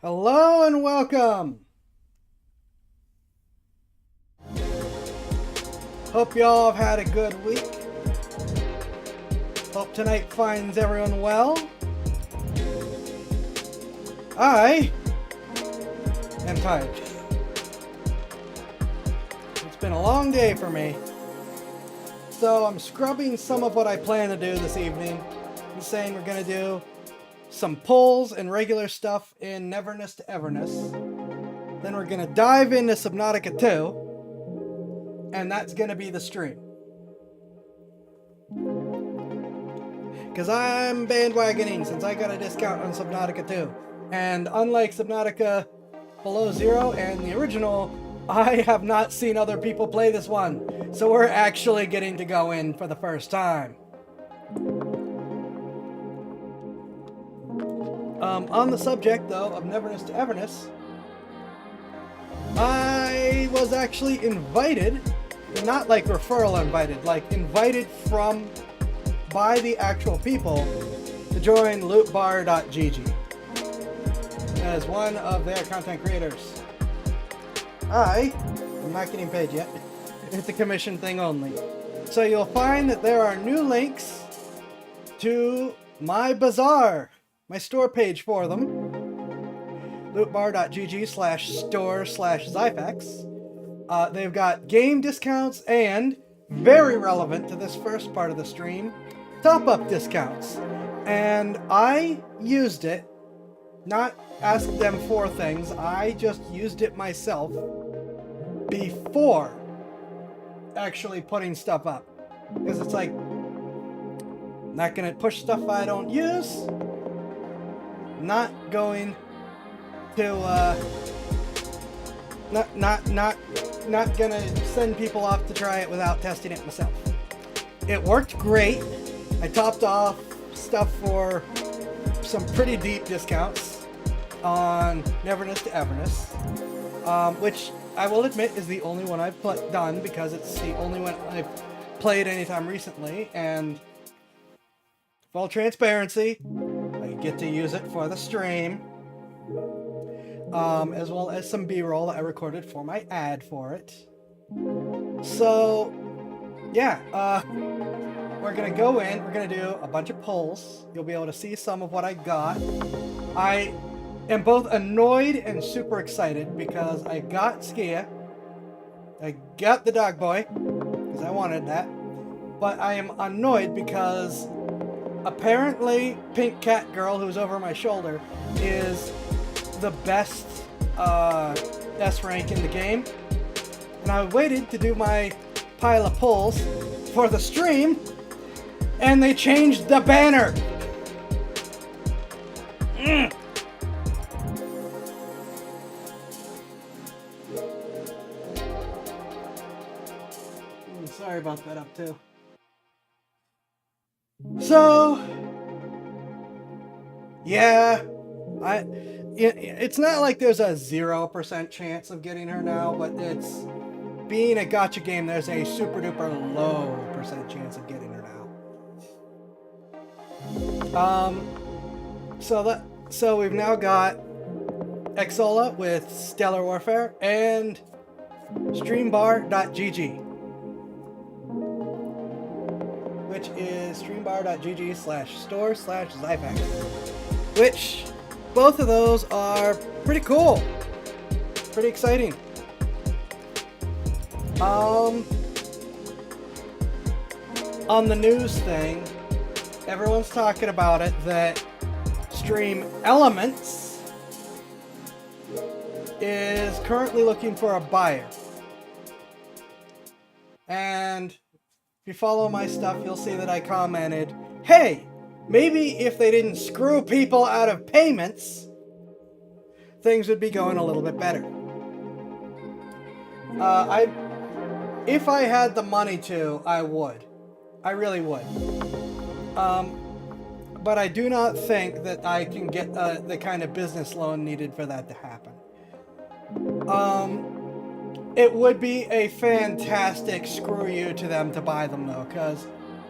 Hello and welcome! Hope y'all have had a good week. Hope tonight finds everyone well. I am tired. It's been a long day for me. So I'm scrubbing some of what I plan to do this evening. I'm saying we're going to do some pulls and regular stuff in Neverness to Everness. Then we're going to dive into Subnautica 2. And that's going to be the stream. Because I'm bandwagoning since I got a discount on Subnautica 2. And unlike Subnautica Below Zero and the original, I have not seen other people play this one. So we're actually getting to go in for the first time. On the subject, though, of Neverness to Everness, I was actually invited, not like referral invited, like invited by the actual people to join lootbar.gg as one of their content creators. I'm not getting paid yet. It's a commission thing only. So you'll find that there are new links to my bazaar, my store page for them, lootbar.gg/store/Xaifax. They've got game discounts and, very relevant to this first part of the stream, top-up discounts. And I used it, not asked them for things, I just used it myself before actually putting stuff up. Because it's like, not gonna push stuff I don't use, not going to not gonna send people off to try it without testing it myself. It worked great. I topped off stuff for some pretty deep discounts on Neverness to Everness, which I will admit is the only one I've done because it's the only one I've played anytime recently, and full transparency, I get to use it for the stream, as well as some B-roll that I recorded for my ad for it. So, yeah, we're gonna go in, we're gonna do a bunch of pulls. You'll be able to see some of what I got. I am both annoyed and super excited because I got Skia. I got the dog boy, because I wanted that. But I am annoyed because apparently Pink Cat Girl, who's over my shoulder, is the best S rank in the game. And I waited to do my pile of pulls for the stream, and they changed the banner. Sorry about that up too. So, yeah, it's not like there's a 0% chance of getting her now, but it's, being a gacha game, there's a super duper low percent chance of getting her now. So we've now got Exola with Stellar Warfare and streambar.gg, which is streambar.gg/store/Xaifax, which both of those are pretty cool, pretty exciting. On the news thing, everyone's talking about it, that Stream Elements is currently looking for a buyer. And if you follow my stuff, you'll see that I commented, hey, maybe if they didn't screw people out of payments, things would be going a little bit better. If I had the money to, I would. I really would. But I do not think that I can get the kind of business loan needed for that to happen. It would be a fantastic screw you to them to buy them, though, because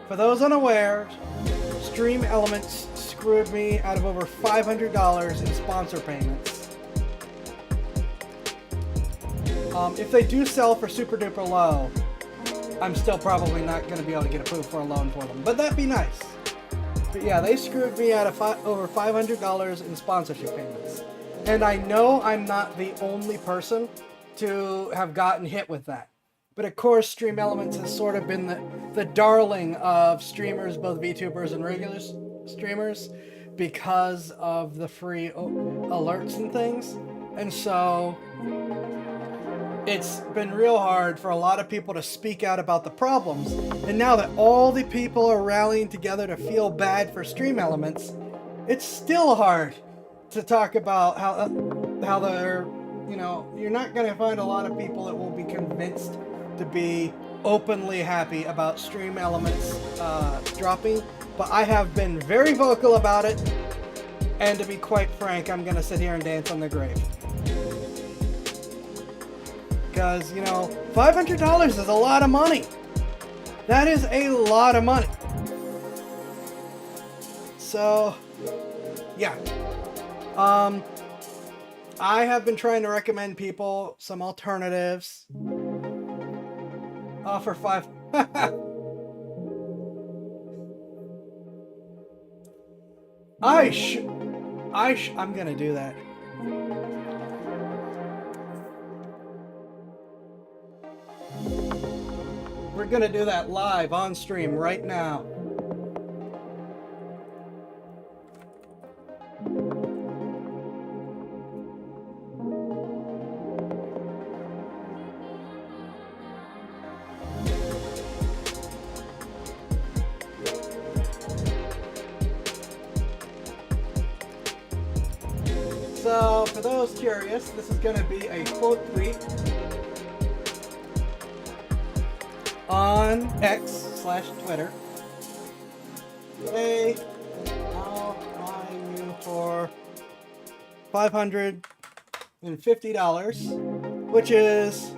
for those unaware, Stream Elements screwed me out of over $500 in sponsor payments If they do sell for super duper low, I'm still probably not going to be able to get approved for a loan for them. But that'd be nice. But yeah, they screwed me out of over $500 in sponsorship payments. And I know I'm not the only person to have gotten hit with that. But of course, Stream Elements has sort of been the darling of streamers, both VTubers and regular streamers, because of the free alerts and things. And so it's been real hard for a lot of people to speak out about the problems. And now that all the people are rallying together to feel bad for Stream Elements, it's still hard to talk about how they're, you know, you're not going to find a lot of people that will be convinced to be openly happy about Stream Elements dropping. But I have been very vocal about it. And to be quite frank, I'm going to sit here and dance on the grave. Because, you know, $500 is a lot of money. That is a lot of money. So, yeah. I have been trying to recommend people some alternatives. For five. I'm gonna do that. We're gonna do that live on stream right now. So, for those curious, this is going to be a quote tweet on X/Twitter. Today, I'll buy you for $550, which is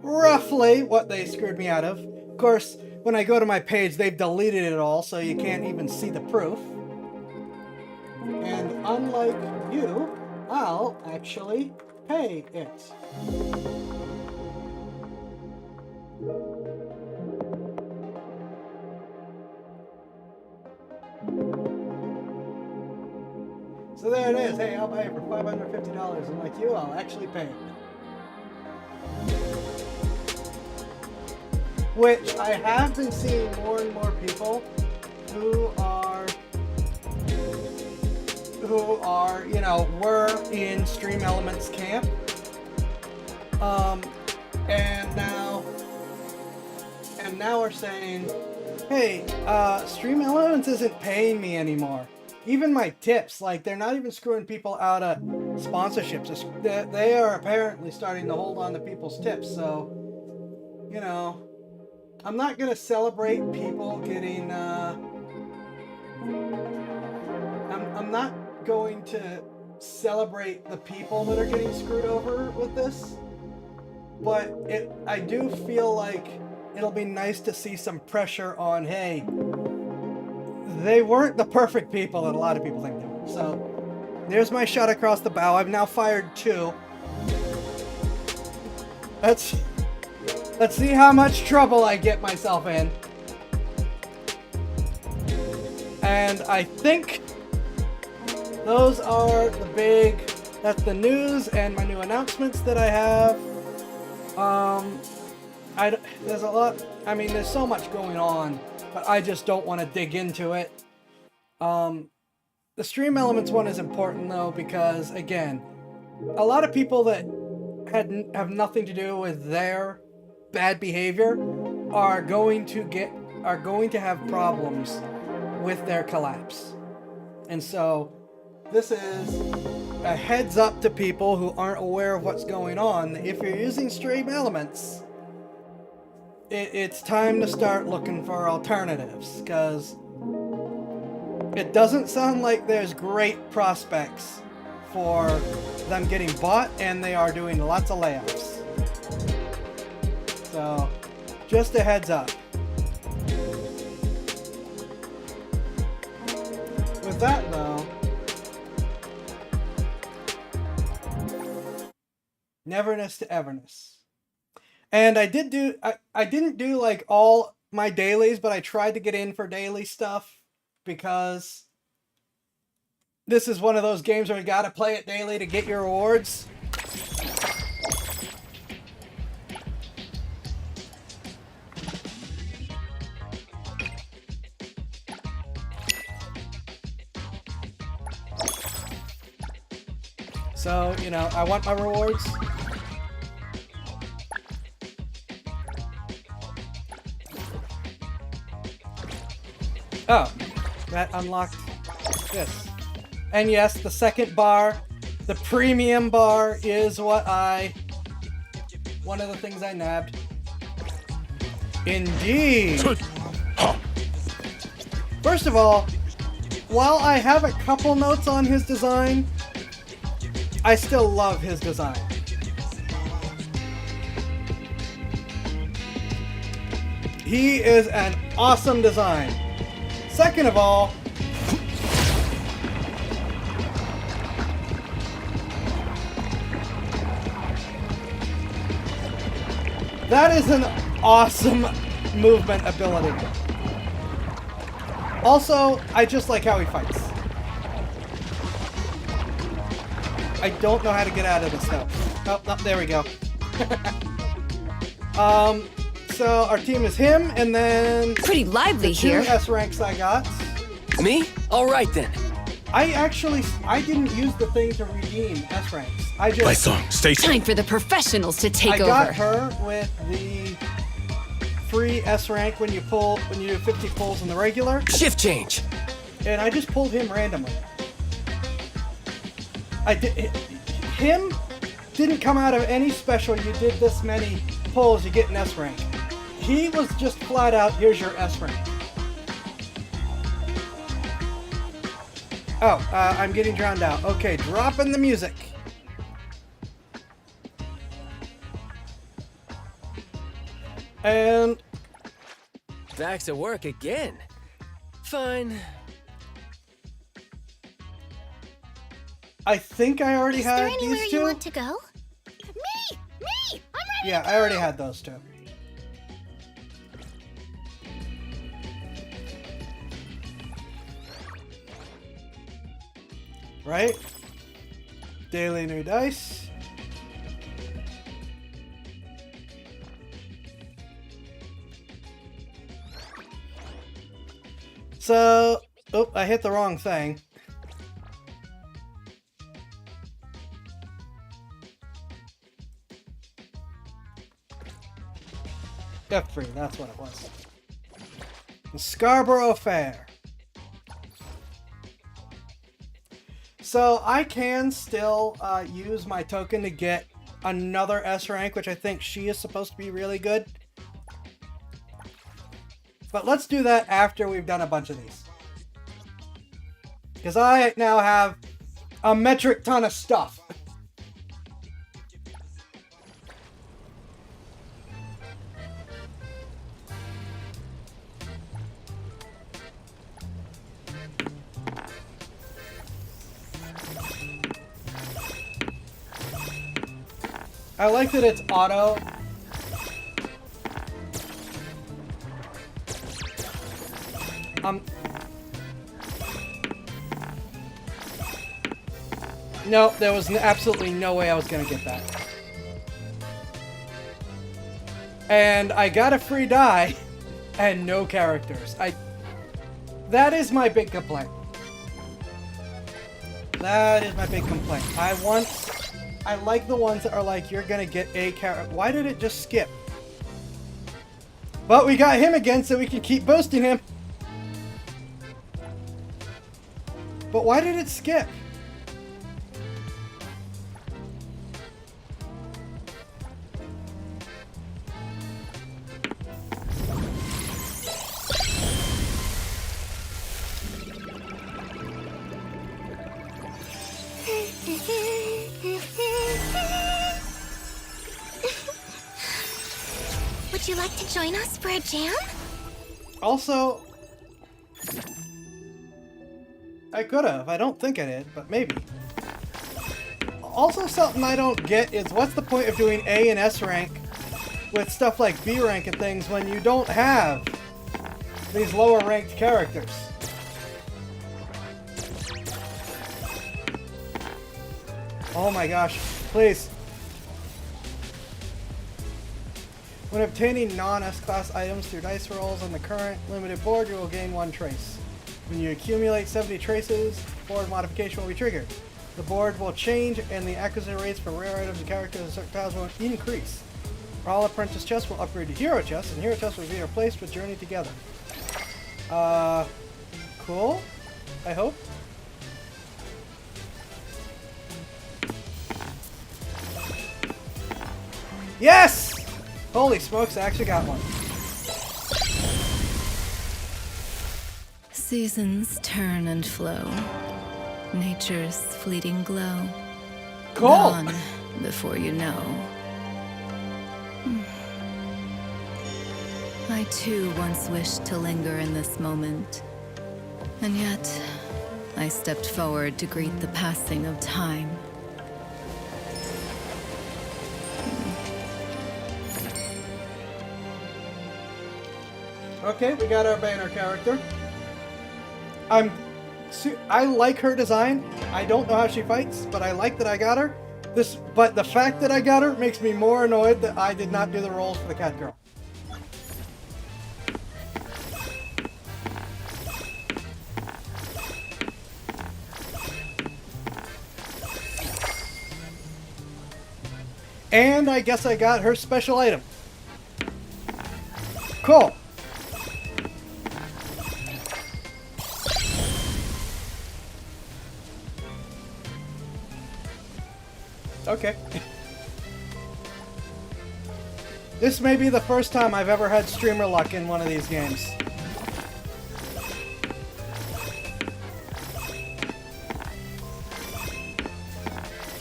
roughly what they screwed me out of. Of course, when I go to my page, they've deleted it all, so you can't even see the proof. And unlike you, I'll actually pay it. So there it is. Hey, I'll buy it for $550. And like you, I'll actually pay it. Which I have been seeing more and more people who are, you know, were in Stream Elements camp. And now are saying, hey, Stream Elements isn't paying me anymore. Even my tips, like, they're not even screwing people out of sponsorships. They are apparently starting to hold on to people's tips. So, you know, I'm not going to celebrate people getting, I'm not going to celebrate the people that are getting screwed over with this, but I do feel like it'll be nice to see some pressure on, hey, they weren't the perfect people that a lot of people think they were. So there's my shot across the bow. I've now fired 2. Let's see how much trouble I get myself in. And I think those are that's the news and my new announcements that I have. There's a lot, I mean, there's so much going on, but I just don't want to dig into it. The Stream Elements one is important though, because again, a lot of people that have nothing to do with their bad behavior are going to have problems with their collapse. And so this is a heads up to people who aren't aware of what's going on. If you're using Stream Elements, it's time to start looking for alternatives, because it doesn't sound like there's great prospects for them getting bought, and they are doing lots of layoffs. So, just a heads up. With that though, Neverness to Everness. And I didn't do like all my dailies, but I tried to get in for daily stuff because this is one of those games where you gotta play it daily to get your rewards. So, you know, I want my rewards. Oh, that unlocked this. And yes, the second bar, the premium bar, is one of the things I nabbed. Indeed. First of all, while I have a couple notes on his design, I still love his design. He is an awesome design. Second of all, that is an awesome movement ability. Also, I just like how he fights. I don't know how to get out of this though. Oh, no, there we go. So our team is him, and then pretty lively the two here. S ranks I got. Me? All right then. I didn't use the thing to redeem S ranks. I just My song, stay tuned. Time for the professionals to take I got over. her with the free S rank when you do 50 pulls in the regular, Shift change. and I just pulled him randomly. Him didn't come out of any special. You did this many pulls, you get an S rank. He was just flat out, here's your S rank. Oh, I'm getting drowned out. Okay, dropping the music. And Back to work again. Fine. I think I already Is there had anywhere these you two. want to go? Me! I'm ready Yeah, I already had those two. Right? Daily new dice. So, oh, I hit the wrong thing. F3, that's what it was. The Scarborough Fair. So I can still use my token to get another S rank, which I think she is supposed to be really good. But let's do that after we've done a bunch of these. Because I now have a metric ton of stuff. I like that it's auto. No, there was absolutely no way I was gonna get that. And I got a free die and no characters. That is my big complaint. That is my big complaint. I like the ones that are like, you're gonna get a character. Why did it just skip? But we got him again, so we can keep boosting him. But why did it skip? Would you like to join us for a jam? Also, I could have. I don't think I did, but maybe. Also, something I don't get is what's the point of doing A and S rank with stuff like B rank and things when you don't have these lower ranked characters? Oh my gosh, please. When obtaining non-S-class items through dice rolls on the current limited board, you will gain 1 trace. When you accumulate 70 traces, board modification will be triggered. The board will change and the acquisition rates for rare items and characters and certain tiles will increase. All apprentice chests will upgrade to hero chests, and hero chests will be replaced with Journey Together. Cool? I hope. Yes! Holy smokes, I actually got one. Seasons turn and flow. Nature's fleeting glow. Cool! Gone before you know. I too once wished to linger in this moment. And yet, I stepped forward to greet the passing of time. Okay, we got our banner character. I like her design. I don't know how she fights, but I like that I got her. But the fact that I got her makes me more annoyed that I did not do the rolls for the cat girl. And I guess I got her special item. Cool. Okay. This may be the first time I've ever had streamer luck in one of these games.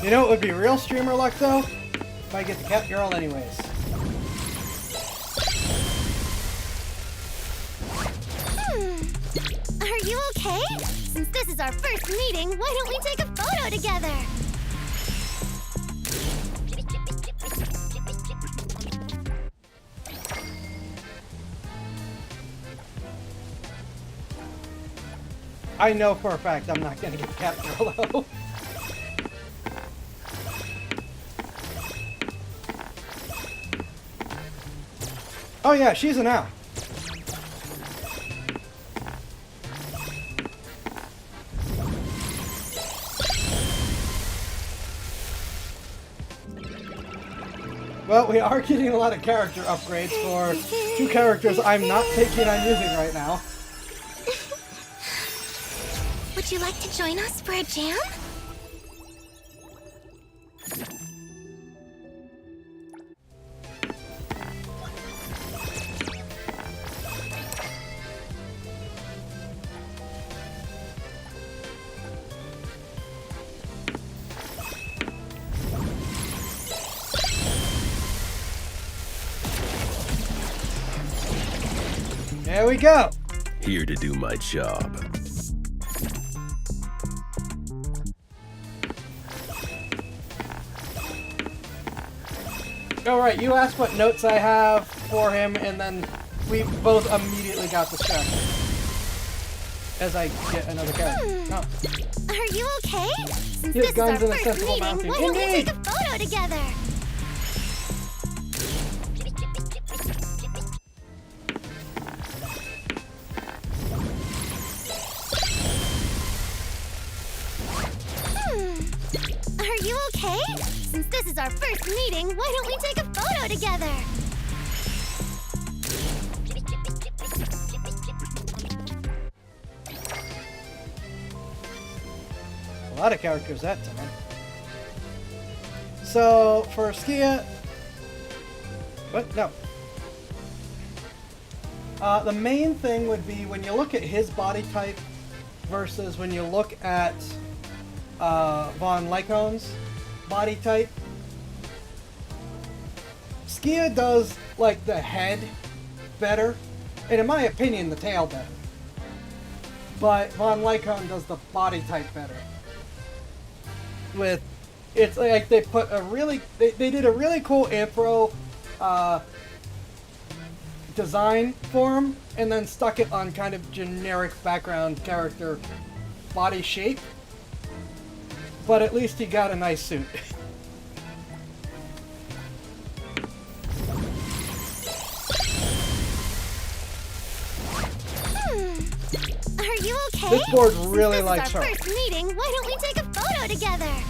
You know what would be real streamer luck though? If I get the cat girl anyways. Are you okay? Since this is our first meeting, why don't we take a photo together? I know for a fact I'm not gonna get cat girl though. Oh yeah, she's an owl. Well, we are getting a lot of character upgrades for 2 characters I'm not taking on using right now. Would you like to join us for a jam? There we go. Here to do my job. Alright, you asked what notes I have for him, and then we both immediately got distracted. As I get another character. Oh. Are you okay? Since He has this is guns our and a first sensible meeting, mounting. why don't we Indeed. take a photo together? Are you okay? Since this is our first meeting, why don't we take a photo together? A lot of characters that time. So, for Skia... What? No. The main thing would be when you look at his body type versus when you look at Von Lycon's body type. Skia does, like, the head better, and in my opinion, the tail better. But Von Lycon does the body type better. With It's like they put a really they did a really cool intro design for him and then stuck it on kind of generic background character body shape. But at least he got a nice suit. Are you okay? This board really Since likes this her. is our first meeting, why don't we take a photo together?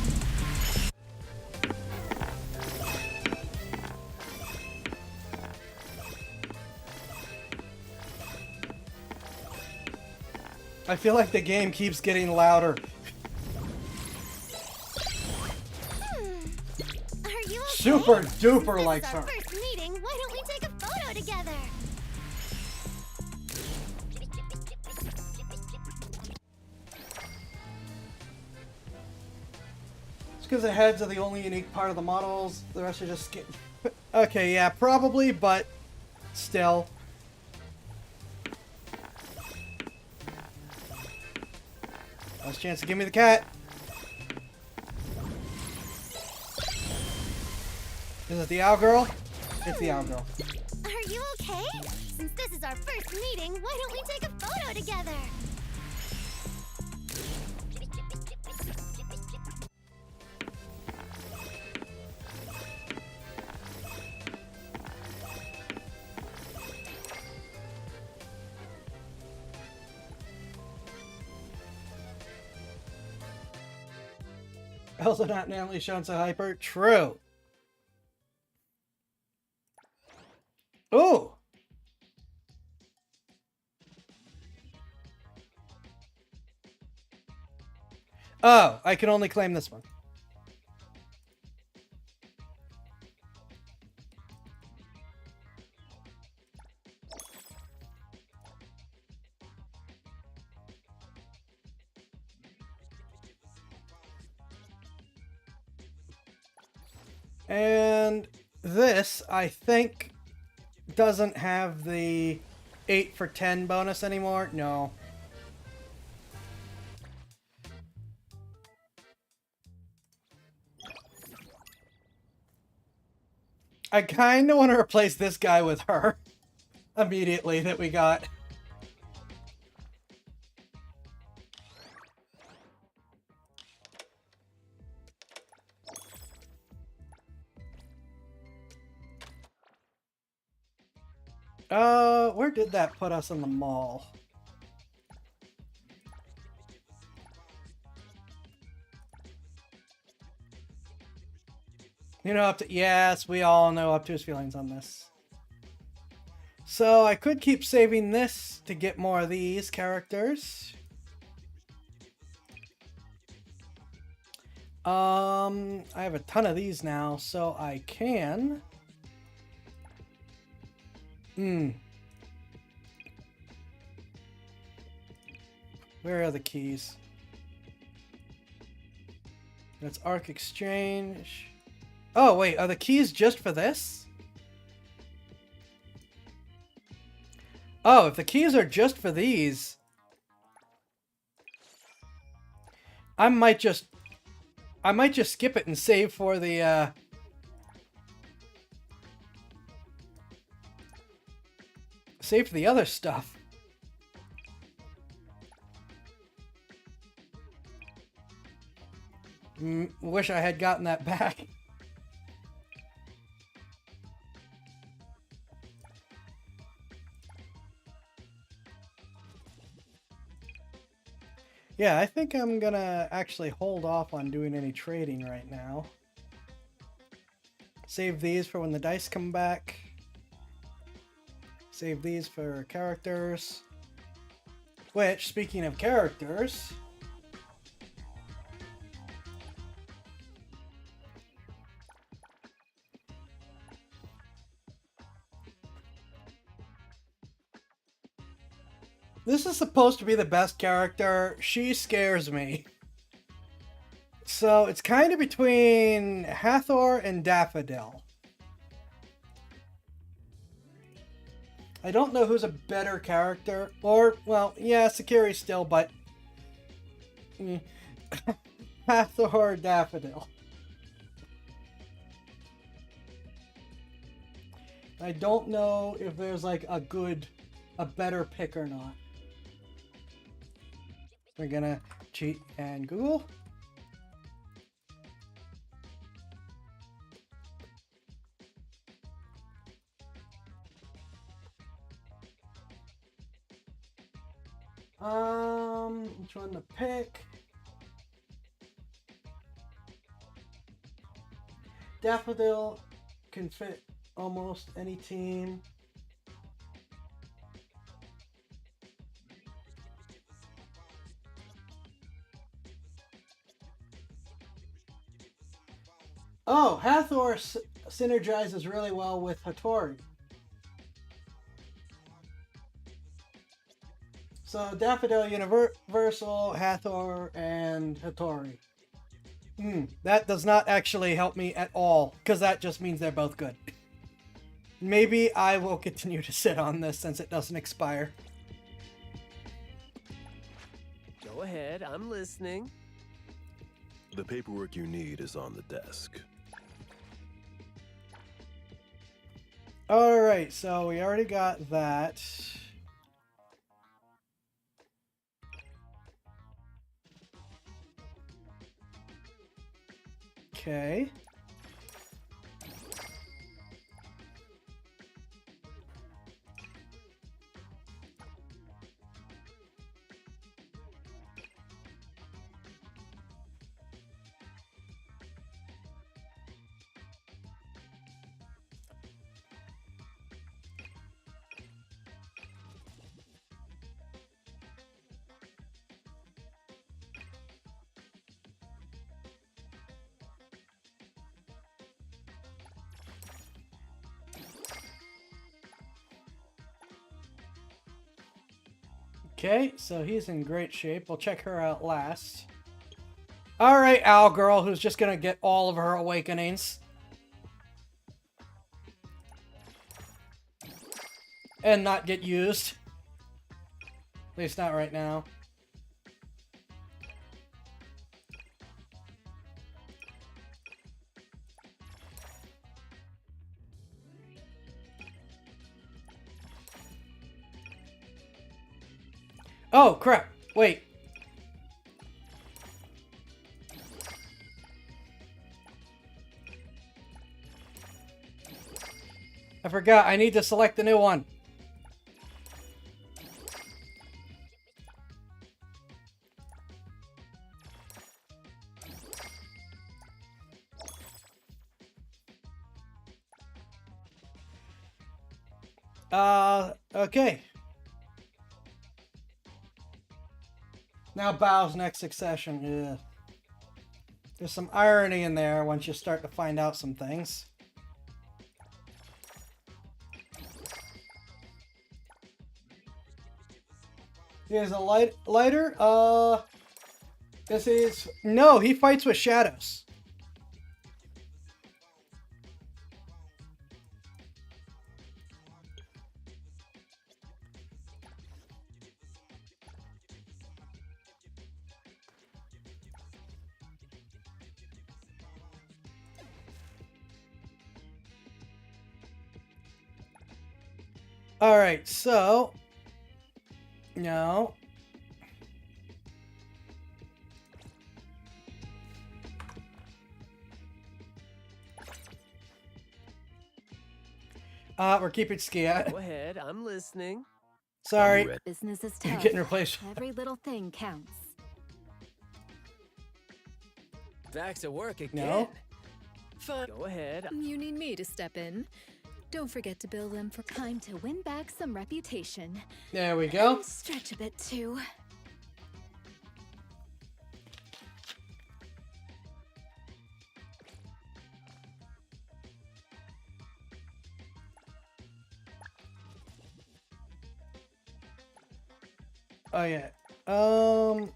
I feel like the game keeps getting louder. Are you okay? Super duper Since likes this is our her. first meeting, why don't we take a photo together? It's because the heads are the only unique part of the models. The rest are just skin. Okay, yeah, probably, but still. Last chance to give me the cat. Is it the owl girl? It's the owl girl. Are you okay? Since this is our first meeting, why don't we take a photo together? Also not normally shown so hyper. True. Ooh. Oh, I can only claim this one. And this, I think, doesn't have the 8 for 10 bonus anymore. No. I kind of want to replace this guy with her immediately that we got. Where did that put us in the mall? You know, yes, we all know up to his feelings on this. So I could keep saving this to get more of these characters. I have a ton of these now, so I can. Where are the keys? That's Arc Exchange. Oh, wait, are the keys just for this? Oh, if the keys are just for these, I might just skip it and save for the, save for the other stuff. Wish I had gotten that back. Yeah, I think I'm gonna actually hold off on doing any trading right now. Save these for when the dice come back. Save these for characters. Which, speaking of characters... This is supposed to be the best character. She scares me. So it's kind of between Hathor and Daffodil. I don't know who's a better character. Or, well, yeah, Sakiri still, but... Hathor or Daffodil. I don't know if there's like a better pick or not. We're gonna cheat and Google. Which one to pick? Daffodil can fit almost any team. Oh, Hathor synergizes really well with Hattori. So Daffodil Universal, Hathor, and Hattori. That does not actually help me at all, because that just means they're both good. Maybe I will continue to sit on this since it doesn't expire. Go ahead, I'm listening. The paperwork you need is on the desk. Alright, so we already got that. Okay. Okay, so he's in great shape. We'll check her out last. Alright, Owl Girl, who's just gonna get all of her awakenings. And not get used. At least not right now. Oh, crap. Wait. I forgot. I need to select the new one. Okay. Now Bow's next succession. Yeah. There's some irony in there once you start to find out some things. Here's a lighter. This is... No, he fights with shadows. Alright, so... No. We're keeping Skia. Go ahead, I'm listening. Sorry. Business is You're tough. getting replaced. Every little thing counts. Vax at work again. No. Fine. Go ahead. You need me to step in. Don't forget to bill them for time to win back some reputation. There we go. And stretch a bit too. Oh yeah. Nope,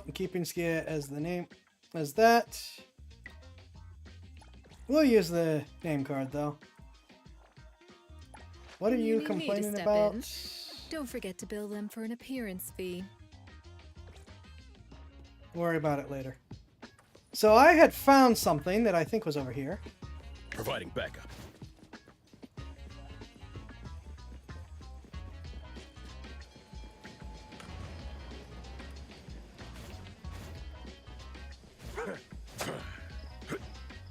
I'm keeping Skia as the name as that. We'll use the name card though. What are you need me to complaining step about? in? Don't forget to bill them for an appearance fee. Worry about it later. So I had found something that I think was over here. Providing backup.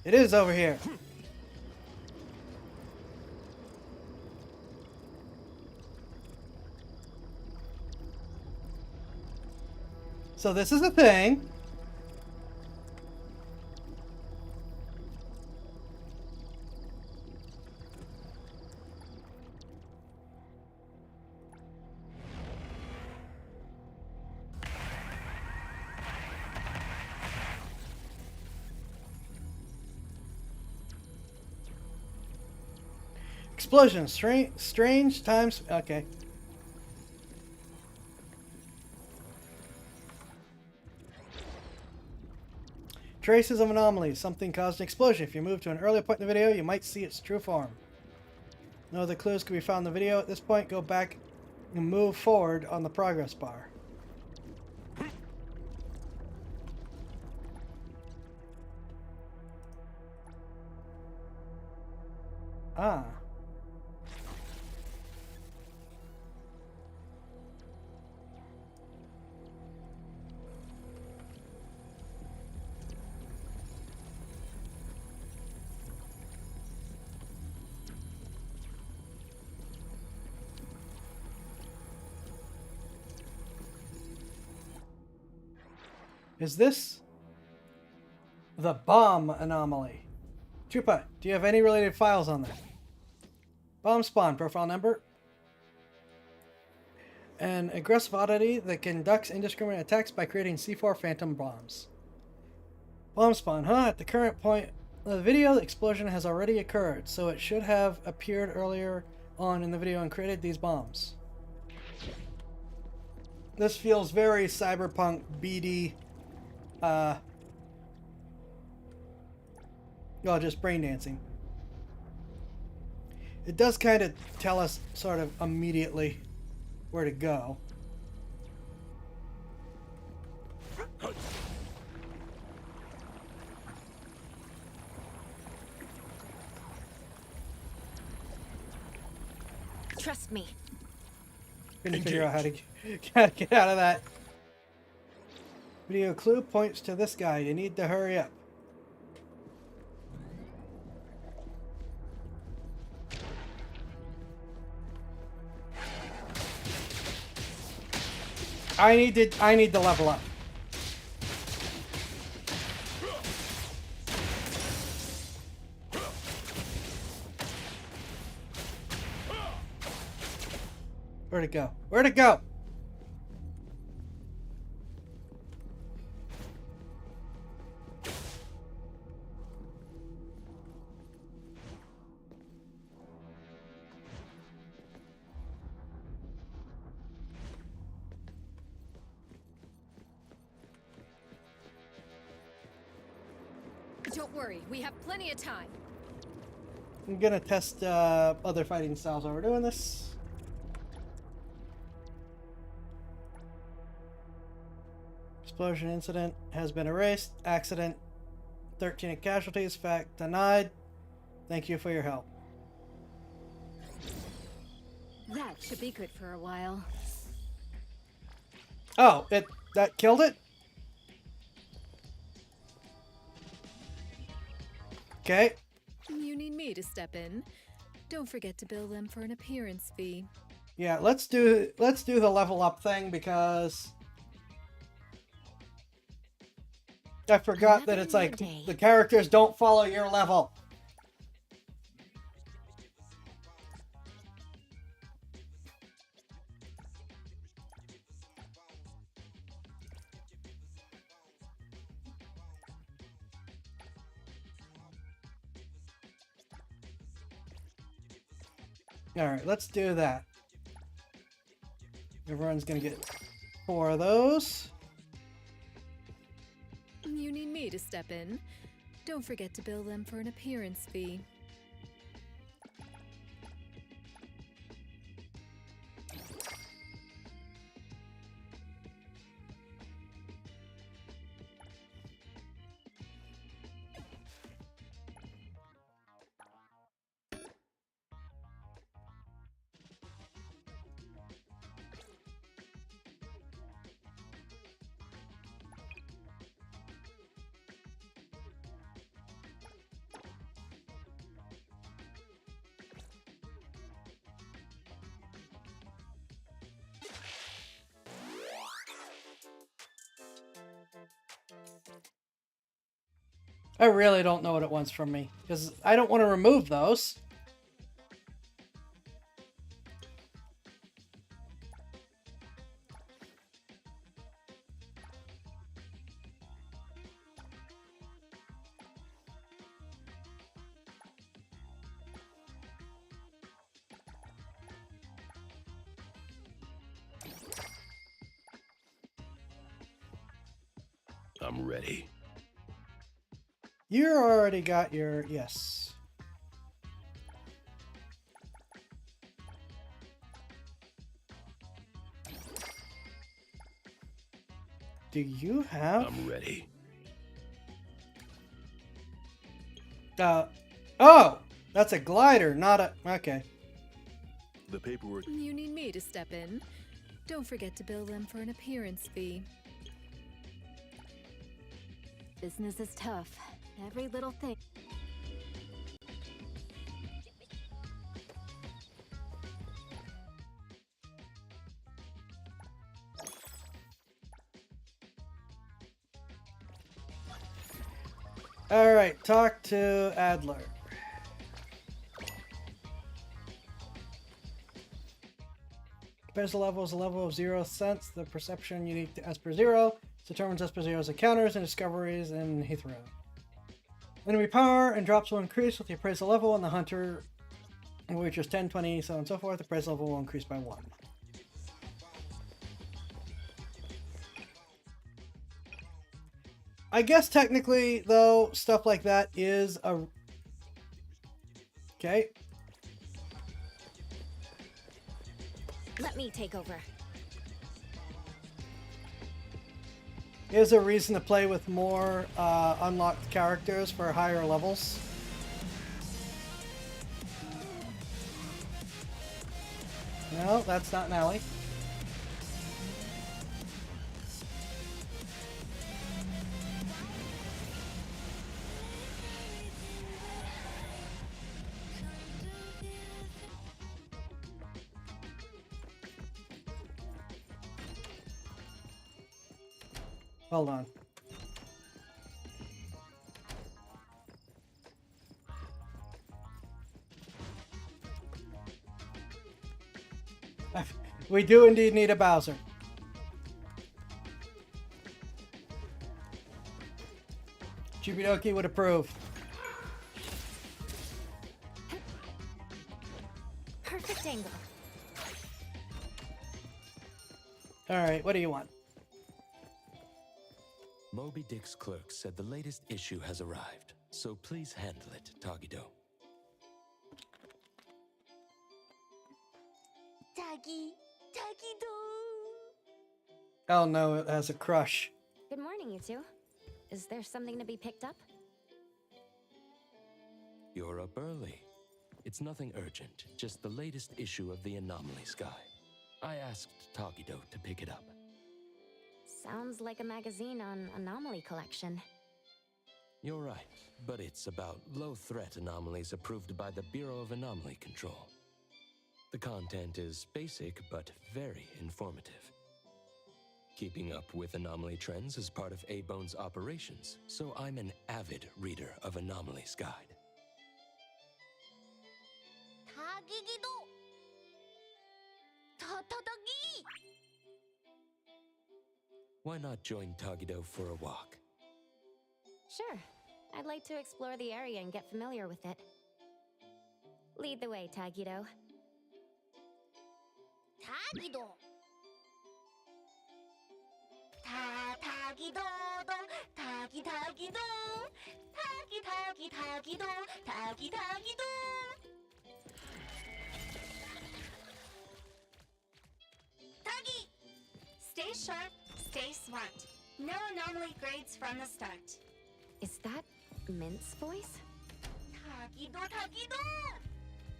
It is over here. So this is a thing. Explosion. Strange times. Okay. Traces of anomalies. Something caused an explosion. If you move to an earlier point in the video, you might see its true form. No other clues can be found in the video. At this point, go back and move forward on the progress bar. Ah. Is this the bomb anomaly? Chupa, do you have any related files on that? Bomb spawn, profile number. An aggressive oddity that conducts indiscriminate attacks by creating C4 phantom bombs. Bomb spawn, huh? At the current point of the video, the explosion has already occurred, so it should have appeared earlier on in the video and created these bombs. This feels very cyberpunk BD. Well, just brain dancing. It does kind of tell us sort of immediately where to go. Trust me. Couldn't figure out how to get out of that. Video clue points to this guy. You need to hurry up. I need to level up. Where'd it go? Where'd it go? Don't worry, we have plenty of time. I'm gonna test other fighting styles while we're doing this. Explosion incident has been erased. Accident. 13 casualties. Fact denied. Thank you for your help. That should be good for a while. Oh, that killed it? Okay. You need me to step in. Don't forget to bill them for an appearance fee. Yeah, let's do the level up thing because I forgot that it's like the characters don't follow your level. Alright, let's do that. Everyone's gonna get 4 of those. You need me to step in. Don't forget to bill them for an appearance fee. I really don't know what it wants from me, because I don't want to remove those. I'm ready. You already got your yes. Do you have? I'm ready. Oh, that's a glider, not a. Okay. The paperwork. You need me to step in. Don't forget to bill them for an appearance fee. Business is tough. Every little thing. All right, talk to Adler. Appraisal level is a level of 0 cents. The perception unique to Esper 0 determines Esper 0's encounters and discoveries in Heathrow. Enemy power and drops will increase with the appraisal level, and the hunter, which is 10, 20, so on and so forth. The appraisal level will increase by 1. I guess technically, though, stuff like that is a... Okay. Let me take over. Is a reason to play with more unlocked characters for higher levels. No, that's not an alley. Hold on. We do indeed need a Bowser. Chibidoki would approve. Perfect angle. Alright, what do you want? Moby Dick's clerk said the latest issue has arrived, so please handle it, Tagido. Tagido. Oh no, it has a crush. Good morning, you two. Is there something to be picked up? You're up early. It's nothing urgent, just the latest issue of the Anomaly Sky. I asked Tagido to pick it up. Sounds like a magazine on anomaly collection. You're right, but it's about low-threat anomalies approved by the Bureau of Anomaly Control. The content is basic, but very informative. Keeping up with anomaly trends is part of A-Bone's operations, so I'm an avid reader of Anomaly's Guide. Why not join Tagido for a walk? Sure. I'd like to explore the area and get familiar with it. Lead the way, Tagido. Tagido! Tagido! Tagido! Tagido! Tagi! Stay sharp, stay smart. No anomaly grades from the start. Is that Mint's voice? Tagido!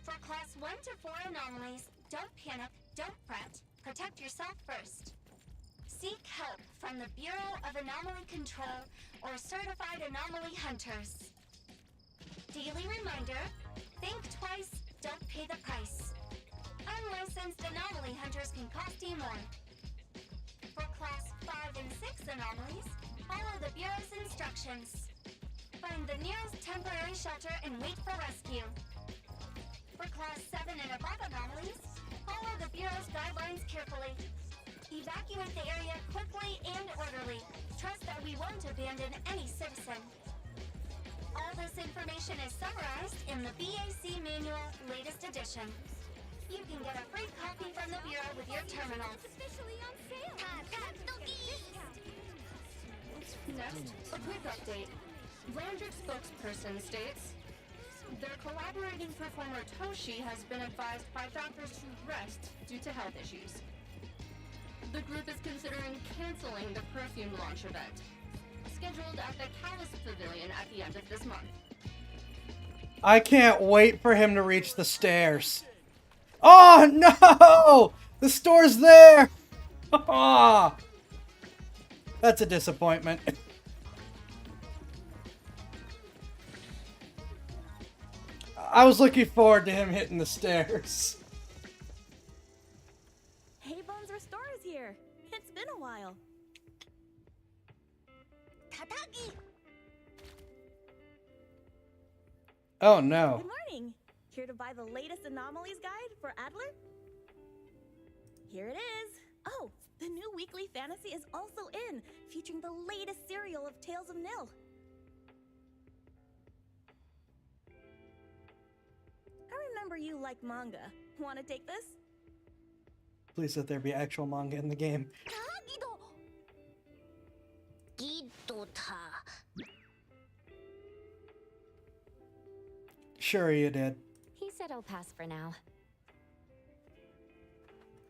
For class 1 to 4 anomalies, don't panic, don't fret. Protect yourself first. Seek help from the Bureau of Anomaly Control or certified anomaly hunters. Daily reminder, think twice, don't pay the price. Unlicensed anomaly hunters can cost you more. For class 5 and 6 anomalies, follow the Bureau's instructions. find the nearest temporary shelter and wait for rescue. For Class 7 and above anomalies, follow the Bureau's guidelines carefully. Evacuate the area quickly and orderly. Trust that we won't abandon any citizen. All this information is summarized in the BAC Manual, latest edition. You can get a free copy from the Bureau with your terminal. Officially on sale. Next, a quick update. Landric spokesperson states, their collaborating performer Toshi has been advised by doctors to rest due to health issues. The group is considering canceling the perfume launch event, scheduled at the Callus Pavilion at the end of this month. I can't wait for him to reach the stairs. Oh no! The store's there! Ah, that's a disappointment. I was looking forward to him hitting the stairs. Hey, Bones Restore is here. It's been a while. Tatagi! Oh no. Good morning. Here to buy the latest anomalies guide for Adler? Here it is. Oh, the new weekly fantasy is also in, featuring the latest serial of Tales of Nil. I remember you like manga. Want to take this? Please let there be actual manga in the game. Sure you did. He said I'll pass for now.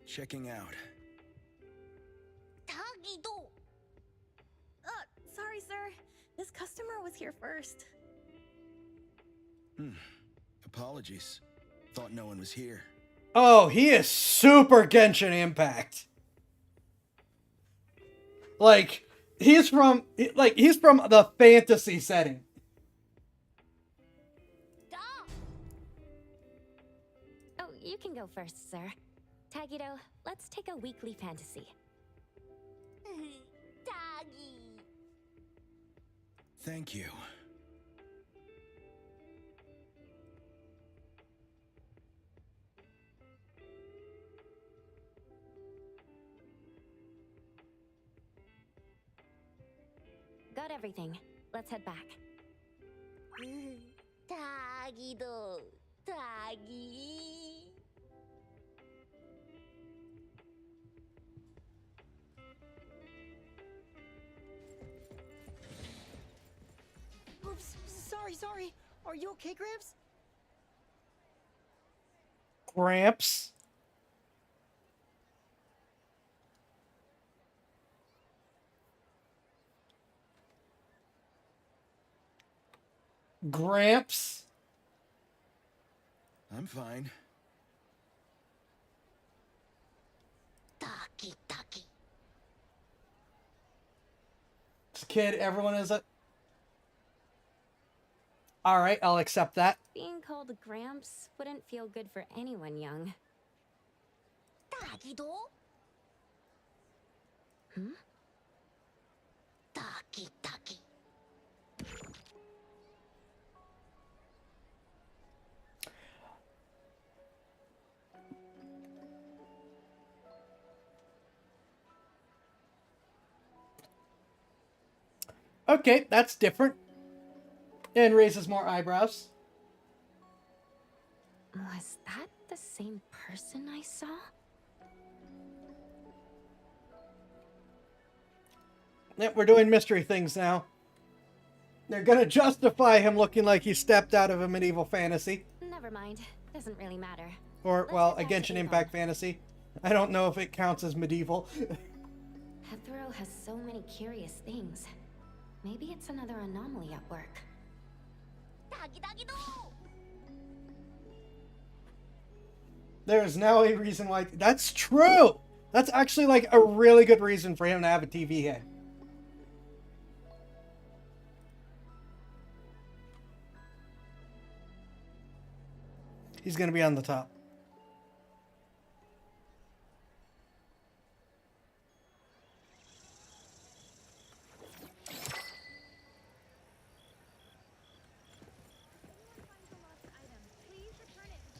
Checking out. Sorry, sir. This customer was here first. Apologies. Thought no one was here. Oh, he is super Genshin Impact. Like, he's from the fantasy setting. Oh, you can go first, sir. Tagido, let's take a weekly fantasy. Tagi! Thank you. Got everything. Let's head back. Tagido, Tagi. Oops, sorry. Are you okay, Gramps? Gramps. Gramps. I'm fine. Taki. This kid, everyone is a... Alright, I'll accept that. Being called Gramps wouldn't feel good for anyone young. Tagido? Taki. Okay, that's different. And raises more eyebrows. Was that the same person I saw? Yeah, we're doing mystery things now. They're gonna justify him looking like he stepped out of a medieval fantasy. Never mind. Doesn't really matter. Or, Let's well, get a back to Genshin Avon. Impact fantasy. I don't know if it counts as medieval. Hethro has so many curious things. Maybe it's another anomaly at work. There is now a reason why... That's true! That's actually, like, a really good reason for him to have a TV head. He's gonna be on the top.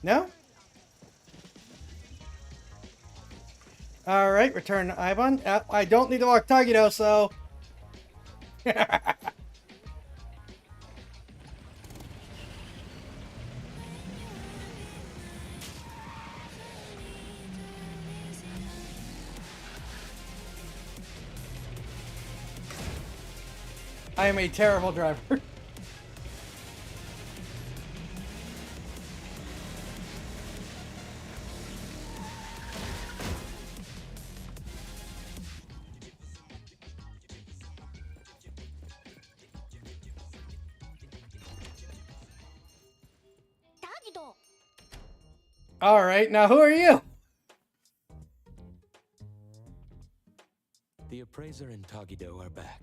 No? Alright, return to Ivan. I don't need to walk Tagido, so... I am a terrible driver. Alright, now who are you? The appraiser and Tagido are back.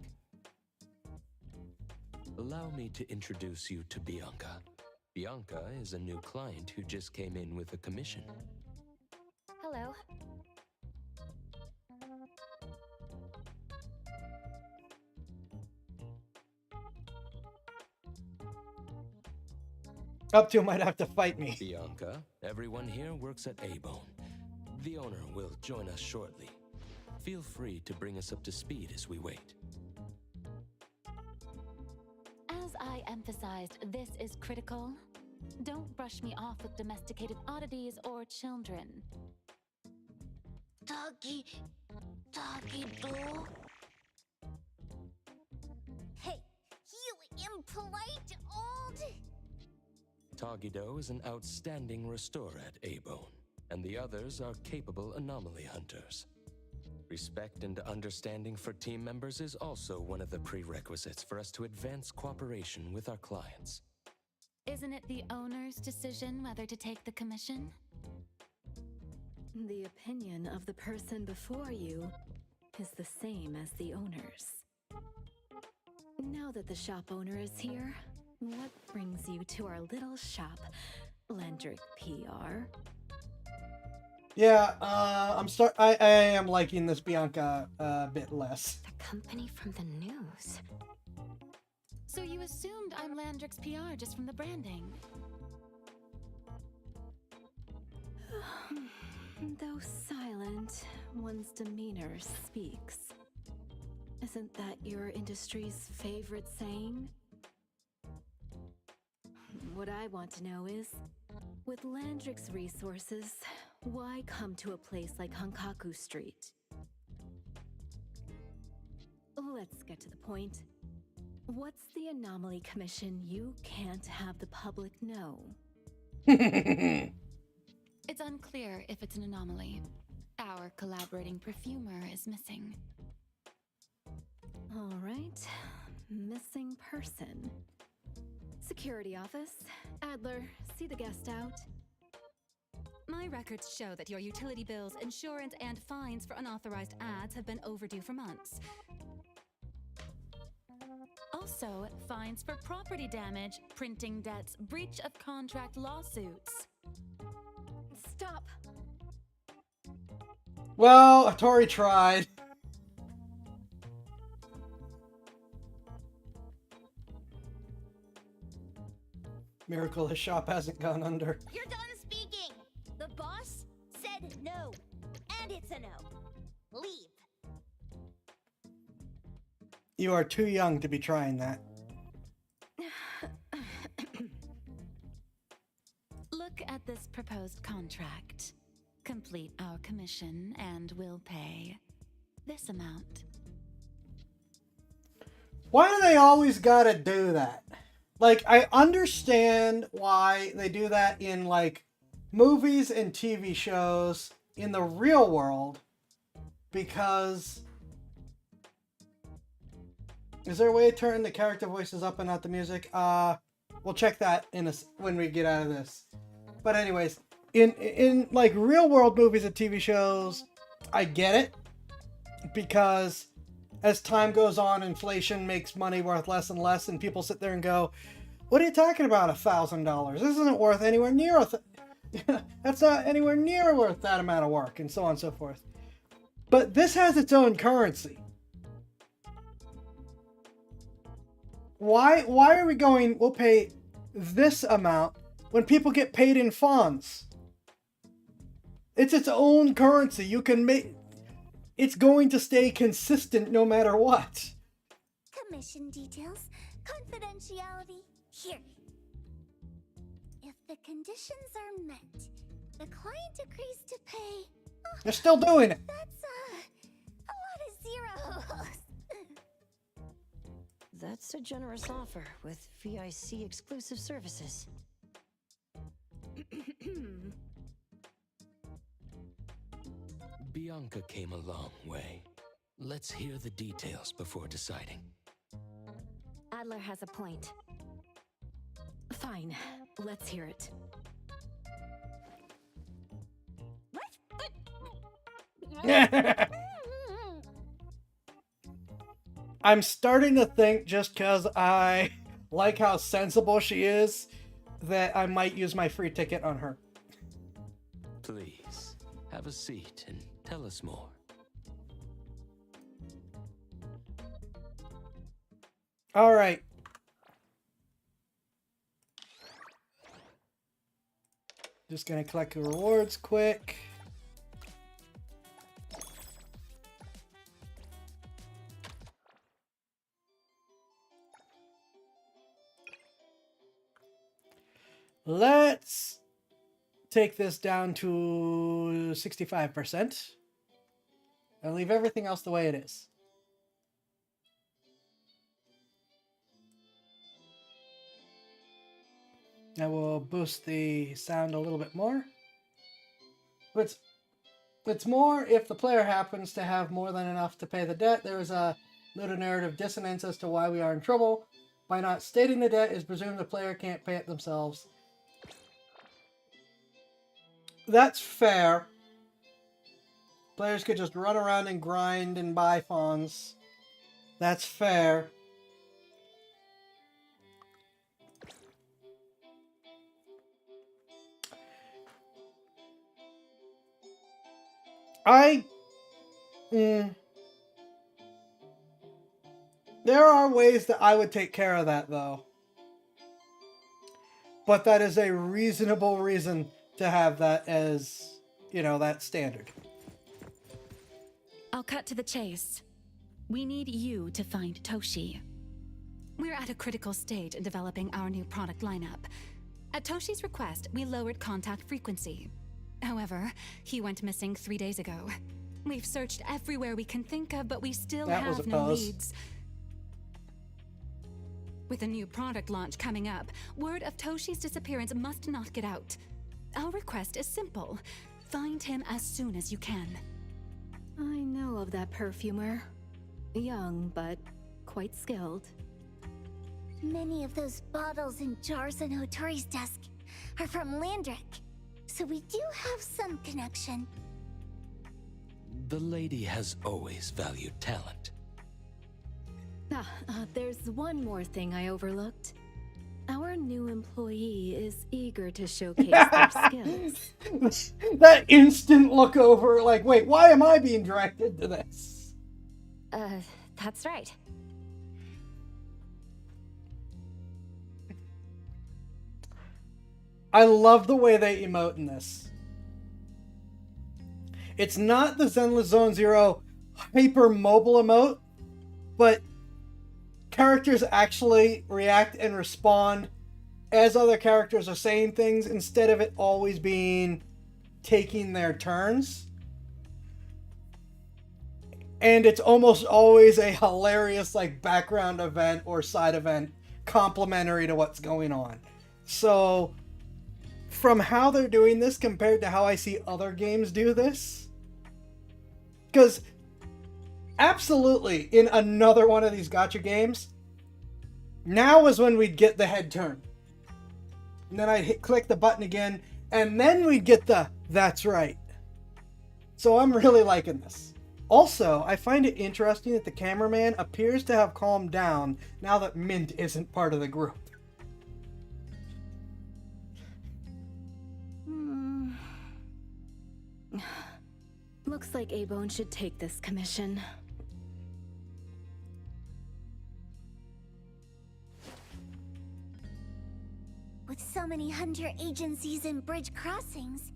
Allow me to introduce you to Bianca. Bianca is a new client who just came in with a commission. Hello. Up to might have to fight me. Bianca, everyone here works at A-Bone. The owner will join us shortly. Feel free to bring us up to speed as we wait. As I emphasized, this is critical. Don't brush me off with domesticated oddities or children. Tagido. Hey, you impolite old... Tagido is an outstanding restorer at A-Bone, and the others are capable anomaly hunters. Respect and understanding for team members is also one of the prerequisites for us to advance cooperation with our clients. Isn't it the owner's decision whether to take the commission? The opinion of the person before you is the same as the owner's. Now that the shop owner is here, what brings you to our little shop, Landrick PR? Yeah, I am liking this Bianca a bit less. The company from the news. So you assumed I'm Landrick's PR just from the branding? Though silent, one's demeanor speaks. Isn't that your industry's favorite saying? What I want to know is, with Landrick's resources, why come to a place like Hankaku Street? Let's get to the point. What's the anomaly commission you can't have the public know? It's unclear if it's an anomaly. Our collaborating perfumer is missing. All right, missing person. Security office. Adler, see the guest out. My records show that your utility bills, insurance, and fines for unauthorized ads have been overdue for months. Also, fines for property damage, printing debts, breach of contract lawsuits. Stop! Well, Tori tried. Miracle his shop hasn't gone under. You're done speaking! The boss said no. And it's a no. Leave. You are too young to be trying that. Look at this proposed contract. Complete our commission and we'll pay this amount. Why do they always gotta do that? Like, I understand why they do that in, like, movies and TV shows in the real world, because... Is there a way to turn the character voices up and not the music? We'll check that when we get out of this. But anyways, in like real world movies and TV shows, I get it, because as time goes on, inflation makes money worth less and less, and people sit there and go, "What are you talking about? $1,000? This isn't worth anywhere near that's not anywhere near worth that amount of work," and so on and so forth. But this has its own currency. Why are we going, we'll pay this amount when people get paid in fawns. It's its own currency. You can make... It's going to stay consistent no matter what. Commission details, confidentiality, here. If the conditions are met, the client agrees to pay. They're still doing it. That's a lot of zeros. That's a generous offer with VIC exclusive services. Bianca came a long way. Let's hear the details before deciding. Adler has a point. Fine, let's hear it. I'm starting to think, just because I like how sensible she is, that I might use my free ticket on her. Please, have a seat and tell us more. All right. Just gonna collect the rewards quick. Let's take this down to 65% and leave everything else the way it is. Now we'll boost the sound a little bit more. But it's more if the player happens to have more than enough to pay the debt. There is a little narrative dissonance as to why we are in trouble. By not stating the debt is presumed the player can't pay it themselves. That's fair. Players could just run around and grind and buy fawns. That's fair. There are ways that I would take care of that, though. But that is a reasonable reason to have that as, you know, that standard. I'll cut to the chase. We need you to find Toshi. We're at a critical stage in developing our new product lineup. At Toshi's request, we lowered contact frequency. However, he went missing 3 days ago. We've searched everywhere we can think of, but we still have no leads. With a new product launch coming up, word of Toshi's disappearance must not get out. Our request is simple. Find him as soon as you can. I know of that perfumer. Young, but quite skilled. Many of those bottles and jars on Hotori's desk are from Landrick, so we do have some connection. The lady has always valued talent. There's one more thing I overlooked. Our new employee is eager to showcase their skills. That instant look over, like, wait, why am I being directed to this? That's right. I love the way they emote in this. It's not the Zenless Zone Zero hyper mobile emote, but characters actually react and respond as other characters are saying things instead of it always being taking their turns. And it's almost always a hilarious like background event or side event complementary to what's going on. So from how they're doing this compared to how I see other games do this, because absolutely in another one of these gacha games, now is when we'd get the head turn. And then I'd click the button again, and then we'd get the that's right. So I'm really liking this. Also, I find it interesting that the cameraman appears to have calmed down now that Mint isn't part of the group. Looks like A-Bone should take this commission. With so many hunter agencies and bridge crossings,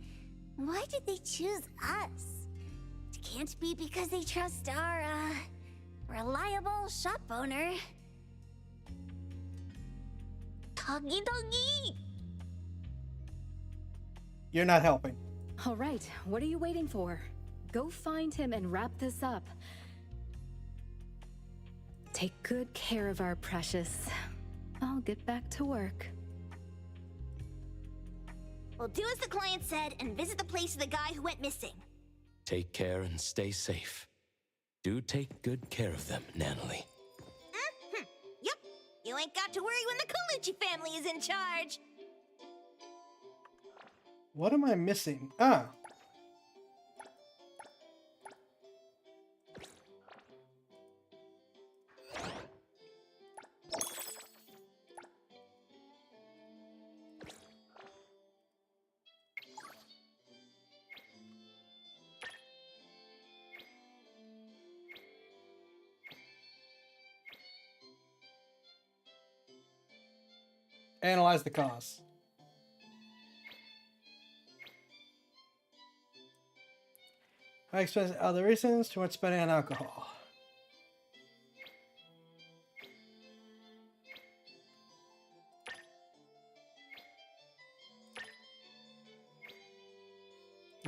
why did they choose us? It can't be because they trust our, reliable shop owner. Doggy doggy! You're not helping. All right, what are you waiting for? Go find him and wrap this up. Take good care of our precious. I'll get back to work. We'll do as the client said and visit the place of the guy who went missing. Take care and stay safe. Do take good care of them, Natalie. Yep, you ain't got to worry when the Colucci family is in charge. What am I missing? Ah. Analyze the cause. High expense, other reasons, too much spending on alcohol.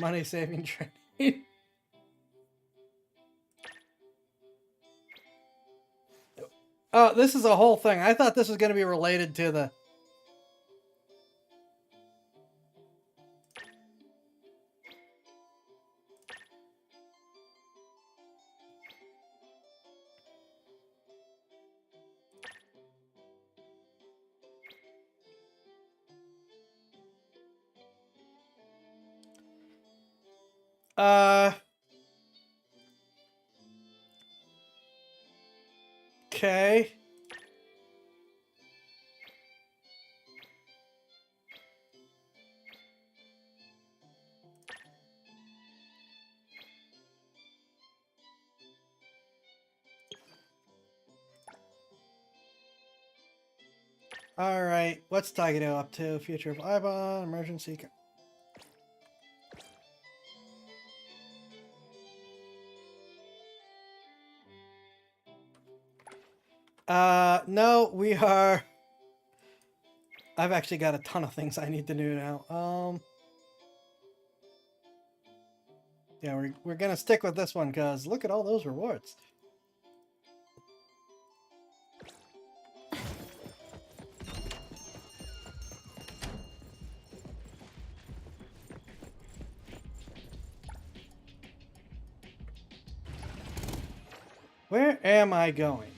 Money saving training. Oh, this is a whole thing. I thought this was going to be related to the... Okay. All right, what's Tagado up to? Future of Ibon, emergency. No, we are... I've actually got a ton of things I need to do now. Yeah, we're gonna stick with this one, because look at all those rewards. Where am I going?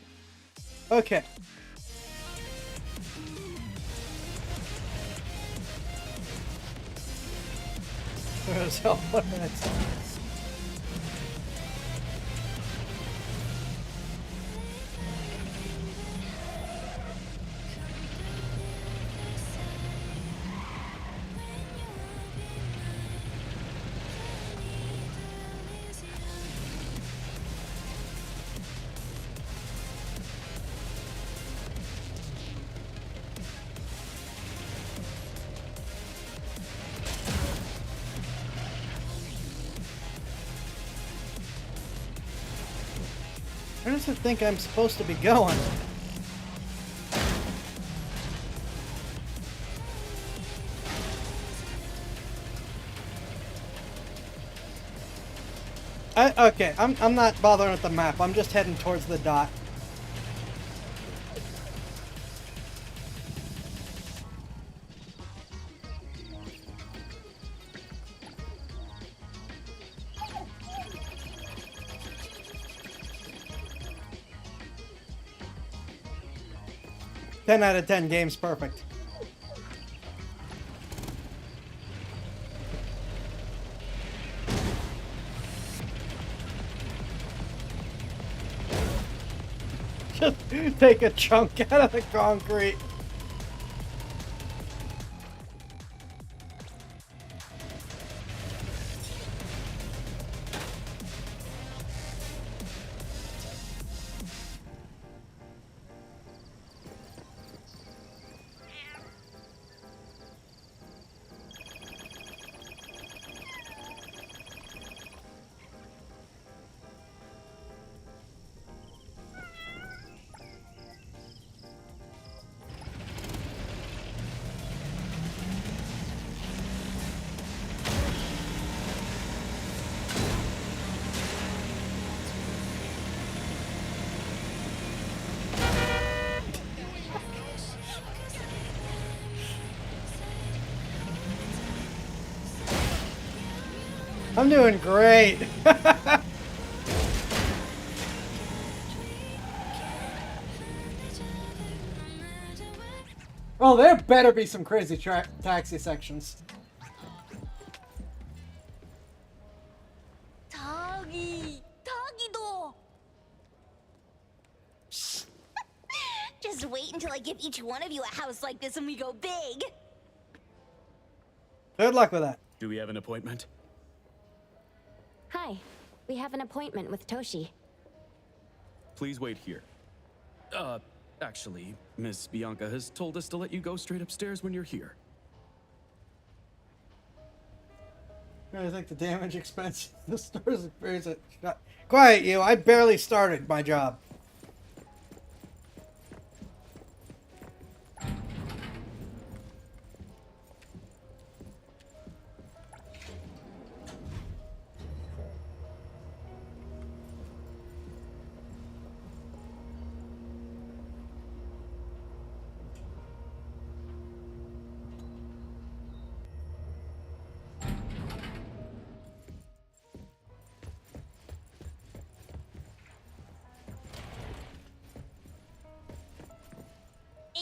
Okay. So, 1 minute. Where does it think I'm supposed to be going? Okay, I'm not bothering with the map. I'm just heading towards the dot. Ten out of 10 games perfect. Just take a chunk out of the concrete. I'm doing great. Oh, there better be some crazy taxi sections. Tagido! Just wait until I give each one of you a house like this and we go big. Good luck with that. Do we have an appointment? Hi. We have an appointment with Toshi. Please wait here. Actually, Miss Bianca has told us to let you go straight upstairs when you're here. I think the damage expense the store's experience. Quiet, you. I barely started my job.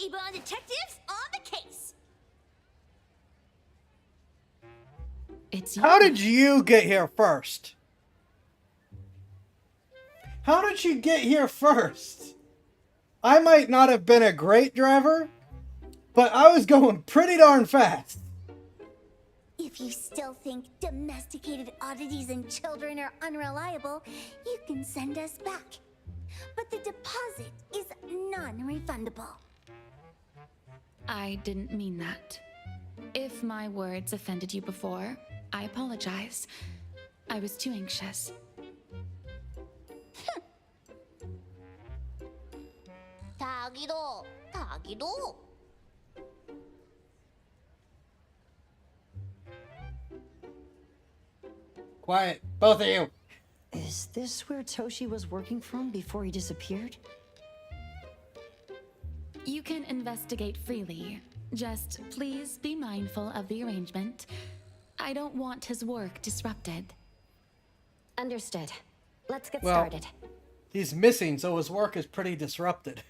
Avon detectives on the case. It's you. How did you get here first? How did you get here first? I might not have been a great driver, but I was going pretty darn fast. If you still think domesticated oddities and children are unreliable, you can send us back. But the deposit is non-refundable. I didn't mean that. If my words offended you before, I apologize. I was too anxious. Tagido, Tagido. Quiet, both of you. Is this where Toshi was working from before he disappeared? You can investigate freely. Just please be mindful of the arrangement. I don't want his work disrupted. Understood. Let's get Well, started. he's missing, so his work is pretty disrupted.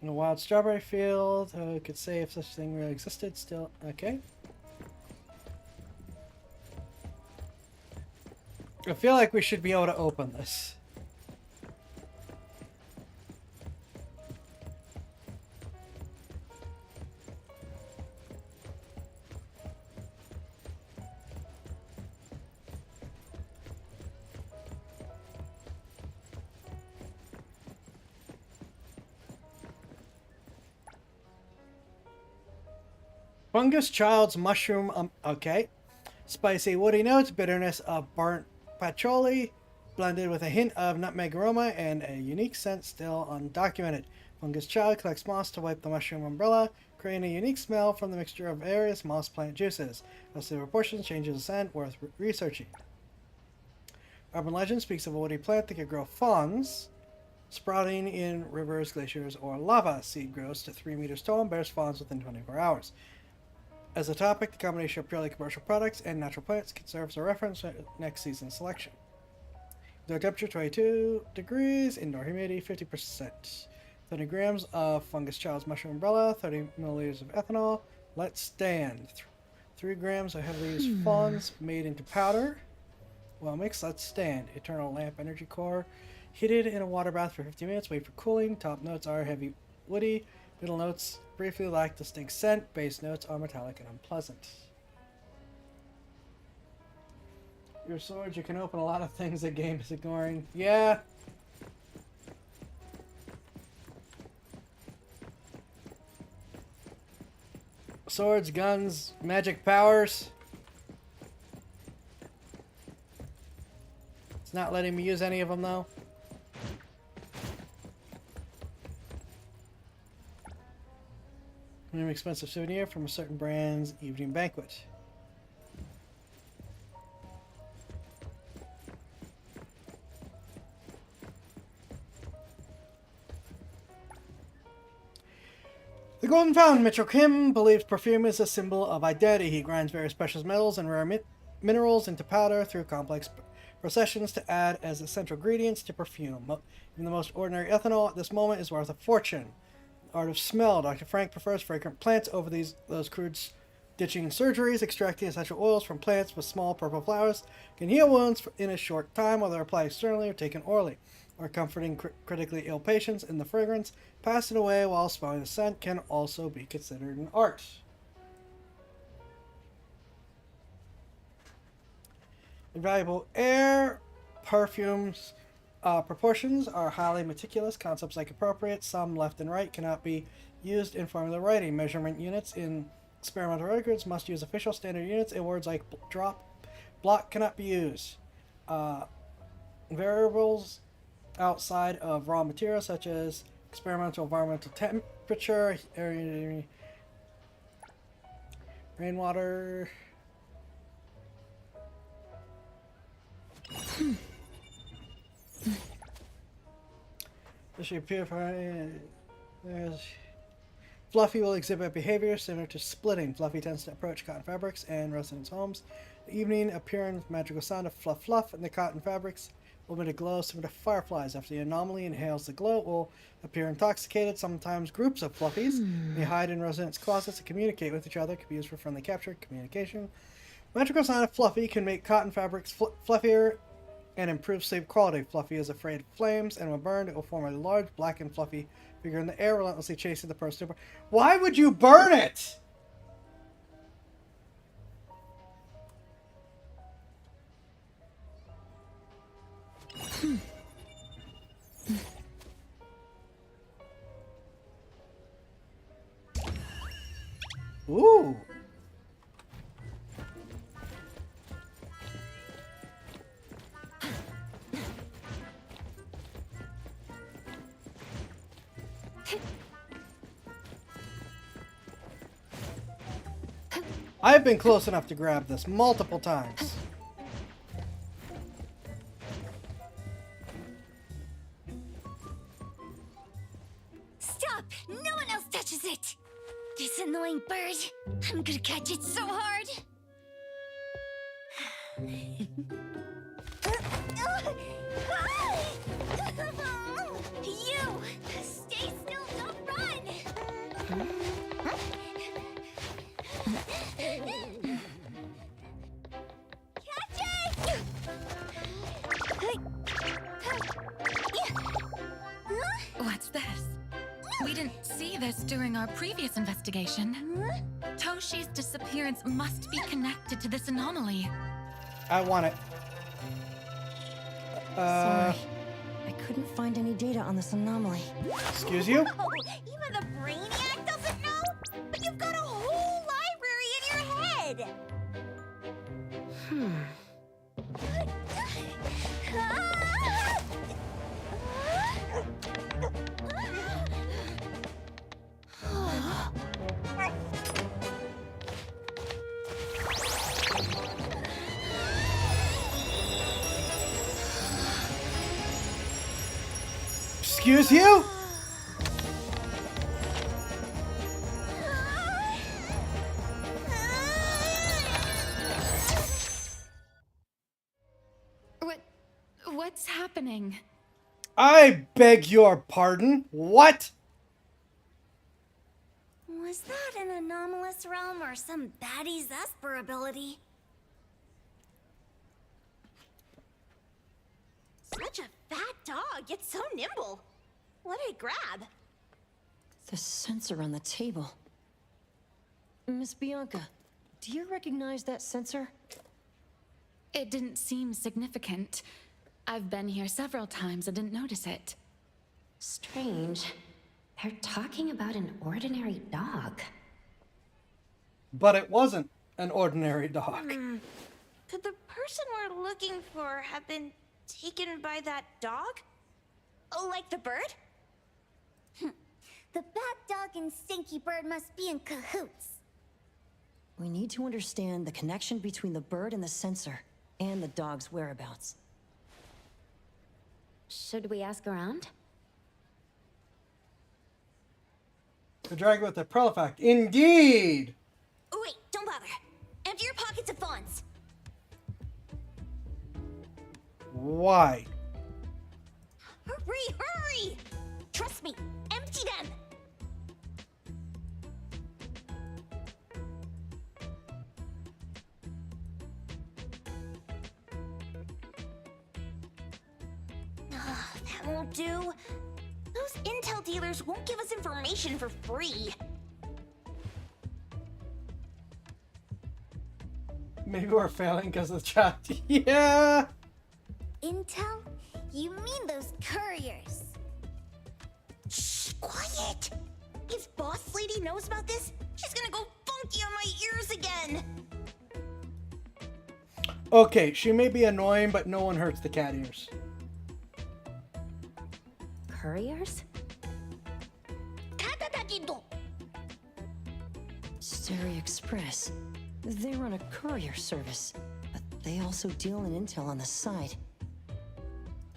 In a wild strawberry field, who could say if such a thing really existed still? Okay. I feel like we should be able to open this. Fungus Child's mushroom, okay. Spicy woody notes, bitterness of burnt patchouli, blended with a hint of nutmeg aroma and a unique scent still undocumented. Fungus Child collects moss to wipe the mushroom umbrella, creating a unique smell from the mixture of various moss plant juices. As the proportions changes the scent, worth researching. Urban legend speaks of a woody plant that can grow fawns, sprouting in rivers, glaciers, or lava. Seed grows to 3 meters tall and bears fawns within 24 hours. As a topic, the combination of purely commercial products and natural plants can serve as a reference for next season's selection. Indoor temperature 22 degrees, indoor humidity 50%. 30 grams of Fungus Child's mushroom umbrella, 30 milliliters of ethanol. Let's stand. 3 grams of heavily used fawns made into powder. Well mixed, let's stand. Eternal lamp energy core. Heated in a water bath for 50 minutes, wait for cooling. Top notes are heavy woody. Middle notes briefly lack distinct scent. Base notes are metallic and unpleasant. Your sword, you can open a lot of things the game is ignoring. Yeah. Swords, guns, magic powers. It's not letting me use any of them though. An expensive souvenir from a certain brand's evening banquet. The Golden Fountain. Mitchell Kim believes perfume is a symbol of identity. He grinds various precious metals and rare minerals into powder through complex processions to add as essential ingredients to perfume. Even the most ordinary ethanol at this moment is worth a fortune. The art of smell. Dr. Frank prefers fragrant plants over those crude ditching surgeries. Extracting essential oils from plants with small purple flowers can heal wounds in a short time, whether applied externally or taken orally. Or comforting critically ill patients in the fragrance, passing away while smelling the scent can also be considered an art. Invaluable air. Perfumes proportions are highly meticulous. Concepts like appropriate, some left and right cannot be used in formula writing. Measurement units in experimental records must use official standard units, and words like drop, block cannot be used. Variables outside of raw materials such as experimental environmental temperature, rainwater. This should purify. Fluffy will exhibit behavior similar to splitting. Fluffy tends to approach cotton fabrics and residents' homes. The evening appearing with magical sound of fluff fluff, and the cotton fabrics will emit a glow similar to fireflies. After the anomaly inhales the glow, it will appear intoxicated. Sometimes groups of fluffies may hide in residents' closets to communicate with each other. It can be used for friendly capture, communication. Magical sound of Fluffy can make cotton fabrics fluffier and improve sleep quality. Fluffy is afraid of flames, and when burned, it will form a large black and fluffy figure in the air, relentlessly chasing the person. Why would you burn it? Ooh. I've been close enough to grab this multiple times. Stop! No one else touches it! This annoying bird. I'm gonna catch it so hard. You! Stay still, don't run! Catch it! What's this? We didn't see this during our previous investigation. Toshi's disappearance must be connected to this anomaly. I want it. Sorry. I couldn't find any data on this anomaly. Excuse you? Oh, even the brainiac doesn't know? But you've got a whole library in your head! Excuse you? What's happening? I beg your pardon. What? Was that an anomalous realm or some baddie's Esper ability? Such a fat dog, yet so nimble. What did it grab? The sensor on the table. Miss Bianca, do you recognize that sensor? It didn't seem significant. I've been here several times and didn't notice it. Strange. They're talking about an ordinary dog. But it wasn't an ordinary dog. Could the person we're looking for have been taken by that dog? Oh, like the bird? The bat dog and Stinky Bird must be in cahoots. We need to understand the connection between the bird and the sensor, and the dog's whereabouts. Should we ask around? The dragon with the Prelifact. Indeed! Oh, wait, don't bother. Empty your pockets of funds. Why? Hurry, hurry! Trust me, empty them! That won't do. Those intel dealers won't give us information for free. Maybe we're failing because of the chat. Yeah! Intel? You mean those couriers? Shh, quiet! If Boss Lady knows about this, she's gonna go funky on my ears again! Okay, she may be annoying, but no one hurts the cat ears. Couriers? Stary Express. They run a courier service, but they also deal in intel on the side.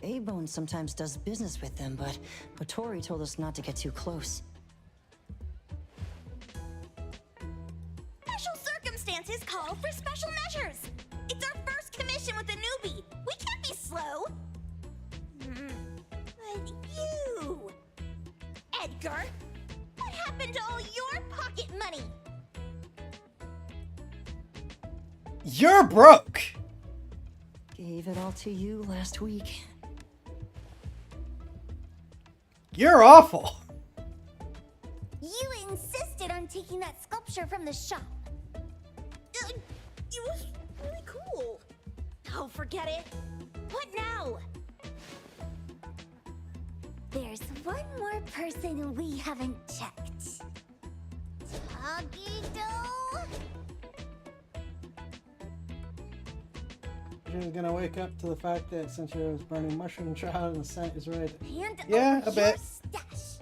A-Bone sometimes does business with them, but Otori told us not to get too close. Special circumstances call for special measures! It's our first commission with a newbie! We can't be slow! But you... Edgar! What happened to all your pocket money? You're broke! Gave it all to you last week. You're awful! You insisted on taking that sculpture from the shop. It was really cool. Oh, forget it. What now? There's one more person we haven't checked. Tagido? She's gonna wake up to the fact that since she was burning mushroom child and the scent is red. Hand Yeah, over a bit. your stash.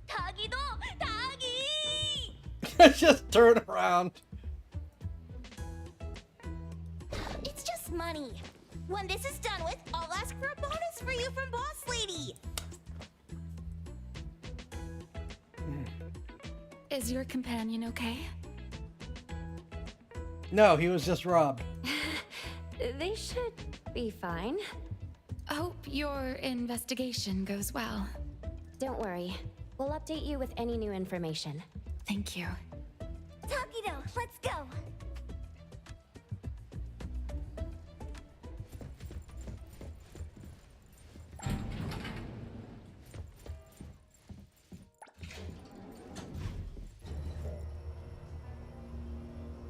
Tagido! Tagi! Just turn around. It's just money. When this is done with, I'll ask for a bonus for you from Boss Lady. Is your companion okay? No, he was just robbed. They should be fine. Hope your investigation goes well. Don't worry. We'll update you with any new information. Thank you. Tagido, let's go.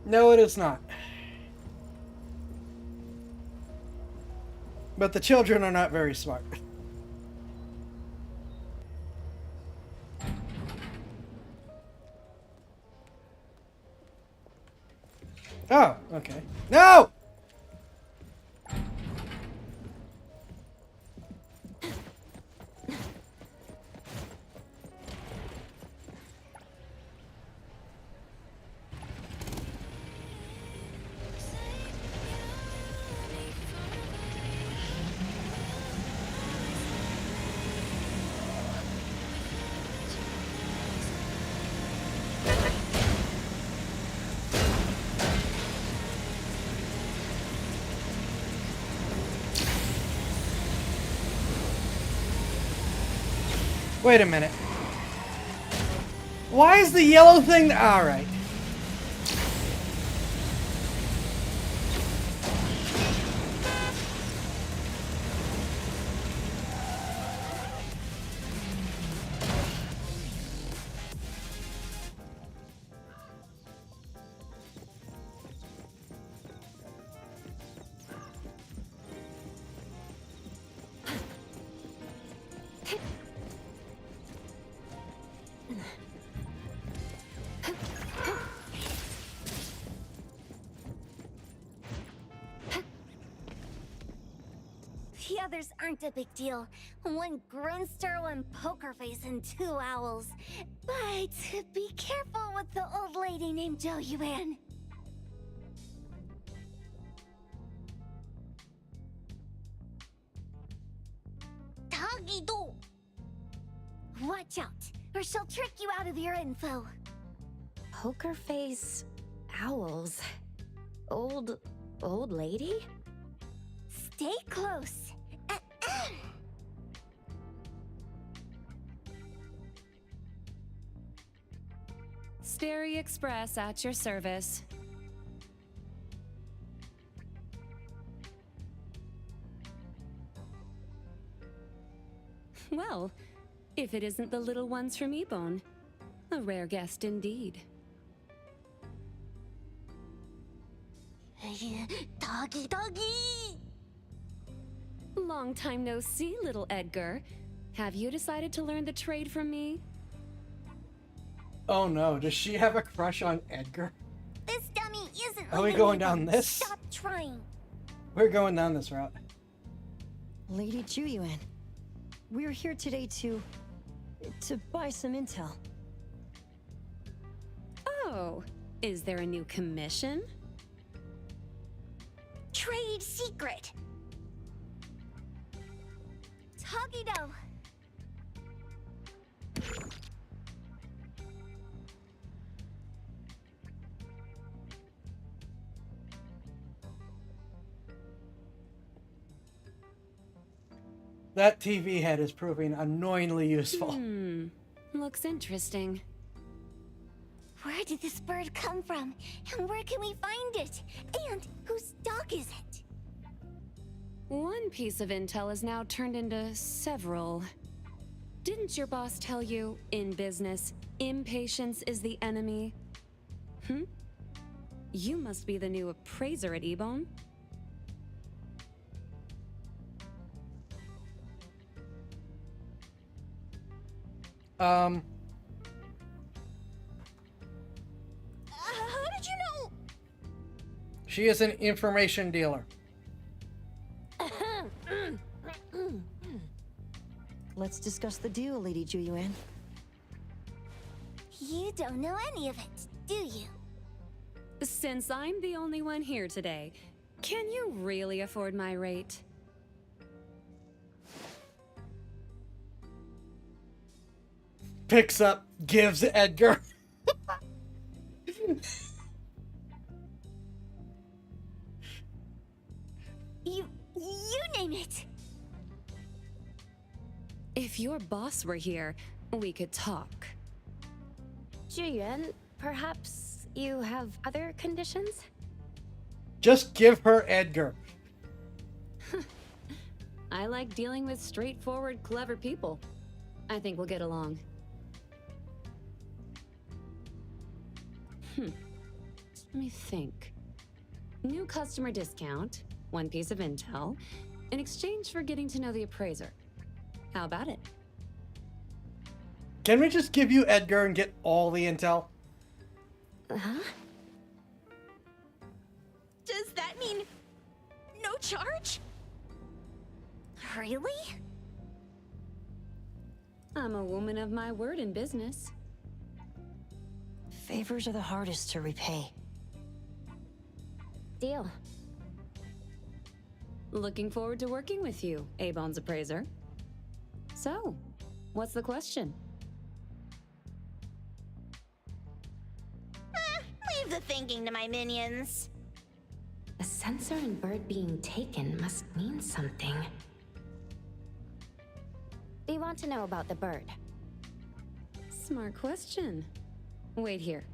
No, it is not. But the children are not very smart. Oh, okay. No! Wait a minute. Why is the yellow thing... Alright. The others aren't a big deal. One Grunster, one Poker Face, and 2 owls. But be careful with the old lady named Jo Yuan. Tagido! Watch out! or she'll trick you out of your info. Poker face owls. Old lady? Stay close. Stary Express at your service. Well, if it isn't the little ones from Ebone. A rare guest indeed. Doggy! Long time no see, little Edgar. Have you decided to learn the trade from me? Oh no, does she have a crush on Edgar? This dummy isn't. Are we going down this? Stop trying. We're going down this route. Lady Juyuan, we're here today to buy some intel. Oh, is there a new commission? Trade secret. Tagido. That TV head is proving annoyingly useful. Looks interesting. Where did this bird come from? And where can we find it? And whose dog is it? One piece of intel is now turned into several. Didn't your boss tell you, in business, impatience is the enemy? You must be the new appraiser at Ebone. How did you know? She is an information dealer. Let's discuss the deal, Lady Juyuan. You don't know any of it, do you? Since I'm the only one here today, can you really afford my rate? Picks up, gives Edgar. You name it. If your boss were here, we could talk. Juyuan, perhaps you have other conditions? Just give her Edgar. I like dealing with straightforward, clever people. I think we'll get along. Let me think. New customer discount, one piece of intel, in exchange for getting to know the appraiser. How about it? Can we just give you Edgar and get all the intel? Huh? Does that mean no charge? Really? I'm a woman of my word in business. Favors are the hardest to repay. Deal. Looking forward to working with you, Ebone's appraiser. So, what's the question? Leave the thinking to my minions. A sensor and bird being taken must mean something. We want to know about the bird. Smart question. Wait here.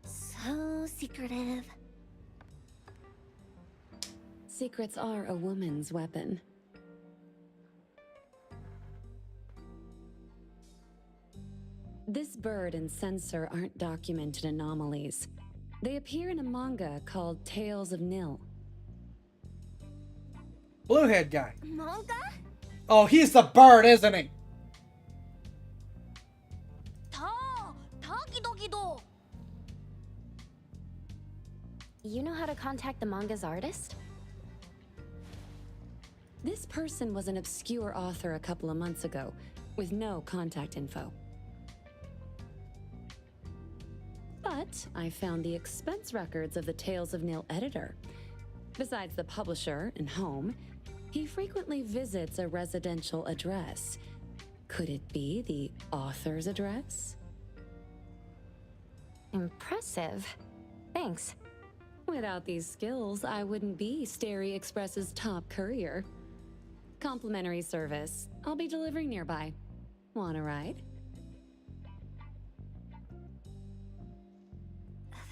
So secretive. Secrets are a woman's weapon. This bird and sensor aren't documented anomalies. They appear in a manga called Tales of Nil. Blue-head guy. Manga? Oh, he's the bird, isn't he? Tagido. You know how to contact the manga's artist? This person was an obscure author a couple of months ago, with no contact info. But I found the expense records of the Tales of Nil editor. Besides the publisher and home, he frequently visits a residential address. Could it be the author's address? Impressive. Thanks. Without these skills, I wouldn't be Starry Express's top courier. Complimentary service. I'll be delivering nearby. Want a ride?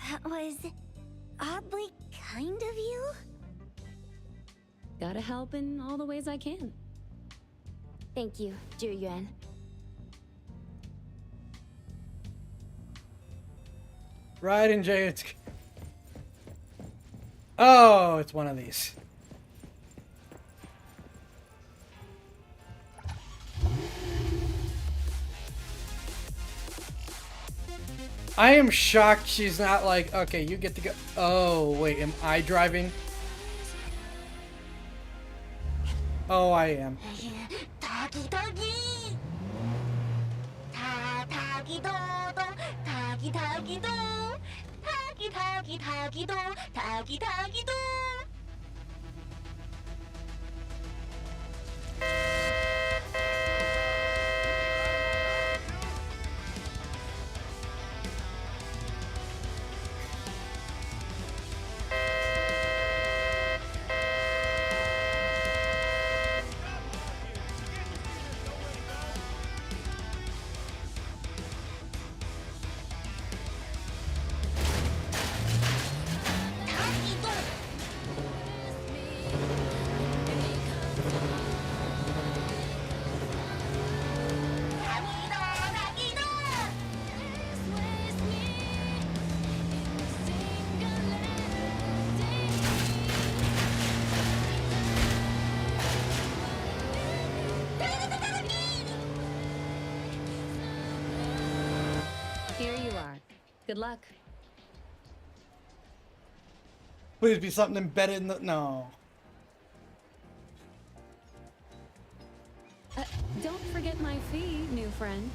That was oddly kind of you. Gotta help in all the ways I can. Thank you, Zhu Yuan. Right in Jay. Oh, it's one of these. I am shocked she's not like, okay, you get to go. Oh, wait, am I driving? Oh, I am. Tagi tagi. Tagi do do. Tagi tagi do. Tagi tagi tagi do. Tagi tagi do. Here you are. Good luck. Please be something embedded in the... No. Don't forget my fee, new friend.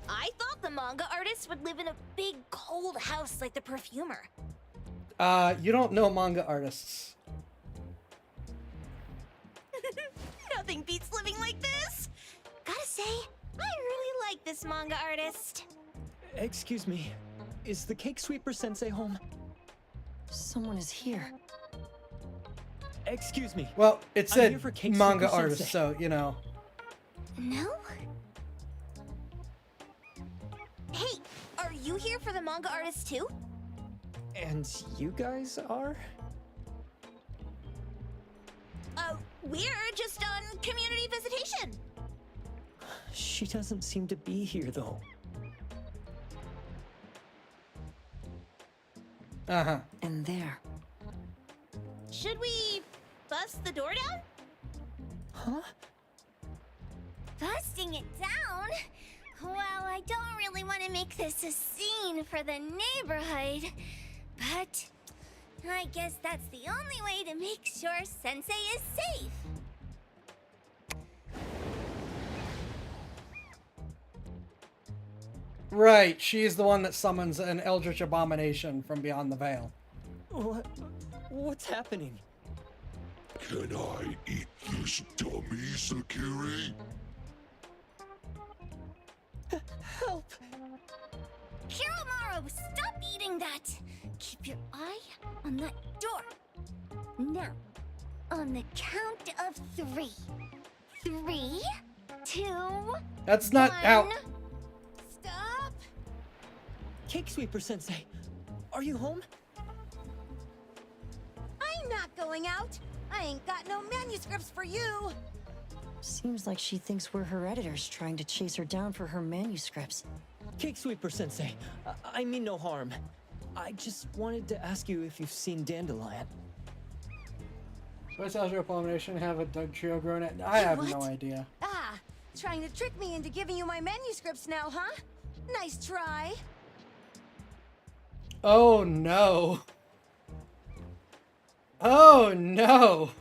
I thought the manga artist would live in a big cold house like the perfumer. You don't know manga artists. Nothing beats living like this. Gotta say, I really like this manga artist. Excuse me. Is the Cake Sweeper Sensei home? Someone is here. Excuse me. Well, it I'm said here for Cake manga Sweeper artist, Sensei. so, you know. No? Hey, are you here for the manga artist too? And you guys are? We're just on community visitation. She doesn't seem to be here, though. Uh-huh. And there. Should we bust the door down? Huh? Busting it down? Well, I don't really want to make this a scene for the neighborhood, but I guess that's the only way to make sure Sensei is safe. Right, she's the one that summons an eldritch abomination from beyond the veil. What's happening? Can I eat this dummy, Sakiri? Help! Kiromaru, stop eating that! Keep your eye on that door. Now, on the count of 3. 3, 2, That's not how... Stop! Cake Sweeper Sensei, are you home? I'm not going out. I ain't got no manuscripts for you. Seems like she thinks we're her editors trying to chase her down for her manuscripts. Cake Sweeper Sensei, I mean no harm. I just wanted to ask you if you've seen Dandelion. What's Eldritch Abomination have a Doug Trio grown at? I have no idea. Ah, trying to trick me into giving you my manuscripts now, huh? Nice try. Oh no. Oh no.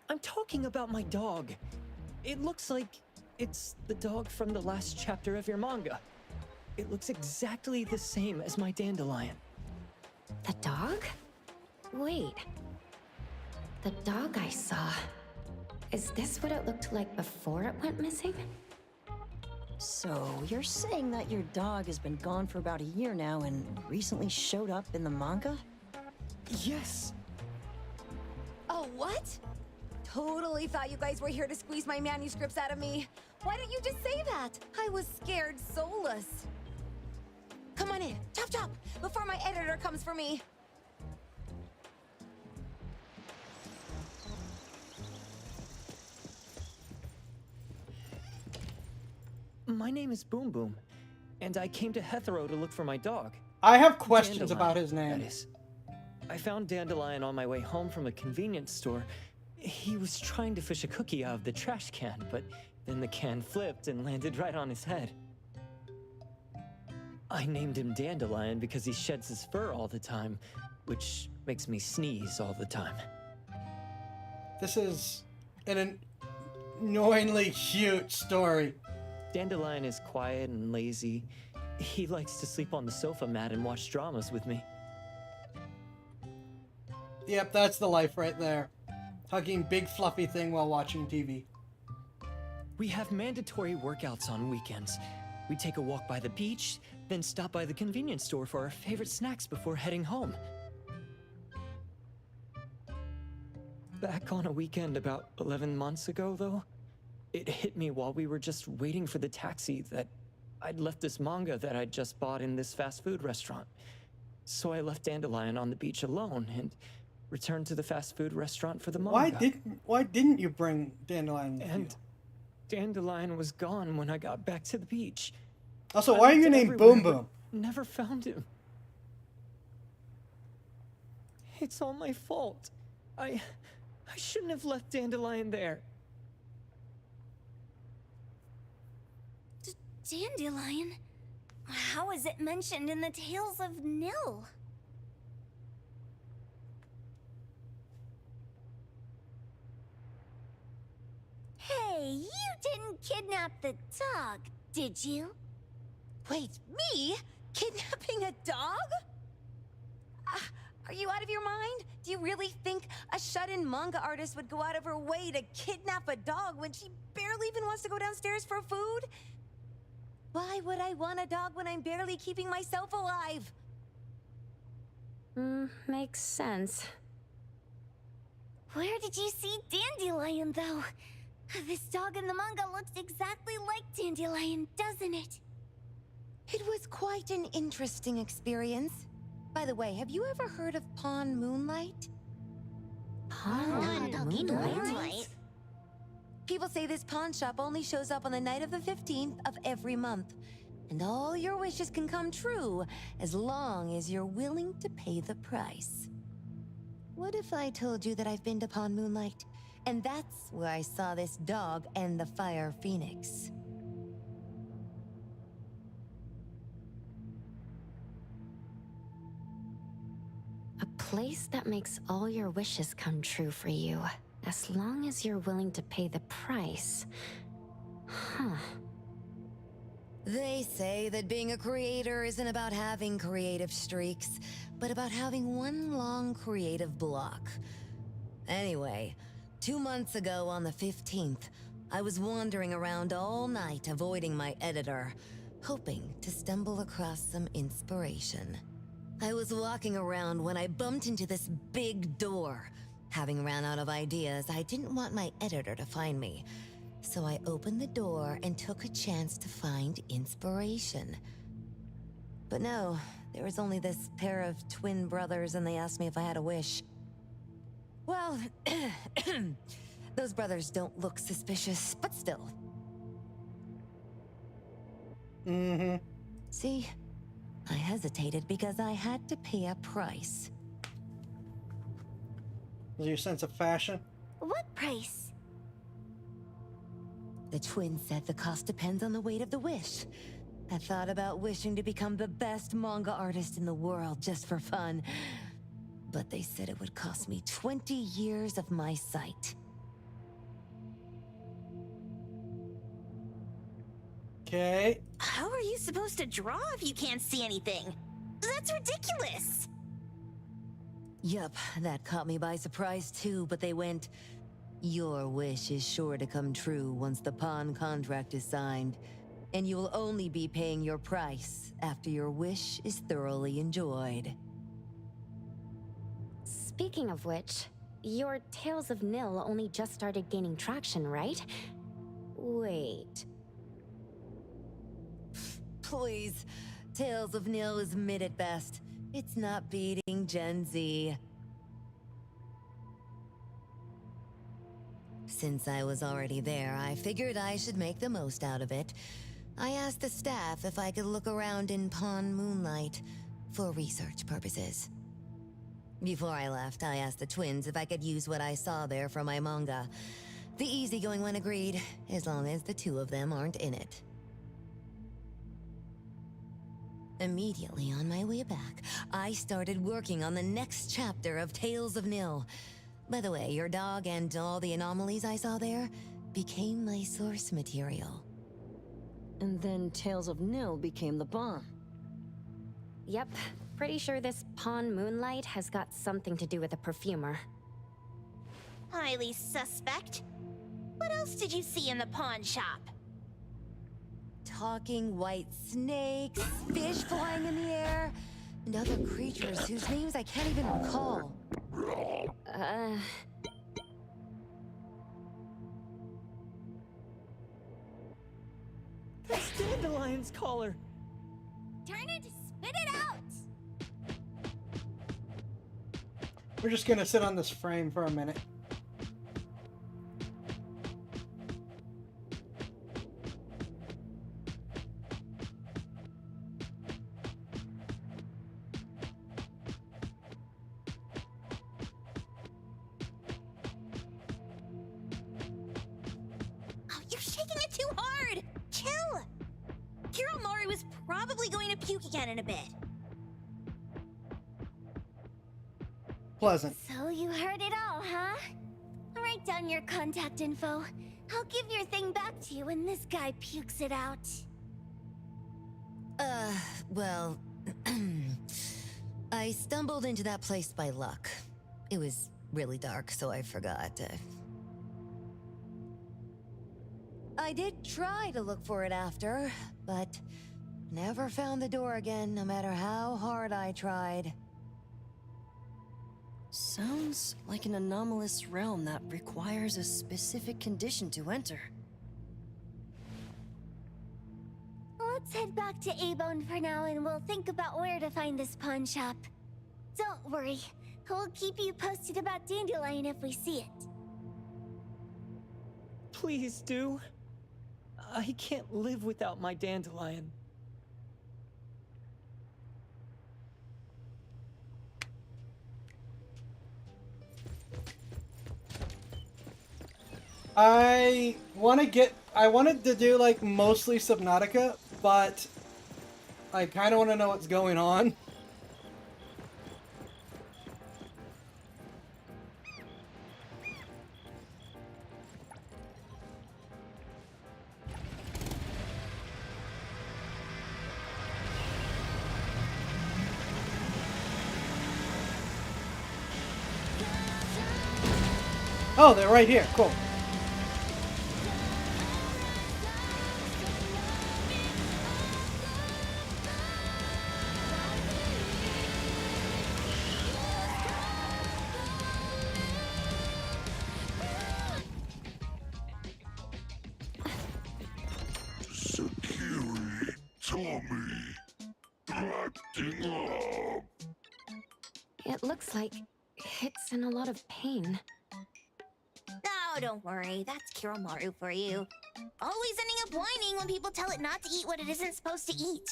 I'm talking about my dog. It looks like it's the dog from the last chapter of your manga. It looks exactly the same as my dandelion. The dog? Wait. The dog I saw. Is this what it looked like before it went missing? So, you're saying that your dog has been gone for about a year now and recently showed up in the manga? Yes. Oh, what? Totally thought you guys were here to squeeze my manuscripts out of me. Why didn't you just say that? I was scared soulless. Come on in, chop chop, before my editor comes for me. My name is Boom Boom, and I came to Hethero to look for my dog. I have questions Dandelion, about his name. that is. I found Dandelion on my way home from a convenience store. He was trying to fish a cookie out of the trash can, but then the can flipped and landed right on his head. I named him Dandelion because he sheds his fur all the time, which makes me sneeze all the time. This is an annoyingly cute story. Dandelion is quiet and lazy. He likes to sleep on the sofa mat and watch dramas with me. Yep, that's the life right there. Hugging big fluffy thing while watching TV. We have mandatory workouts on weekends. We take a walk by the beach, then stop by the convenience store for our favorite snacks before heading home. Back on a weekend about 11 months ago, though, it hit me while we were just waiting for the taxi that I'd left this manga that I'd just bought in this fast food restaurant. So I left Dandelion on the beach alone and returned to the fast food restaurant for the manga. Why didn't you bring Dandelion with you? And Dandelion was gone when I got back to the beach. Also, I why are looked you named everywhere, Boom Boom? but never found him. It's all my fault. I shouldn't have left Dandelion there. Dandelion? How is it mentioned in the Tales of Nil? Hey, you didn't kidnap the dog, did you? Wait, me? Kidnapping a dog? Are you out of your mind? Do you really think a shut-in manga artist would go out of her way to kidnap a dog when she barely even wants to go downstairs for food? Why would I want a dog when I'm barely keeping myself alive? Makes sense. Where did you see Dandelion, though? This dog in the manga looks exactly like Dandelion, doesn't it? It was quite an interesting experience. By the way, have you ever heard of Pawn Moonlight? Pawn Moonlight? People say this pawn shop only shows up on the night of the 15th of every month. And all your wishes can come true as long as you're willing to pay the price. What if I told you that I've been to Pawn Moonlight? And that's where I saw this dog and the Fire Phoenix. A place that makes all your wishes come true for you, as long as you're willing to pay the price. Huh. They say that being a creator isn't about having creative streaks, but about having one long creative block. Anyway, 2 months ago on the 15th, I was wandering around all night avoiding my editor, hoping to stumble across some inspiration. I was walking around when I bumped into this big door. Having ran out of ideas, I didn't want my editor to find me. So I opened the door and took a chance to find inspiration. But no, there was only this pair of twin brothers and they asked me if I had a wish. Well, those brothers don't look suspicious, but still. Mm-hmm. See? I hesitated because I had to pay a price. Is your sense of fashion? What price? The twins said the cost depends on the weight of the wish. I thought about wishing to become the best manga artist in the world just for fun. But they said it would cost me 20 years of my sight. Okay. How are you supposed to draw if you can't see anything? That's ridiculous! Yup, that caught me by surprise too, but they went, "Your wish is sure to come true once the pawn contract is signed, and you will only be paying your price after your wish is thoroughly enjoyed." Speaking of which, your Tales of Nil only just started gaining traction, right? Wait. Please, Tales of Nil is mid at best. It's not beating Gen Z. Since I was already there, I figured I should make the most out of it. I asked the staff if I could look around in Pawn Moonlight for research purposes. Before I left, I asked the twins if I could use what I saw there for my manga. The easygoing one agreed, as long as the two of them aren't in it. Immediately on my way back, I started working on the next chapter of Tales of Nil. By the way, your dog and all the anomalies I saw there became my source material. And then Tales of Nil became the bomb. Yep, pretty sure this Pawn Moonlight has got something to do with the perfumer. Highly suspect. What else did you see in the pawn shop? Talking white snakes, fish flying in the air, and other creatures whose names I can't even recall. That's Dandelion's collar! Turn it, spit it out! We're just gonna sit on this frame for a minute. Oh, you're shaking it too hard! Chill! Kiromaru is probably going to puke again in a bit. Pleasant. So you heard it all, huh? Write down your contact info. I'll give your thing back to you when this guy pukes it out. Well, I stumbled into that place by luck. It was really dark, so I forgot. I did try to look for it after, but never found the door again, no matter how hard I tried. Sounds like an anomalous realm that requires a specific condition to enter. Let's head back to A-Bone for now and we'll think about where to find this pawn shop. Don't worry, we'll keep you posted about Dandelion if we see it. Please do. I can't live without my Dandelion. I wanted to do like mostly Subnautica, but I kind of want to know what's going on. Oh, they're right here. Cool. Sakiri, Tommy, acting up. It looks like it's in a lot of pain. Oh, don't worry. That's Kiromaru for you. Always ending up whining when people tell it not to eat what it isn't supposed to eat.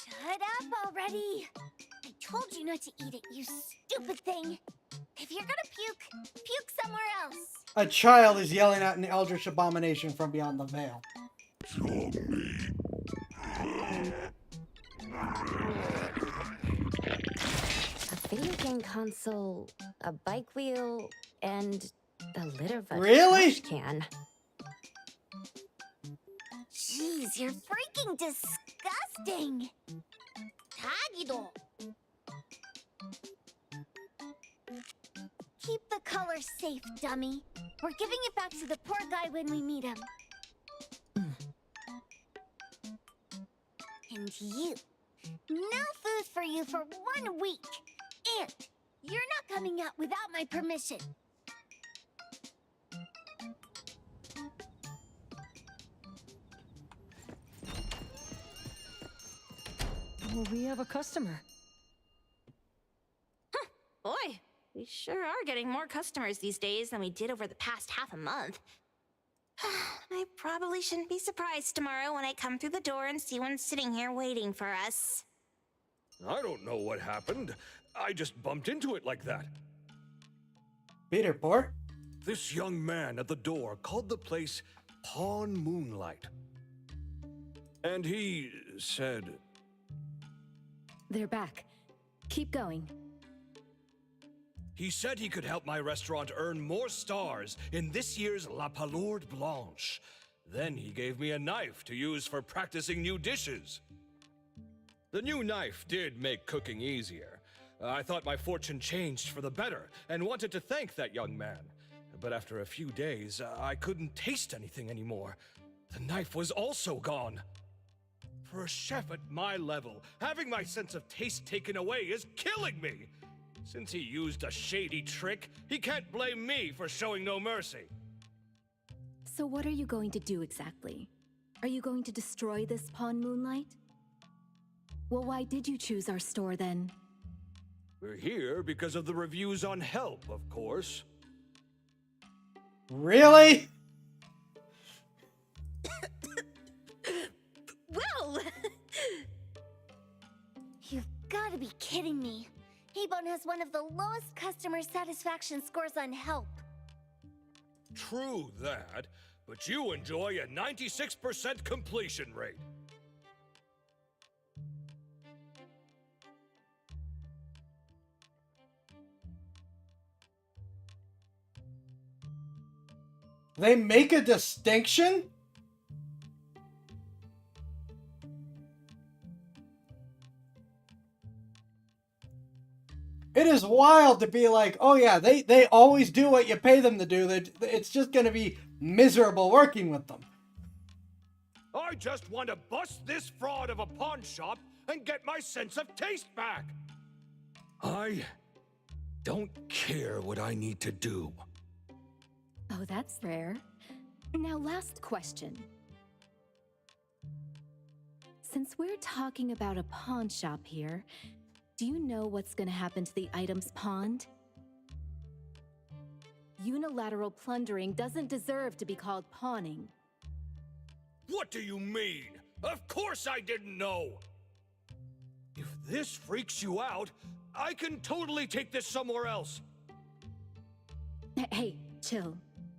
Shut up already! I told you not to eat it, you stupid thing! If you're gonna puke, puke somewhere else! A child is yelling at an eldritch abomination from beyond the veil. A video game console, a bike wheel, and The lid of a Really? trash can. Jeez, you're freaking disgusting! Tagido! Keep the color safe, dummy. We're giving it back to the poor guy when we meet him. And you. No food for you for 1 week. And you're not coming out without my permission. Well, we have a customer. Boy, we sure are getting more customers these days than we did over the past half a month. I probably shouldn't be surprised tomorrow when I come through the door and see one sitting here waiting for us. I don't know what happened. I just bumped into it like that. Peter Port? This young man at the door called the place Pawn Moonlight. And he said... They're back. Keep going. He said he could help my restaurant earn more stars in this year's La Palourde Blanche. Then he gave me a knife to use for practicing new dishes. The new knife did make cooking easier. I thought my fortune changed for the better and wanted to thank that young man. But after a few days, I couldn't taste anything anymore. The knife was also gone. For a chef at my level, having my sense of taste taken away is killing me. Since he used a shady trick, he can't blame me for showing no mercy. So what are you going to do exactly? Are you going to destroy this Pawn Moonlight? Well, why did you choose our store then? We're here because of the reviews on Help, of course. Really? Whoa! You've got to be kidding me. Haybone has one of the lowest customer satisfaction scores on Help. True that, but you enjoy a 96% completion rate. They make a distinction? It is wild to be like, oh yeah, they always do what you pay them to do. It's just going to be miserable working with them. I just want to bust this fraud of a pawn shop and get my sense of taste back. I don't care what I need to do. Oh, that's rare. Now, last question. Since we're talking about a pawn shop here, do you know what's gonna happen to the items pawned? Unilateral plundering doesn't deserve to be called pawning. What do you mean? Of course I didn't know! If this freaks you out, I can totally take this somewhere else. Hey, chill.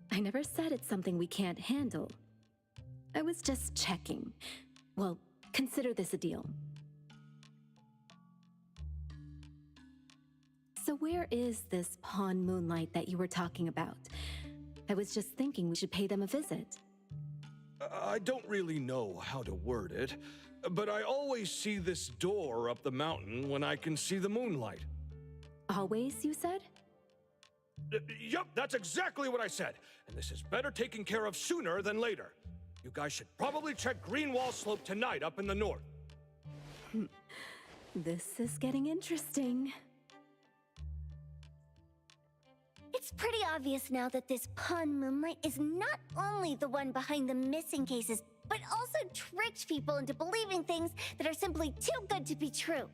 I never said it's something we can't handle. I was just checking. Well, consider this a deal. So where is this Pawn Moonlight that you were talking about? I was just thinking we should pay them a visit. I don't really know how to word it, but I always see this door up the mountain when I can see the moonlight. Always, you said? Yup, that's exactly what I said. And this is better taken care of sooner than later. You guys should probably check Greenwall Slope tonight up in the north. This is getting interesting. It's pretty obvious now that this Pawn Moonlight is not only the one behind the missing cases, but also tricked people into believing things that are simply too good to be true.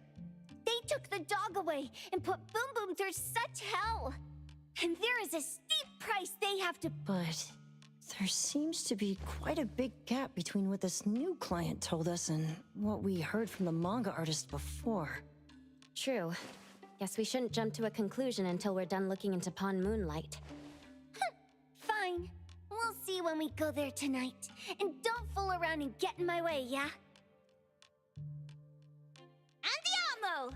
They took the dog away and put Boom Boom through such hell. And there is a steep price they have to... But there seems to be quite a big gap between what this new client told us and what we heard from the manga artist before. True. Guess we shouldn't jump to a conclusion until we're done looking into Pawn Moonlight. Fine. We'll see when we go there tonight. And don't fool around and get in my way, yeah? Andiamo!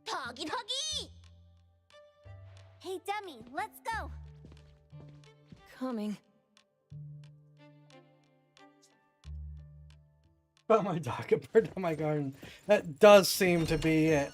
Toggy Toggy! Hey, dummy, let's go. Coming. About my dog and burn down my garden. That does seem to be it.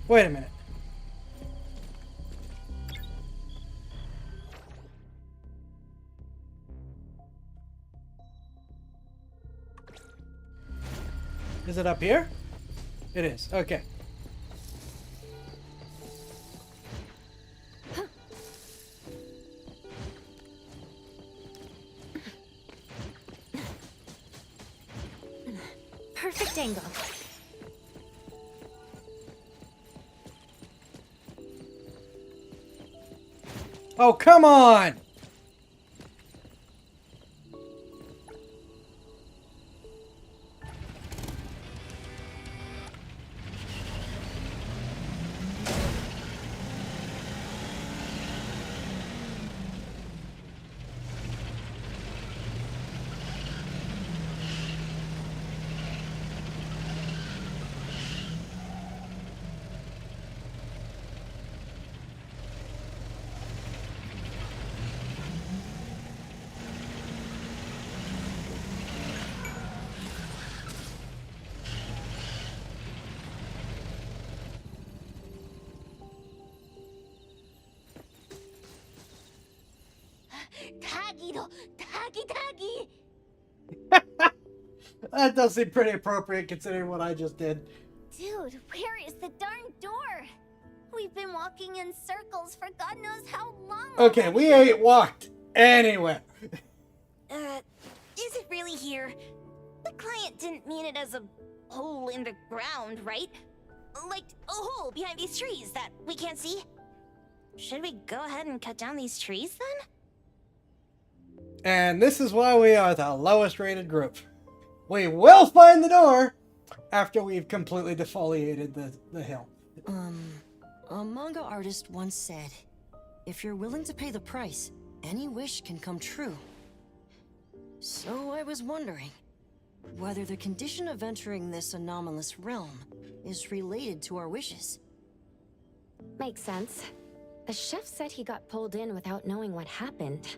Wait a minute. Is it up here? It is. Okay. Perfect angle. Oh, come on! That does seem pretty appropriate considering what I just did. Dude, where is the darn door? We've been walking in circles for God knows how long. Okay, we ain't walked anywhere. Is it really here? The client didn't mean it as a hole in the ground, right? Like a hole behind these trees that we can't see? Should we go ahead and cut down these trees then? And this is why we are the lowest rated group. We will find the door after we've completely defoliated the hill. A manga artist once said, if you're willing to pay the price, any wish can come true. So I was wondering whether the condition of entering this anomalous realm is related to our wishes. Makes sense. The chef said he got pulled in without knowing what happened.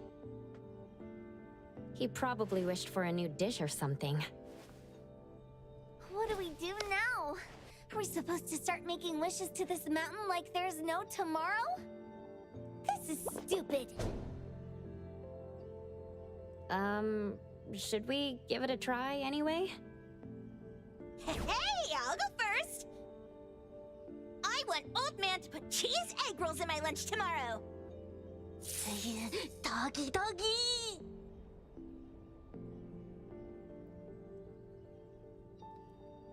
He probably wished for a new dish or something. What do we do now? Are we supposed to start making wishes to this mountain like there's no tomorrow? This is stupid. Should we give it a try anyway? Hey, I'll go first! I want Old Man to put cheese egg rolls in my lunch tomorrow! Doggy, doggy!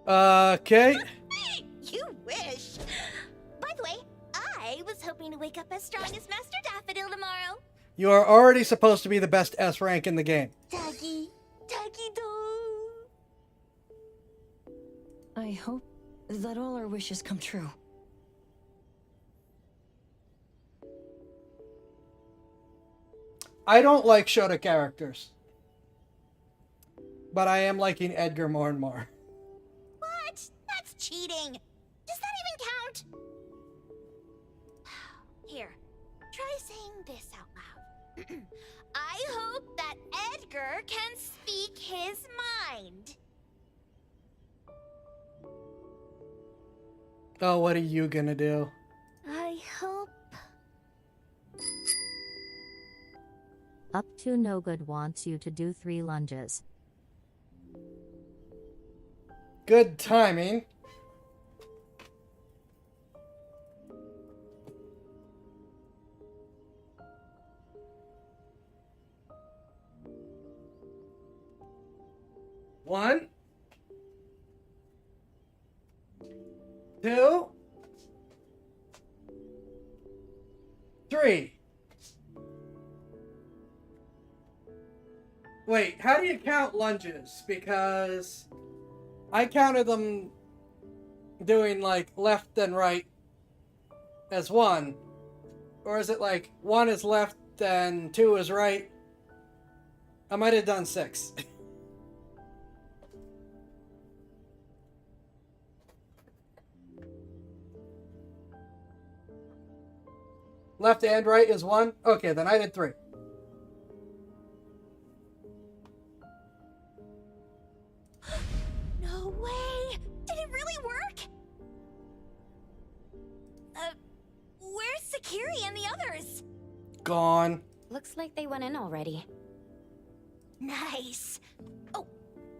Okay. You wish! By the way, I was hoping to wake up as strong as Master Daffodil tomorrow. You are already supposed to be the best S rank in the game. Doggy, doggy dog. I hope that all our wishes come true. I don't like Shota characters. But I am liking Edgar more and more. What? That's cheating. Does that even count? Here, try saying this out loud. I hope that Edgar can speak his mind. Oh, what are you gonna do? I hope... Up to no good wants you to do 3 lunges. Good timing. One, 2, 3. Wait, how do you count lunges? Because I counted them doing like left and right as 1. Or is it like 1 is left and 2 is right? I might have done 6. Left and right is 1? Okay, then I did 3. No way! Did it really work? Where's Sakiri and the others? Gone. Looks like they went in already. Nice. Oh,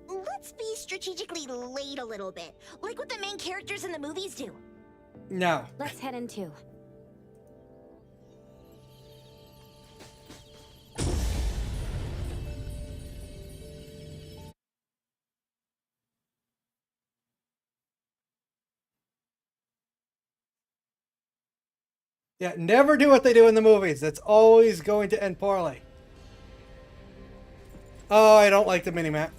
let's be strategically late a little bit, like what the main characters in the movies do. No. Let's head in too. Yeah, never do what they do in the movies. It's always going to end poorly. Oh, I don't like the minimap.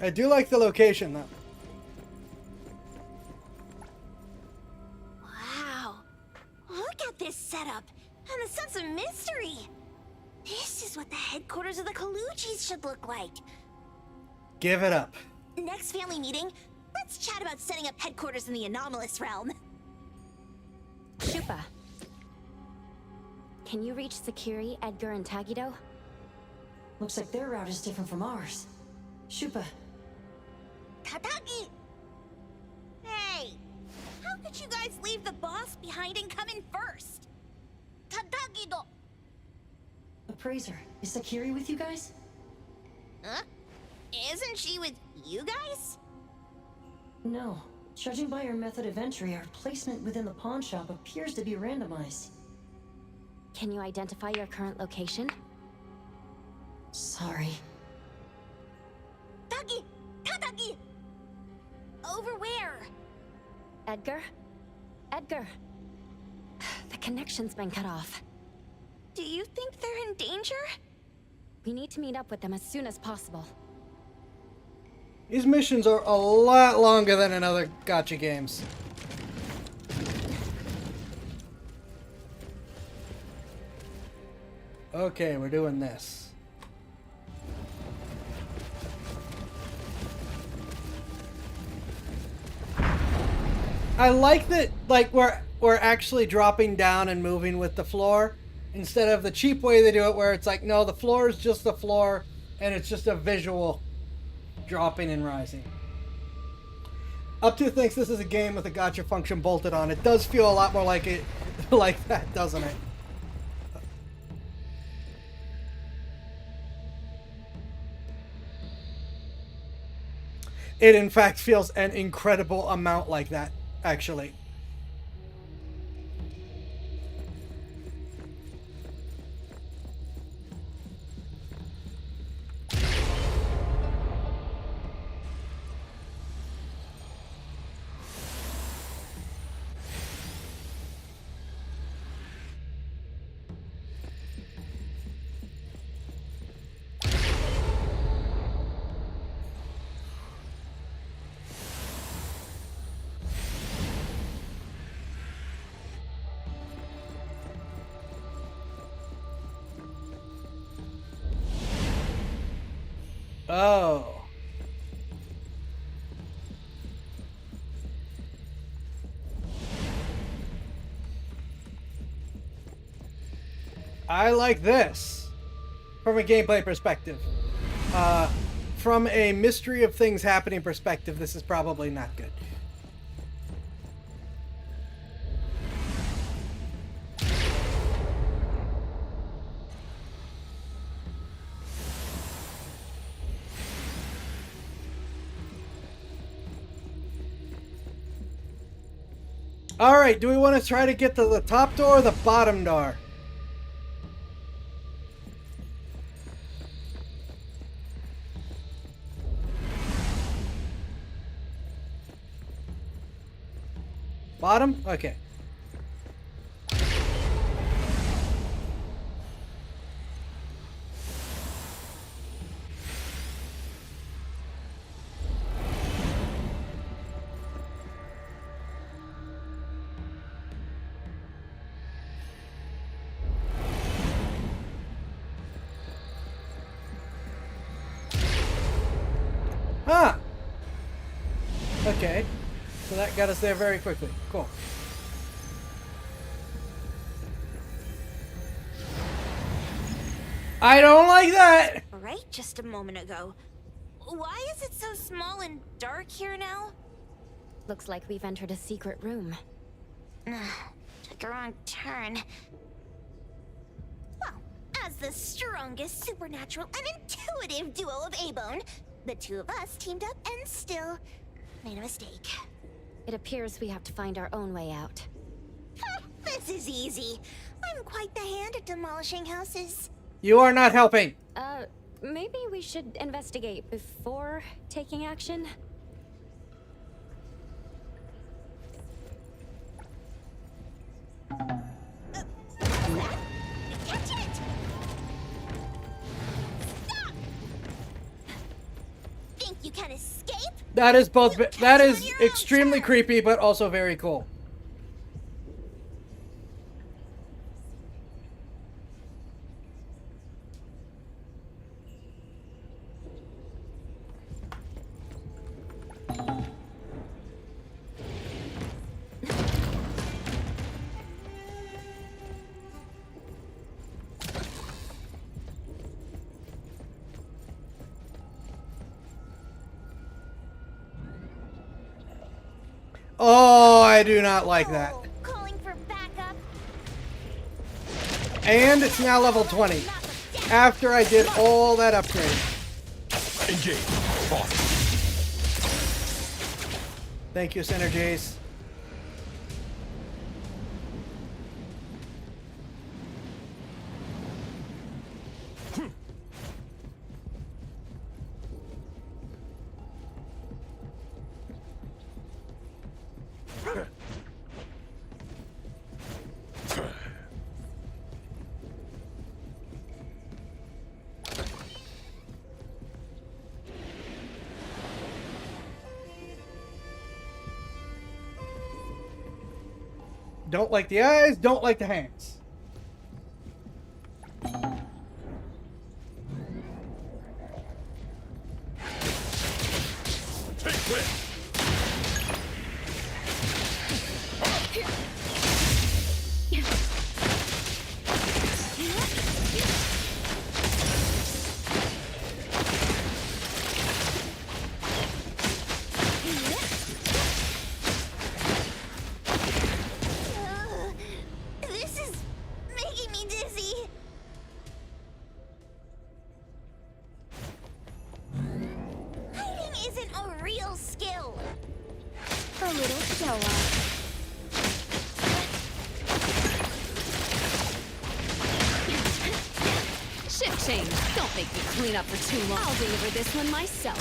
I do like the location, though. Wow. Look at this setup and the sense of mystery. This is what the headquarters of the Kaluchis should look like. Give it up. Next family meeting, let's chat about setting up headquarters in the anomalous realm. Shupa. Can you reach Sakiri, Edgar, and Tagido? Looks like their route is different from ours. Shupa. Tatagi! Hey! How could you guys leave the boss behind and come in first? Tatagi-do! Appraiser, is Sakiri with you guys? Huh? Isn't she with you guys? No. Judging by our method of entry, our placement within the pawn shop appears to be randomized. Can you identify your current location? Sorry. Tagi! Tatagi! Over where? Edgar? Edgar! The connection's been cut off. Do you think they're in danger? We need to meet up with them as soon as possible. These missions are a lot longer than in other gacha games. Okay, we're doing this. I like that, like, we're actually dropping down and moving with the floor instead of the cheap way they do it where it's like, no, the floor is just the floor and it's just a visual dropping and rising. Up2 thinks this is a game with a gacha function bolted on. It does feel a lot more like it, like that, doesn't it? It in fact feels an incredible amount like that, actually. Oh. I like this from a gameplay perspective. From a mystery of things happening perspective, this is probably not good. Alright, do we want to try to get to the top door or the bottom door? Bottom? Okay. Huh. Okay. So that got us there very quickly. Cool. I don't like that! Right just a moment ago. Why is it so small and dark here now? Looks like we've entered a secret room. Took a wrong turn. Well, as the strongest supernatural and intuitive duo of A-Bone, the two of us teamed up and still made a mistake. It appears we have to find our own way out. This is easy. I'm quite the hand at demolishing houses. You are not helping. Maybe we should investigate before taking action? Catch it! Stop! Think you can escape? That is both. That is extremely creepy, but also very cool. Oh, I do not like that. Calling for backup. And it's now level 20. After I did all that upgrade. Engage. Off. Thank you, Synergies. Don't like the eyes, don't like the hands. Take this. This is making me dizzy. Hiding isn't a real skill. A little show off. Shift change. Don't make me clean up for too long. I'll deliver this one myself.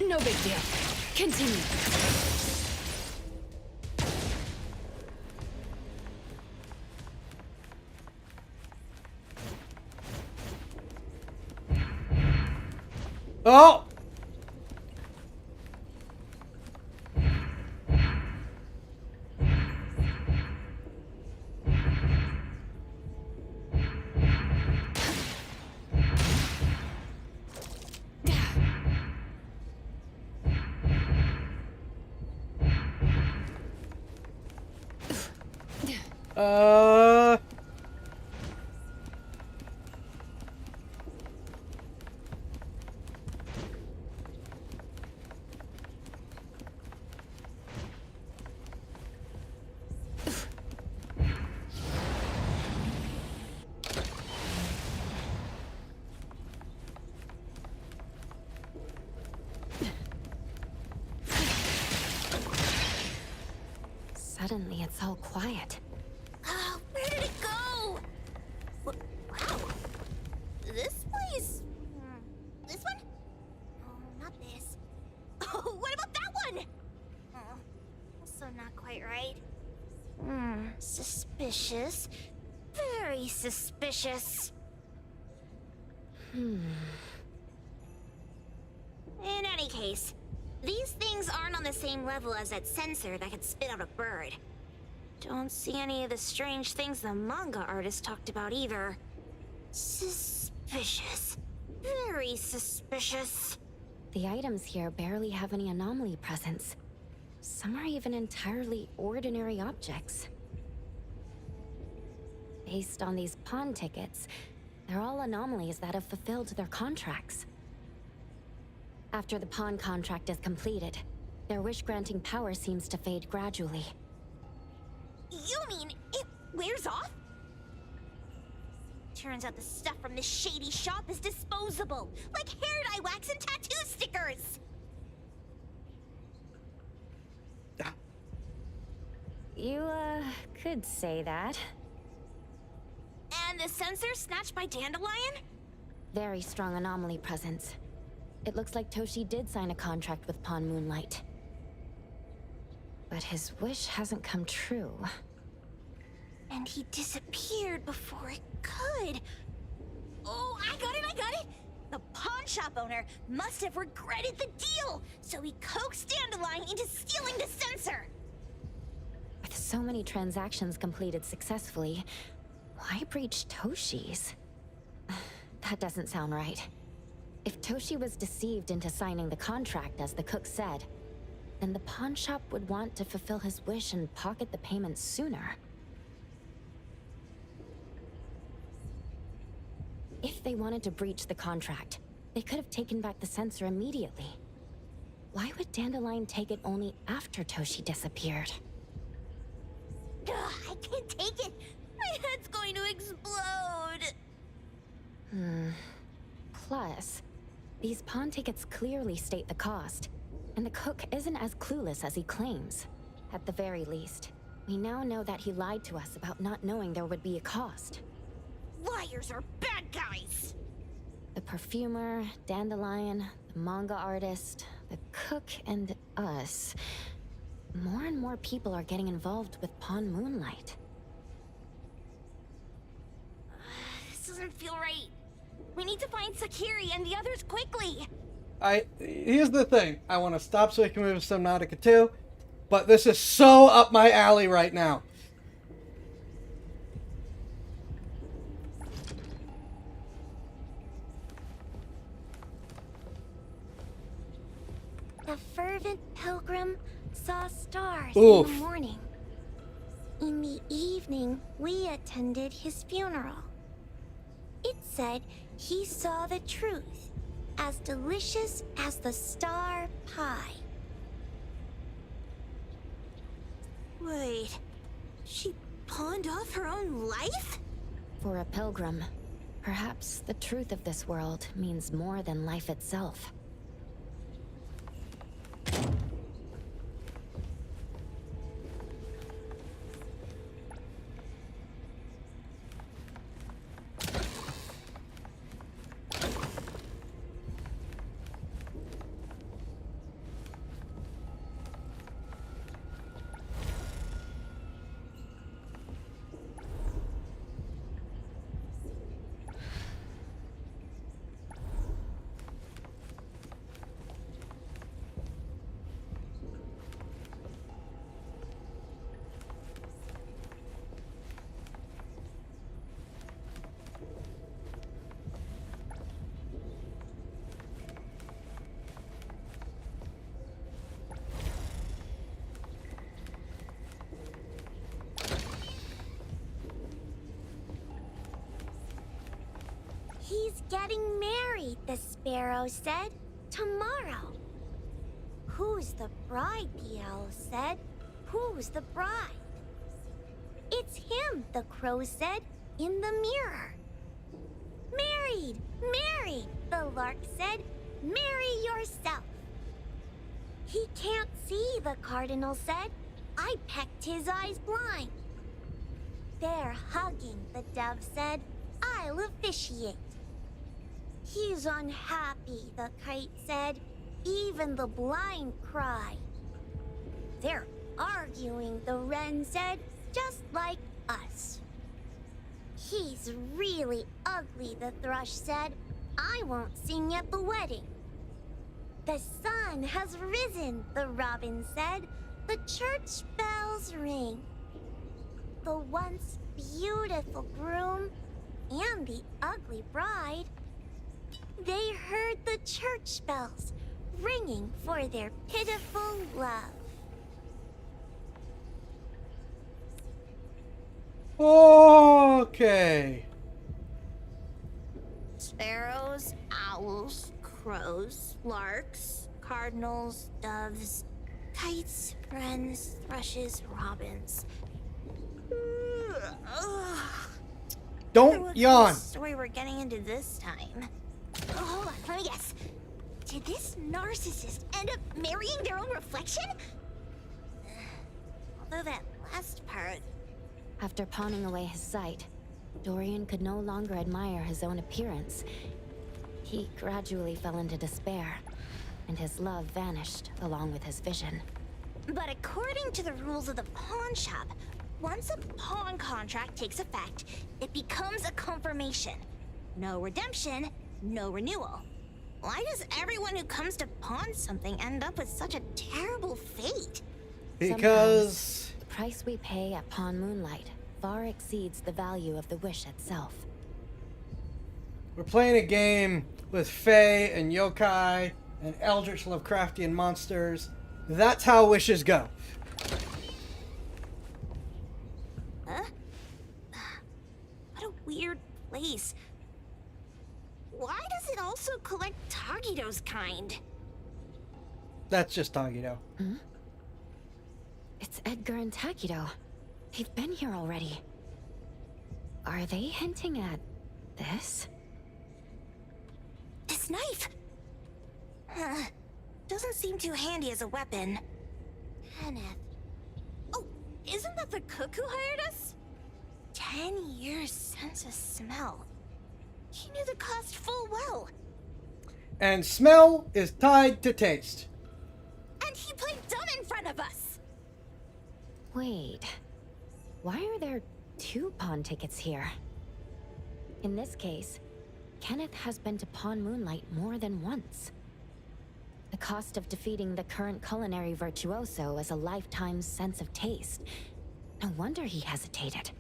No big deal. Continue. Oh! Suddenly, it's all quiet. Oh, where did it go? Wow. This place... This one? Oh, not this. Oh, what about that one? Oh, also not quite right. Suspicious. Very suspicious. In any case, these things aren't on the same level as that sensor that could spit out a bird. Don't see any of the strange things the manga artist talked about either. Suspicious. Very suspicious. The items here barely have any anomaly presence. Some are even entirely ordinary objects. Based on these pawn tickets, they're all anomalies that have fulfilled their contracts. After the pawn contract is completed, their wish-granting power seems to fade gradually. You mean it wears off? Turns out the stuff from this shady shop is disposable, like hair dye wax and tattoo stickers. You, could say that. And the sensor snatched by Dandelion? Very strong anomaly presence. It looks like Toshi did sign a contract with Pawn Moonlight. But his wish hasn't come true. And he disappeared before it could. Oh, I got it! The pawn shop owner must have regretted the deal, so he coaxed Dandelion into stealing the sensor. With so many transactions completed successfully, why breach Toshi's? That doesn't sound right. If Toshi was deceived into signing the contract, as the cook said, then the pawn shop would want to fulfill his wish and pocket the payment sooner. If they wanted to breach the contract, they could have taken back the sensor immediately. Why would Dandelion take it only after Toshi disappeared? Ugh, I can't take it! My head's going to explode! Plus, these pawn tickets clearly state the cost, and the cook isn't as clueless as he claims. At the very least, we now know that he lied to us about not knowing there would be a cost. Liars are bad guys! The perfumer, Dandelion, the manga artist, the cook, and us. More and more people are getting involved with Pawn Moonlight. This doesn't feel right. We need to find Sakiri and the others quickly. Here's the thing. I want to stop so we can move to Subnautica 2, but this is so up my alley right now. The fervent pilgrim saw stars Oof. in the morning. In the evening, we attended his funeral. It said he saw the truth, as delicious as the star pie. Wait, she pawned off her own life? For a pilgrim, perhaps the truth of this world means more than life itself. He's getting married, the sparrow said. Tomorrow. Who's the bride, the owl said. Who's the bride? It's him, the crow said, in the mirror. Married, married, the lark said. Marry yourself. He can't see, the cardinal said. I pecked his eyes blind. They're hugging, the dove said. I'll officiate. He's unhappy, the kite said. Even the blind cry. They're arguing, the wren said, just like us. He's really ugly, the thrush said. I won't sing at the wedding. The sun has risen, the robin said. The church bells ring. The once beautiful groom and the ugly bride, they heard the church bells ringing for their pitiful love. Okay. Sparrows, owls, crows, larks, cardinals, doves, kites, wrens, thrushes, robins. Don't yawn. What story we're getting into this time? Oh, hold on, let me guess. Did this narcissist end up marrying their own reflection? Although that last part... After pawning away his sight, Dorian could no longer admire his own appearance. He gradually fell into despair, and his love vanished along with his vision. But according to the rules of the pawn shop, once a pawn contract takes effect, it becomes a confirmation. No redemption, no renewal. Why does everyone who comes to pawn something end up with such a terrible fate? Because... the price we pay at Pawn Moonlight far exceeds the value of the wish itself. we're playing a game with fae and yokai and eldritch Lovecraftian monsters. That's how wishes go. Huh? What a weird place. Why does it also collect Tagido's kind? That's just Tagido. Hmm? It's Edgar and Takido. They've been here already. Are they hinting at this? This knife! Doesn't seem too handy as a weapon. Kenneth. Oh, isn't that the cook who hired us? 10 years sense of smell. He knew the cost full well. And smell is tied to taste. And he played dumb in front of us! Wait. Why are there 2 pawn tickets here? In this case, Kenneth has been to Pawn Moonlight more than once. The cost of defeating the current culinary virtuoso is a lifetime sense of taste. No wonder he hesitated.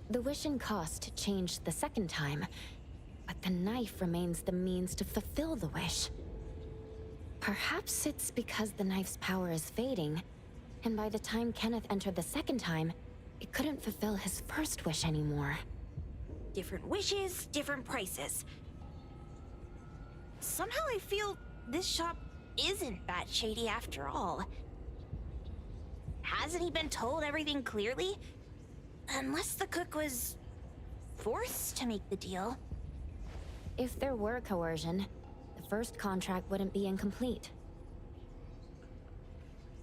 The wish and cost changed the second time, but the knife remains the means to fulfill the wish. Perhaps it's because the knife's power is fading, and by the time Kenneth entered the second time, it couldn't fulfill his first wish anymore. Different wishes, different prices. Somehow I feel this shop isn't that shady after all. Hasn't he been told everything clearly? Unless the cook was forced to make the deal. If there were coercion, the first contract wouldn't be incomplete.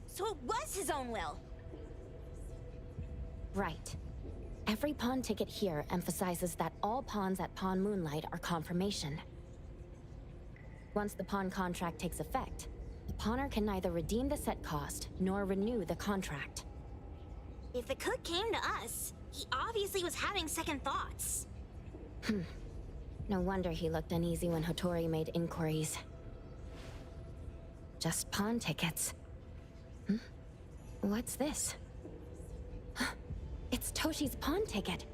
So it was his own will. Right. Every pawn ticket here emphasizes that all pawns at Pawn Moonlight are confirmation. Once the pawn contract takes effect, the pawner can neither redeem the set cost nor renew the contract. If the cook came to us, he obviously was having second thoughts. No wonder he looked uneasy when Hotori made inquiries. Just pawn tickets. What's this? It's Toshi's pawn ticket.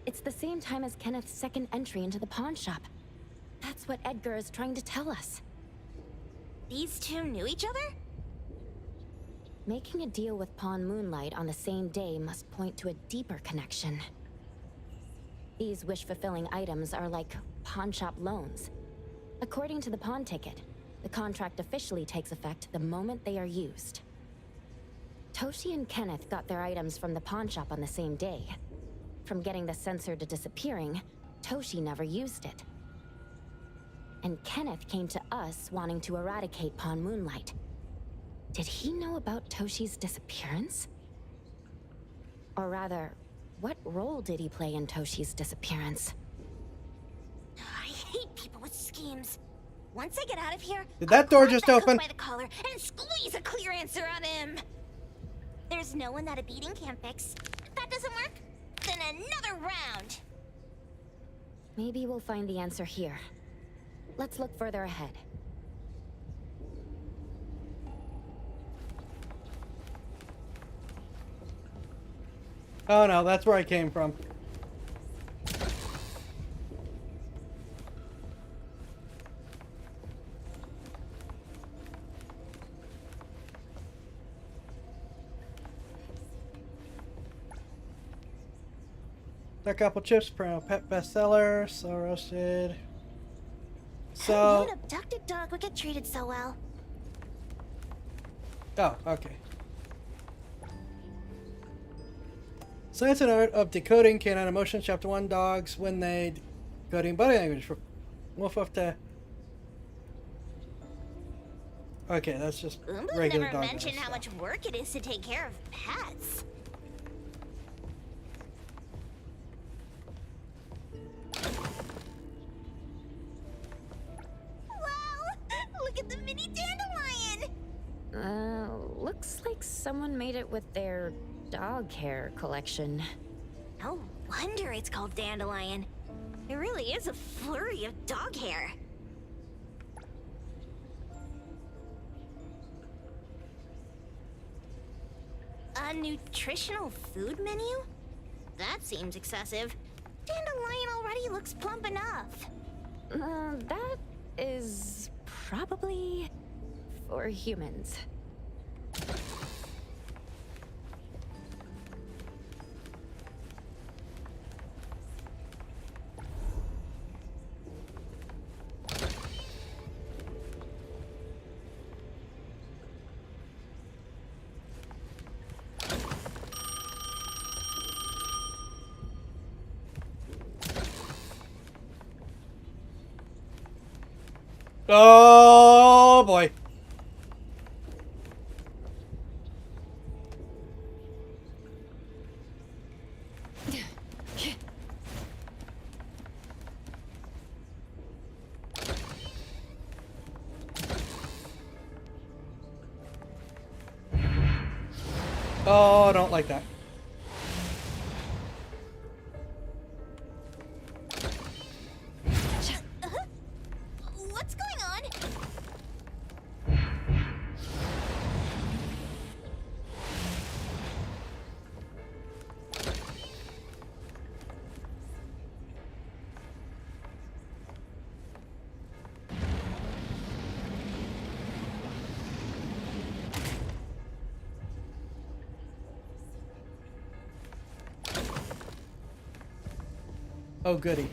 It's the same time as Kenneth's second entry into the pawn shop. That's what Edgar is trying to tell us. These two knew each other? Making a deal with Pawn Moonlight on the same day must point to a deeper connection. These wish-fulfilling items are like pawn shop loans. According to the pawn ticket, the contract officially takes effect the moment they are used. Toshi and Kenneth got their items from the pawn shop on the same day. From getting the sensor to disappearing, Toshi never used it. And Kenneth came to us wanting to eradicate Pawn Moonlight. Did he know about Toshi's disappearance? Or rather, what role did he play in Toshi's disappearance? I hate people with schemes. Once I get out of here, Did that door I'll just grab that open? cook by the collar and squeeze a clear answer on him. There's no one that a beating can't fix. If that doesn't work, then another round. Maybe we'll find the answer here. Let's look further ahead. Oh no, that's where I came from. Dark apple chips, perennial pet bestseller, so roasted. Who So, knew an abducted dog would get treated so well? oh, okay. Science and Art of Decoding Canine Emotions, Chapter 1, Dogs when they decoding body language for wolf up to. Okay, that's just Umbu regular never dog. mentioned how much work it is to take care of pets. Wow! Look at the mini dandelion! Looks like someone made it with their dog hair collection. No wonder it's called dandelion. It really is a flurry of dog hair. A nutritional food menu? That seems excessive. Dandelion already looks plump enough. That is probably for humans. Oh boy. Oh, I don't like that. What's going on? Oh, goody.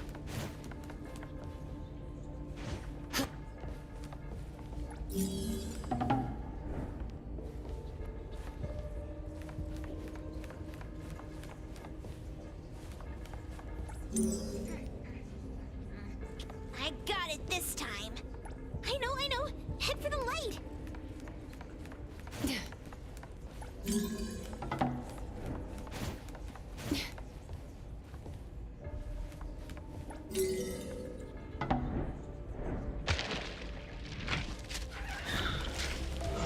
I got it this time. I know. Head for the light.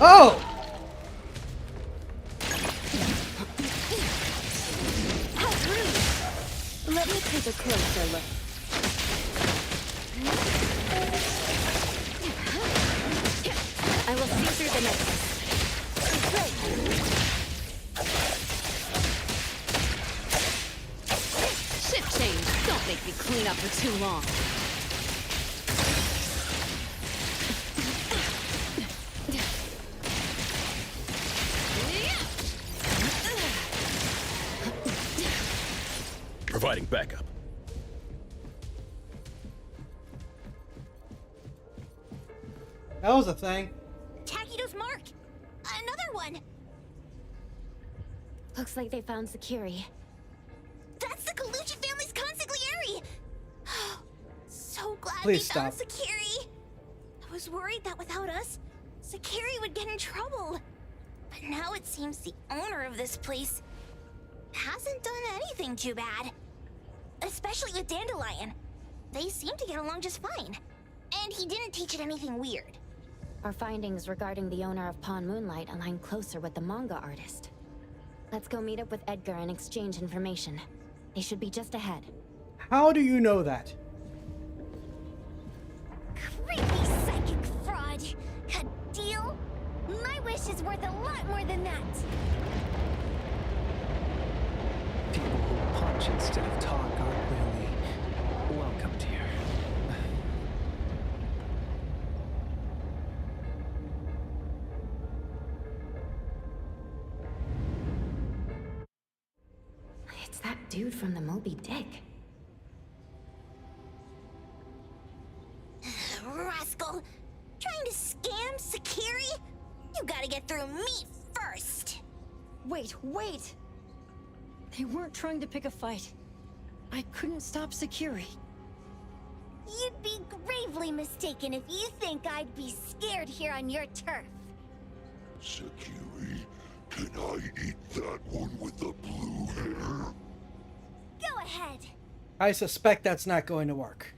Oh! Let me take a closer look. I will see through the necklace. Shift change. Don't make me clean up for too long. Providing backup. That was a thing. Takido's mark. Another one. Looks like they found Sakiri. That's the Colucci family's consigliere. So glad Please we found stop. Sakiri. I was worried that without us, Sakiri would get in trouble. But now it seems the owner of this place hasn't done anything too bad. Especially with Dandelion. They seem to get along just fine. And he didn't teach it anything weird. Our findings regarding the owner of Pawn Moonlight align closer with the manga artist. Let's go meet up with Edgar and exchange information. They should be just ahead. How do you know that? Creepy psychic fraud. A deal? My wish is worth a lot more than that. People who punch instead of talk aren't really welcomed here. It's that dude from the Moby Dick. Rascal! Trying to scam Sakiri? You gotta get through me first! Wait! They weren't trying to pick a fight. I couldn't stop Sakiri. You'd be gravely mistaken if you think I'd be scared here on your turf. Sakiri, can I eat that one with the blue hair? Go ahead. I suspect that's not going to work.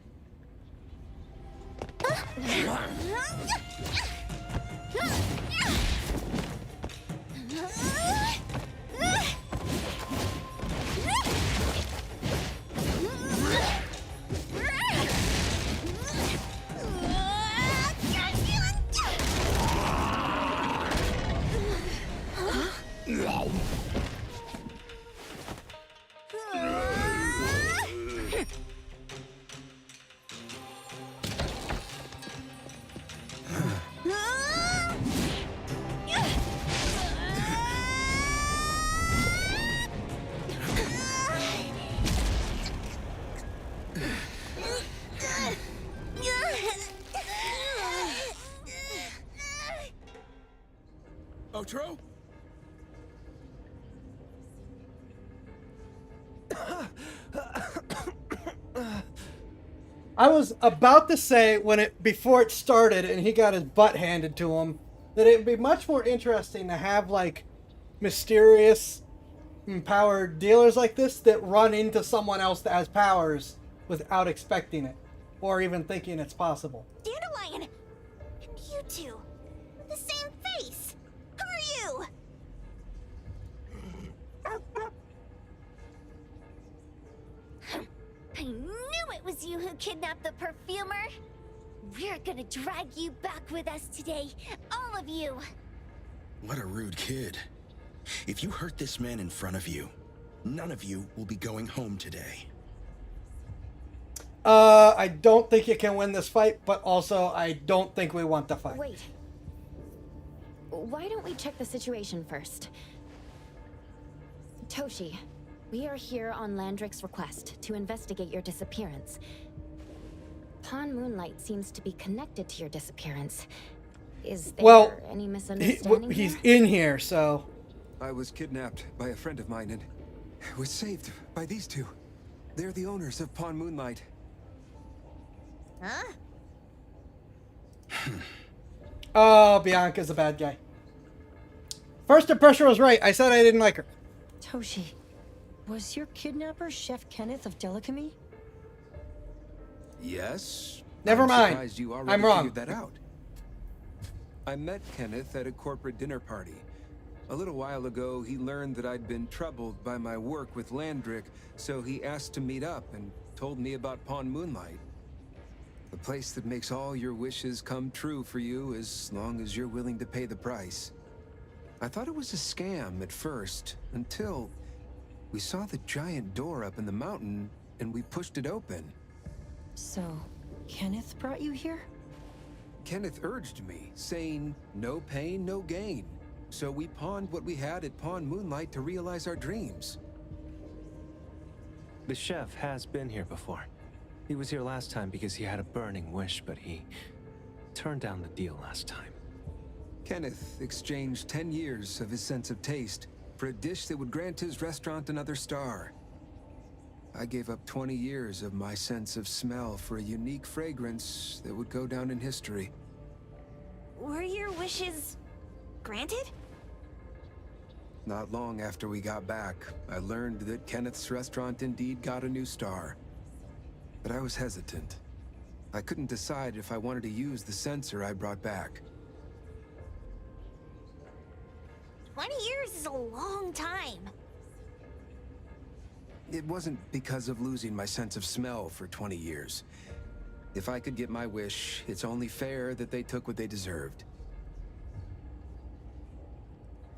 Otro? I was about to say before it started and he got his butt handed to him that it would be much more interesting to have like mysterious empowered dealers like this that run into someone else that has powers without expecting it or even thinking it's possible. Dandelion! And you two, with the same face! Who are you? I knew it was you who kidnapped the perfumer! We're gonna drag you back with us today, all of you! What a rude kid. If you hurt this man in front of you, none of you will be going home today. I don't think you can win this fight, but also I don't think we want the fight. Wait. Why don't we check the situation first? Toshi, we are here on Landrick's request to investigate your disappearance. Pawn Moonlight seems to be connected to your disappearance. Is there any misunderstanding? He's in here, so... I was kidnapped by a friend of mine and was saved by these two. They're the owners of Pawn Moonlight. Huh? Oh, Bianca's a bad guy. First impression was right. I said I didn't like her. Toshi, was your kidnapper Chef Kenneth of Delicamy? Yes. Never I'm mind. surprised you already I'm wrong. figured that out. I met Kenneth at a corporate dinner party. A little while ago, he learned that I'd been troubled by my work with Landrick, so he asked to meet up and told me about Pawn Moonlight. The place that makes all your wishes come true for you as long as you're willing to pay the price. I thought it was a scam at first, until we saw the giant door up in the mountain and we pushed it open. So, Kenneth brought you here? Kenneth urged me, saying, no pain, no gain. So we pawned what we had at Pawn Moonlight to realize our dreams. The chef has been here before. He was here last time because he had a burning wish, but he turned down the deal last time. Kenneth exchanged 10 years of his sense of taste for a dish that would grant his restaurant another star. I gave up 20 years of my sense of smell for a unique fragrance that would go down in history. Were your wishes granted? Not long after we got back, I learned that Kenneth's restaurant indeed got a new star. But I was hesitant. I couldn't decide if I wanted to use the sensor I brought back. 20 years is a long time. It wasn't because of losing my sense of smell for 20 years. If I could get my wish, it's only fair that they took what they deserved.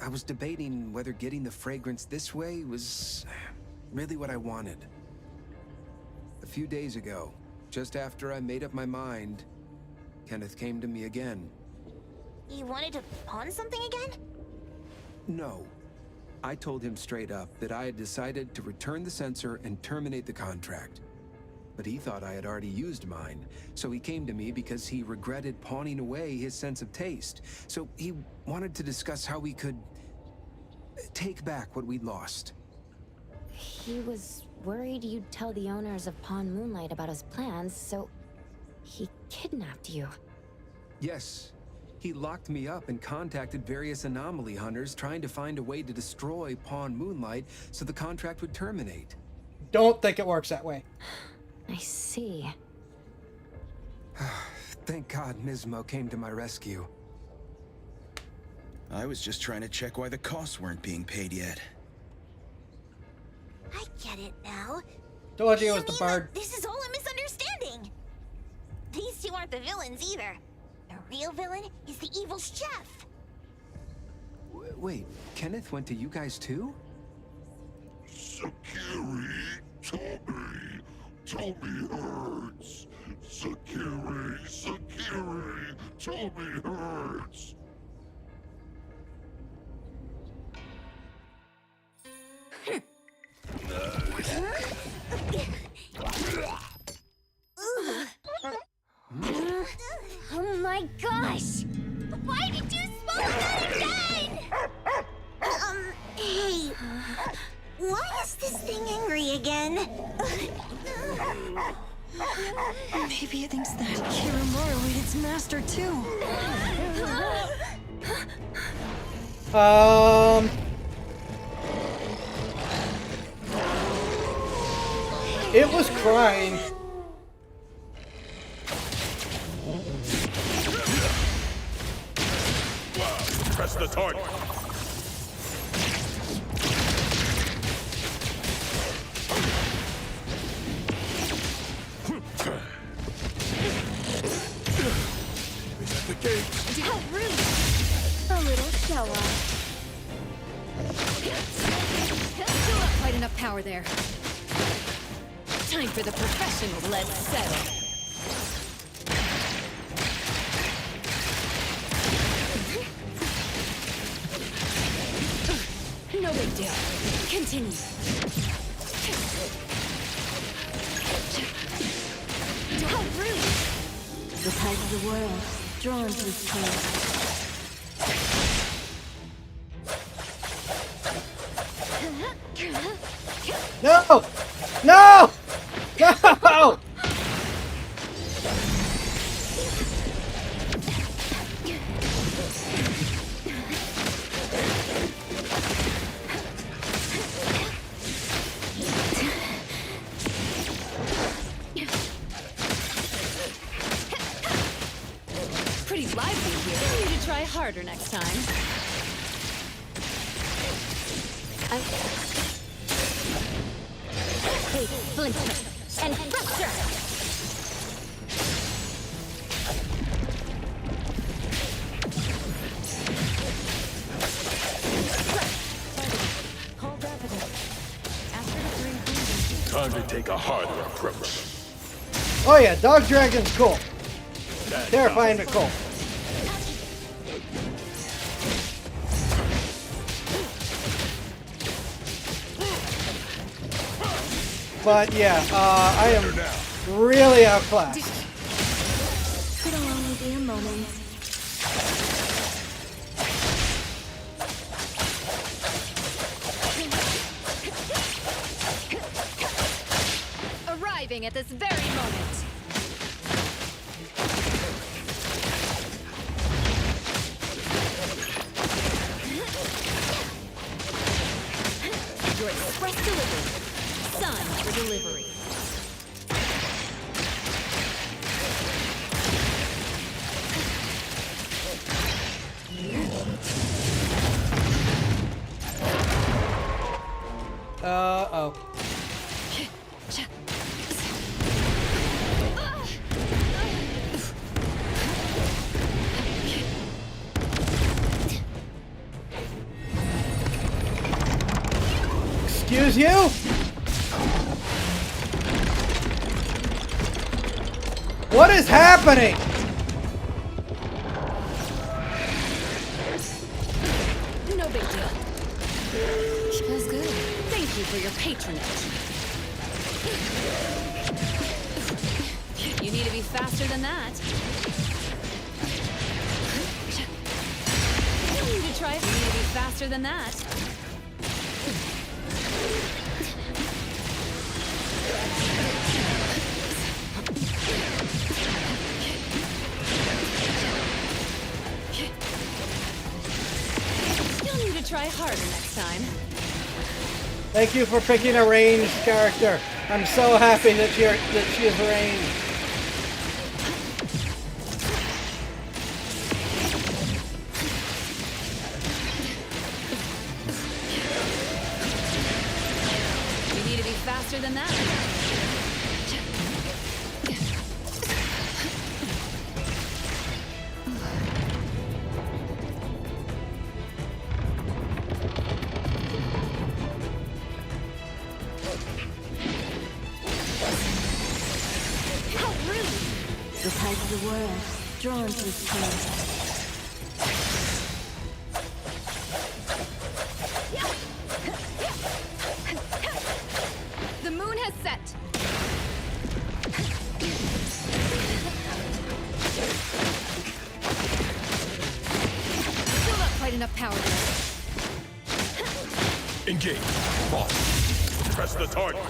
I was debating whether getting the fragrance this way was really what I wanted. A few days ago, just after I made up my mind, Kenneth came to me again. You wanted to pawn something again? No. I told him straight up that I had decided to return the sensor and terminate the contract. But he thought I had already used mine, so he came to me because he regretted pawning away his sense of taste. So he wanted to discuss how we could take back what we'd lost. He was worried you'd tell the owners of Pawn Moonlight about his plans, so he kidnapped you. Yes. He locked me up and contacted various anomaly hunters trying to find a way to destroy Pawn Moonlight so the contract would terminate. Don't think it works that way. I see. Thank God Nismo came to my rescue. I was just trying to check why the costs weren't being paid yet. I get it now. Told you it was the bird. This is all a misunderstanding. These two aren't the villains either. The real villain is the evil chef. Wait, Kenneth went to you guys too? Sakiri, Tommy hurts. Sakiri, Tommy hurts. Oh my gosh! Why did you smoke that again? Hey, why is this thing angry again? Maybe it thinks that Kiramaru ate its master too. It was crying. Press the target. The gate. How rude! A little show off. Still not quite enough power there. Time for the professional. Let's settle. No big deal. Continue. How rude! The tide of the world, drawn to its course. No! No! No! Pretty lively here. You need to try harder next time. Hey, Flint, and Rupture! Time to take a harder approach. Oh yeah, Dog Dragon's cool. Terrifying but cool. But yeah, I am really outclassed. It'll only be a moment. Arriving at this very moment. Your express delivery. Sun for delivery. Uh-oh. Excuse you? What is happening? No big deal. Feels good. Thank you for your patronage. You need to be faster than that. You need to try. You need to be faster than that. You'll need to try harder next time. Thank you for picking a ranged character. I'm so happy that she is ranged. You need to be faster than that. The tide of the world, drawn to its place. The moon has set. Still not quite enough power there. Engage. Boss. Press the target.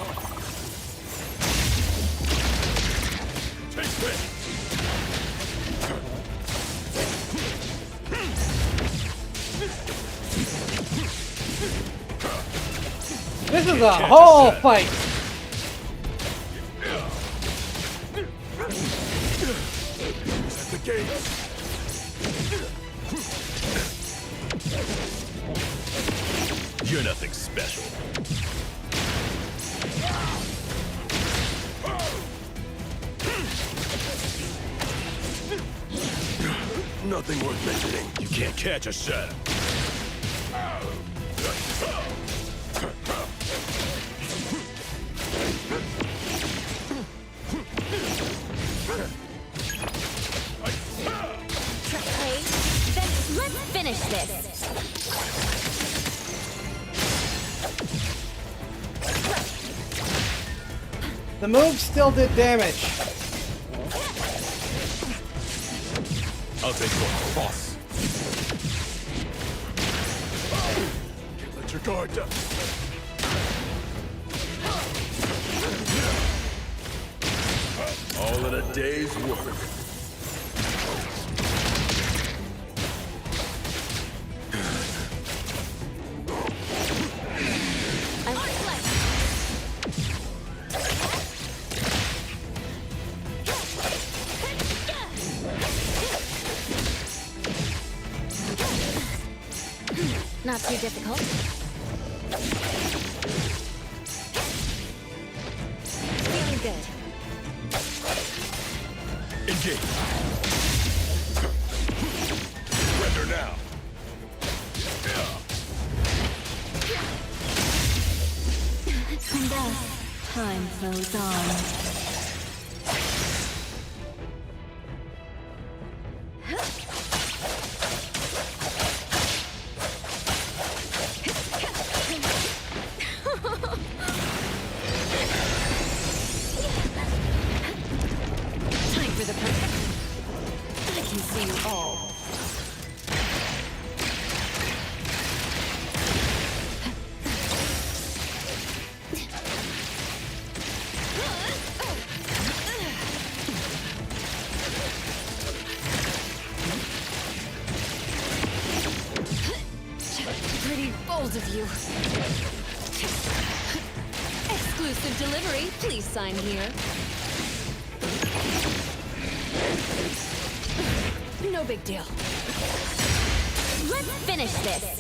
Take this. This is a whole fight. At the gate. You're nothing special. Nothing worth mentioning. You can't catch a shadow. Okay, then let's finish this. The move still did damage. I'll take one, boss. Can't let your guard down. All in a day's work. Not too difficult. Feeling good. Engage. Surrender now. And thus, time flows on. Time for the perfect. I can see you all. Pretty bold of you. exclusive delivery. Please sign here. No big deal. Let's finish this.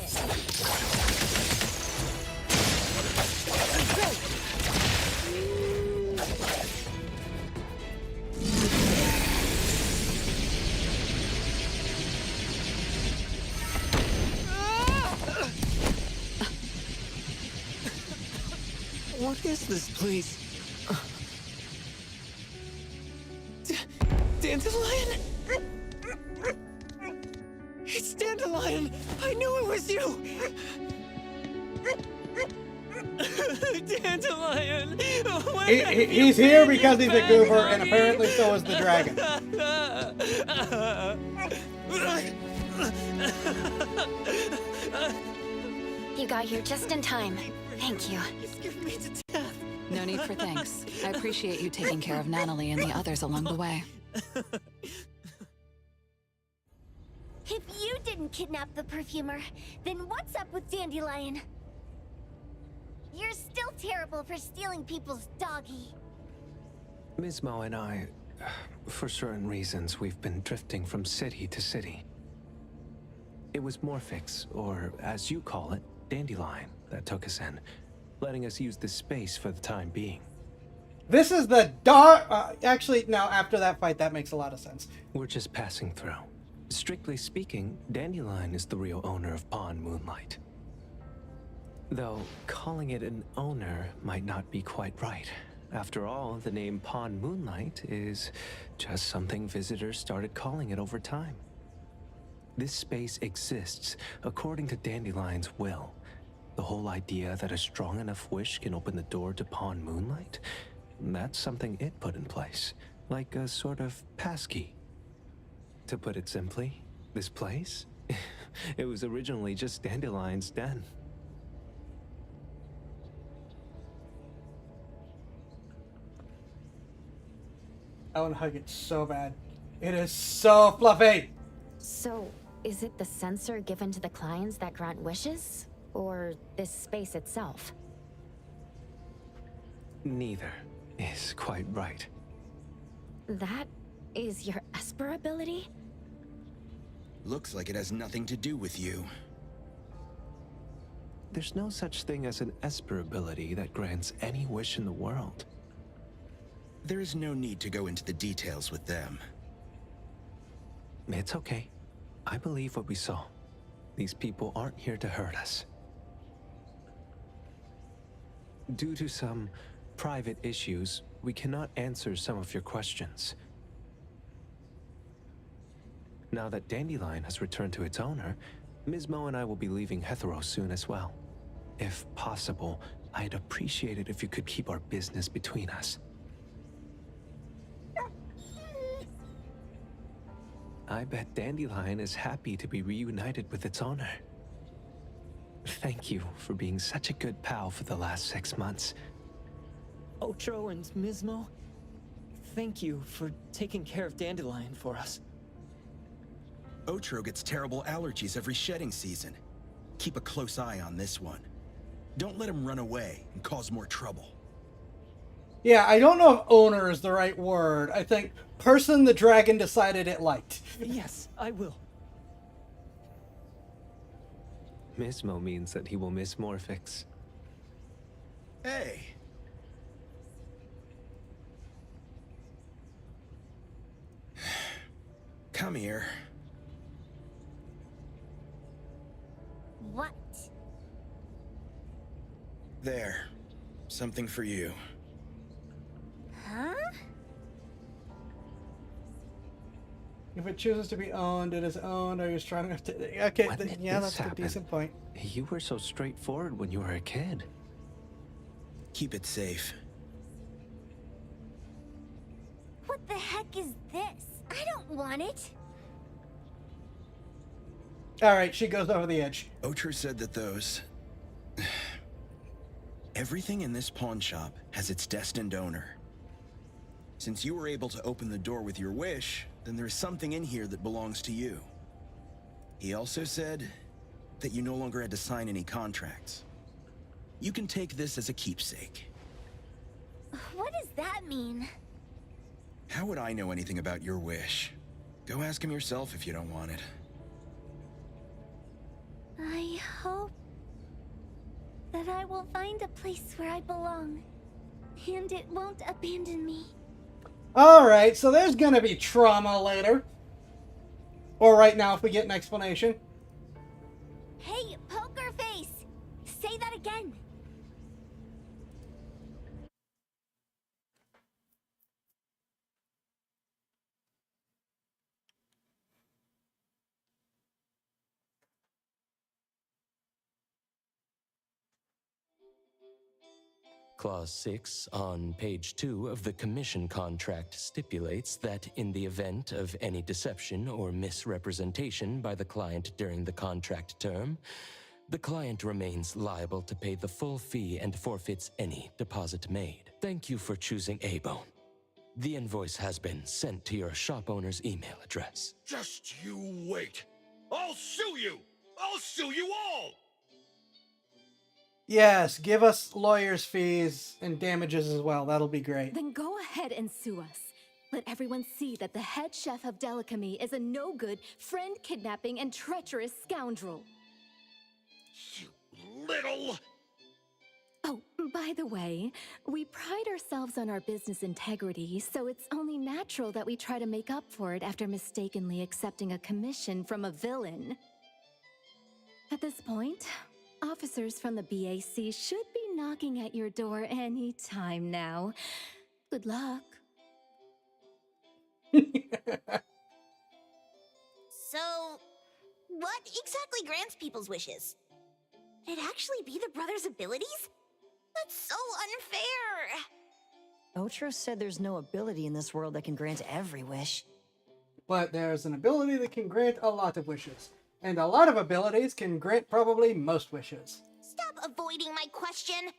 Great. What is this place? Dandelion? It's Dandelion! I knew it was you! Dandelion! He's here because he's a goober, and apparently so is the dragon. You got here just in time. Thank you. No need for thanks. I appreciate you taking care of Natalie and the others along the way. If you didn't kidnap the perfumer, then what's up with Dandelion? You're still terrible for stealing people's doggy. Mismo and I, for certain reasons, we've been drifting from city to city. It was Morphix, or as you call it, Dandelion, that took us in, letting us use this space for the time being. This is the dark... actually, now, after that fight, that makes a lot of sense. We're just passing through. Strictly speaking, Dandelion is the real owner of Pawn Moonlight. Though, calling it an owner might not be quite right. After all, the name Pawn Moonlight is just something visitors started calling it over time. This space exists according to Dandelion's will. The whole idea that a strong enough wish can open the door to Pawn Moonlight? That's something it put in place, like a sort of passkey. To put it simply, this place? It was originally just Dandelion's den. I want to hug it so bad. It is so fluffy! So, is it the sensor given to the clients that grant wishes? Or this space itself? Neither is quite right. That is your Esper ability? Looks like it has nothing to do with you. There's no such thing as an Esper ability that grants any wish in the world. There is no need to go into the details with them. It's okay. I believe what we saw. These people aren't here to hurt us. Due to some private issues, we cannot answer some of your questions. Now that Dandelion has returned to its owner, Mismo and I will be leaving Hetero soon as well. If possible, I'd appreciate it if you could keep our business between us. I bet Dandelion is happy to be reunited with its owner. Thank you for being such a good pal for the last 6 months. Otro and Mismo, thank you for taking care of Dandelion for us. Otro gets terrible allergies every shedding season. Keep a close eye on this one. Don't let him run away and cause more trouble. Yeah, I don't know if owner is the right word. I think person the dragon decided it liked. Yes, I will. Mismo means that he will miss Morphix. Hey. Come here. What? There. Something for you. Huh? If it chooses to be owned, it is owned. Are you strong enough to... Okay, yeah, that's a decent point. You were so straightforward when you were a kid. Keep it safe. What the heck is this? I don't want it. Alright, she goes over the edge. Otro said that those... Everything in this pawn shop has its destined owner. Since you were able to open the door with your wish, then there is something in here that belongs to you. He also said that you no longer had to sign any contracts. You can take this as a keepsake. that mean? How would I know anything about your wish? Go ask him yourself if you don't want it. I hope that I will find a place where I belong, and it won't abandon me. Alright, so there's gonna be trauma later. Or right now if we get an explanation. Hey, Poker Face! Say that again! Clause 6 on page 2 of the commission contract stipulates that in the event of any deception or misrepresentation by the client during the contract term, the client remains liable to pay the full fee and forfeits any deposit made. Thank you for choosing A-Bone. The invoice has been sent to your shop owner's email address. Just you wait. I'll sue you! I'll sue you all! Yes, give us lawyers' fees and damages as well. That'll be great. Then go ahead and sue us. Let everyone see that the head chef of Delicamy is a no-good, friend-kidnapping, and treacherous scoundrel. Little... Oh, by the way, we pride ourselves on our business integrity, so it's only natural that we try to make up for it after mistakenly accepting a commission from a villain. At this point, officers from the BAC should be knocking at your door any time now. Good luck. So, what exactly grants people's wishes? Could it actually be the brothers' abilities? That's so unfair! Otro said there's no ability in this world that can grant every wish. But there's an ability that can grant a lot of wishes. And a lot of abilities can grant probably most wishes. Stop avoiding my question!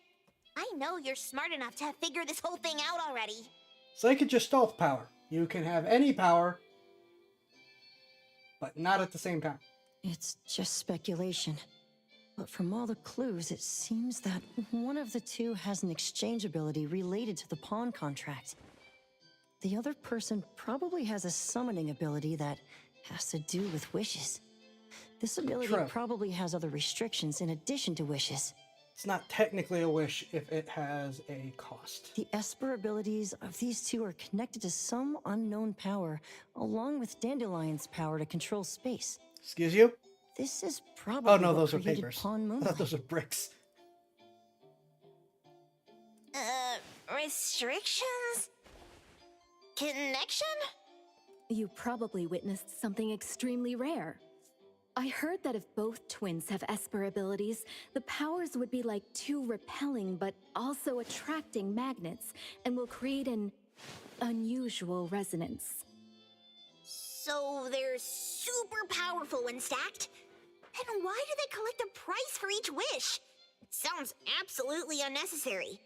I know you're smart enough to have figured this whole thing out already. Psychogestalt power. You can have any power, but not at the same time. It's just speculation. But from all the clues, it seems that one of the two has an exchange ability related to the pawn contract. The other person probably has a summoning ability that has to do with wishes. This ability True. probably has other restrictions in addition to wishes. It's not technically a wish if it has a cost. The Esper abilities of these two are connected to some unknown power, along with Dandelion's power to control space. Excuse you? This is probably Oh no, what those are created papers. Pawn I Moonlight. thought those are bricks. Restrictions? Connection? You probably witnessed something extremely rare. I heard that if both twins have Esper abilities, the powers would be like two repelling but also attracting magnets and will create an unusual resonance. So they're super powerful when stacked? Then why do they collect a price for each wish? It sounds absolutely unnecessary.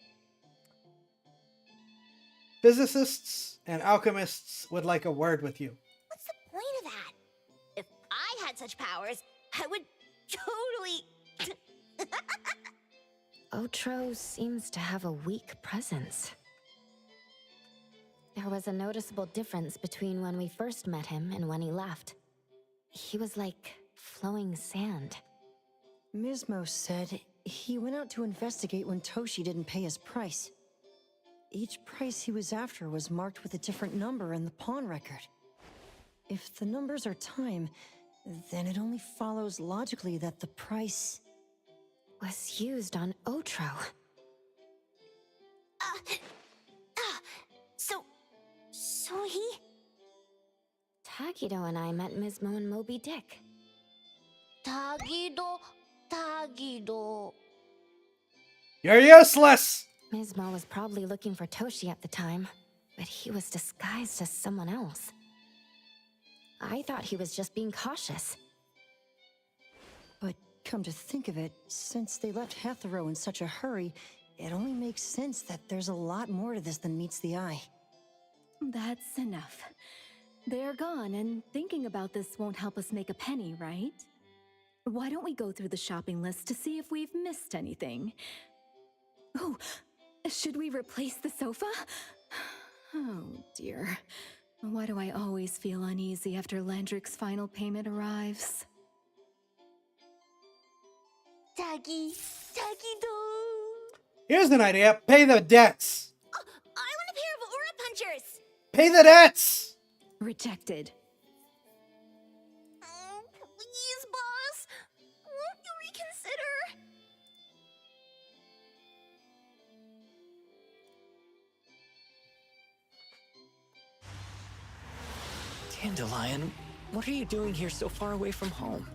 Physicists and alchemists would like a word with you. What's the point of that? If I had such powers, I would totally... Otro seems to have a weak presence. There was a noticeable difference between when we first met him and when he left. He was like flowing sand. Mismo said he went out to investigate when Toshi didn't pay his price. Each price he was after was marked with a different number in the pawn record. If the numbers are time, then it only follows logically that the price was used on Otro. So he... Tagido and I met Mismo and Moby Dick. Tagido... You're useless! Mismo was probably looking for Toshi at the time, but he was disguised as someone else. I thought he was just being cautious. But come to think of it, since they left Hetero in such a hurry, it only makes sense that there's a lot more to this than meets the eye. That's enough. They're gone, and thinking about this won't help us make a penny, right? Why don't we go through the shopping list to see if we've missed anything? Oh, should we replace the sofa? Oh dear. Why do I always feel uneasy after Landrick's final payment arrives? Taggy, Taggy-do! Here's an idea. Pay the debts. Oh, I want a pair of aura punchers! Pay the debts! Rejected. Oh, please, boss. Won't you reconsider? Dandelion, what are you doing here so far away from home?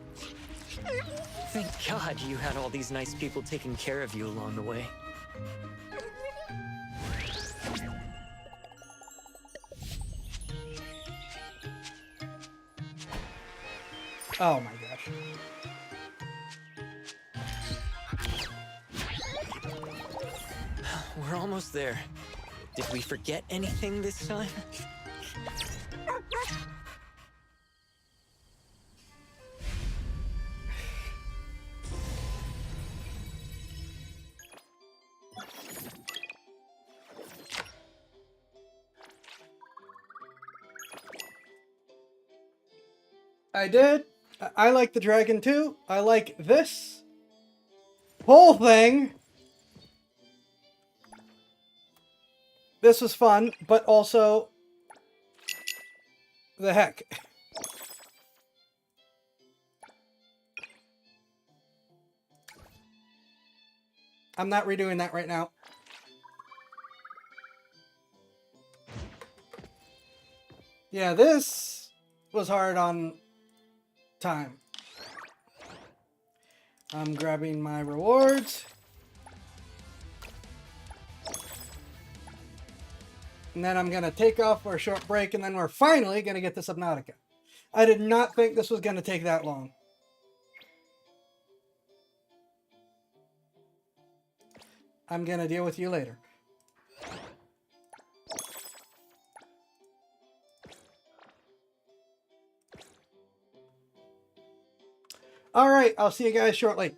Thank God you had all these nice people taking care of you along the way. Oh my gosh. We're almost there. Did we forget anything this time? I did. I like the dragon too. I like this whole thing. This was fun, but also the heck. I'm not redoing that right now. Yeah, this was hard on time. I'm grabbing my rewards. And then I'm going to take off for a short break, and then we're finally going to get to Subnautica. I did not think this was going to take that long. I'm going to deal with you later. All right, I'll see you guys shortly.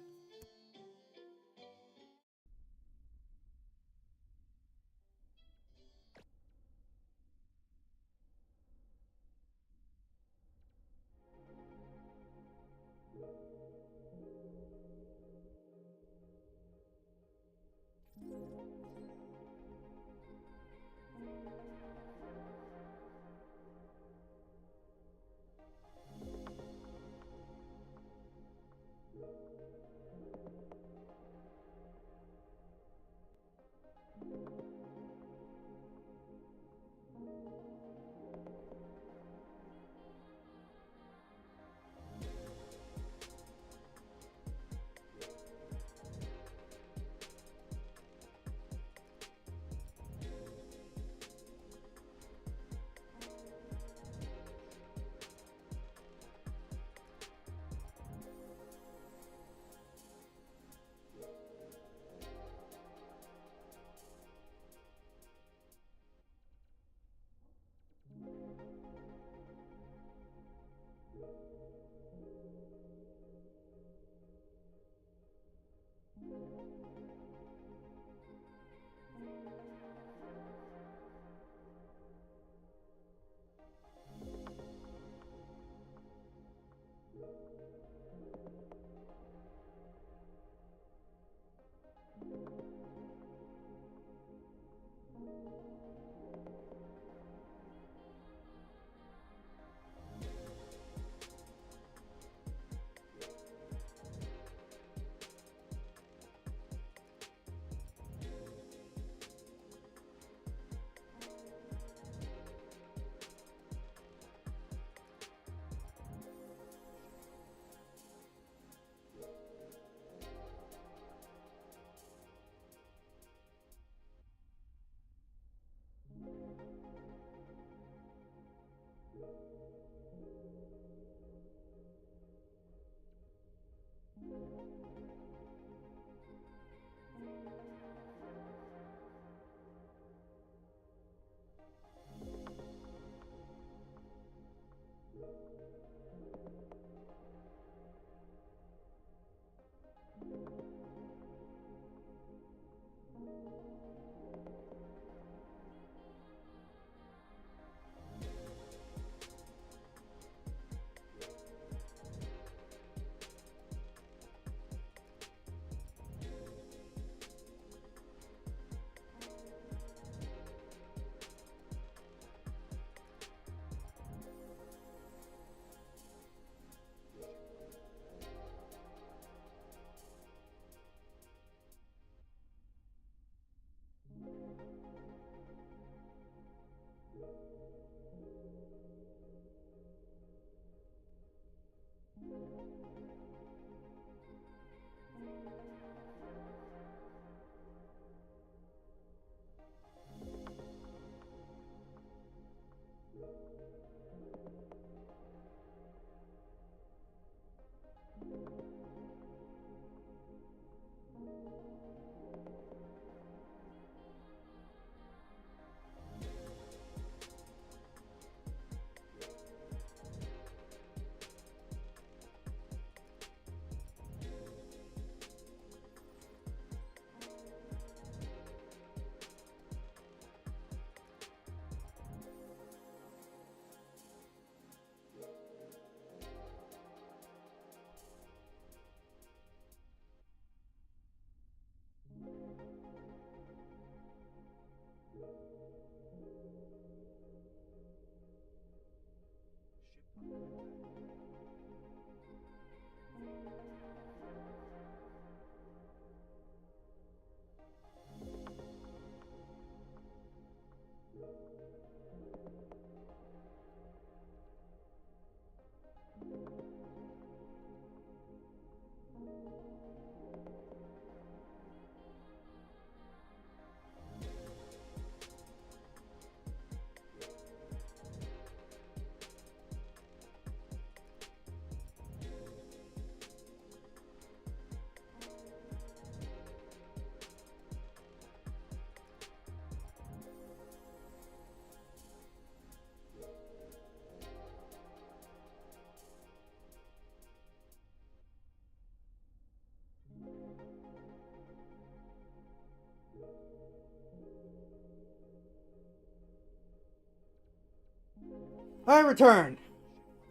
I return.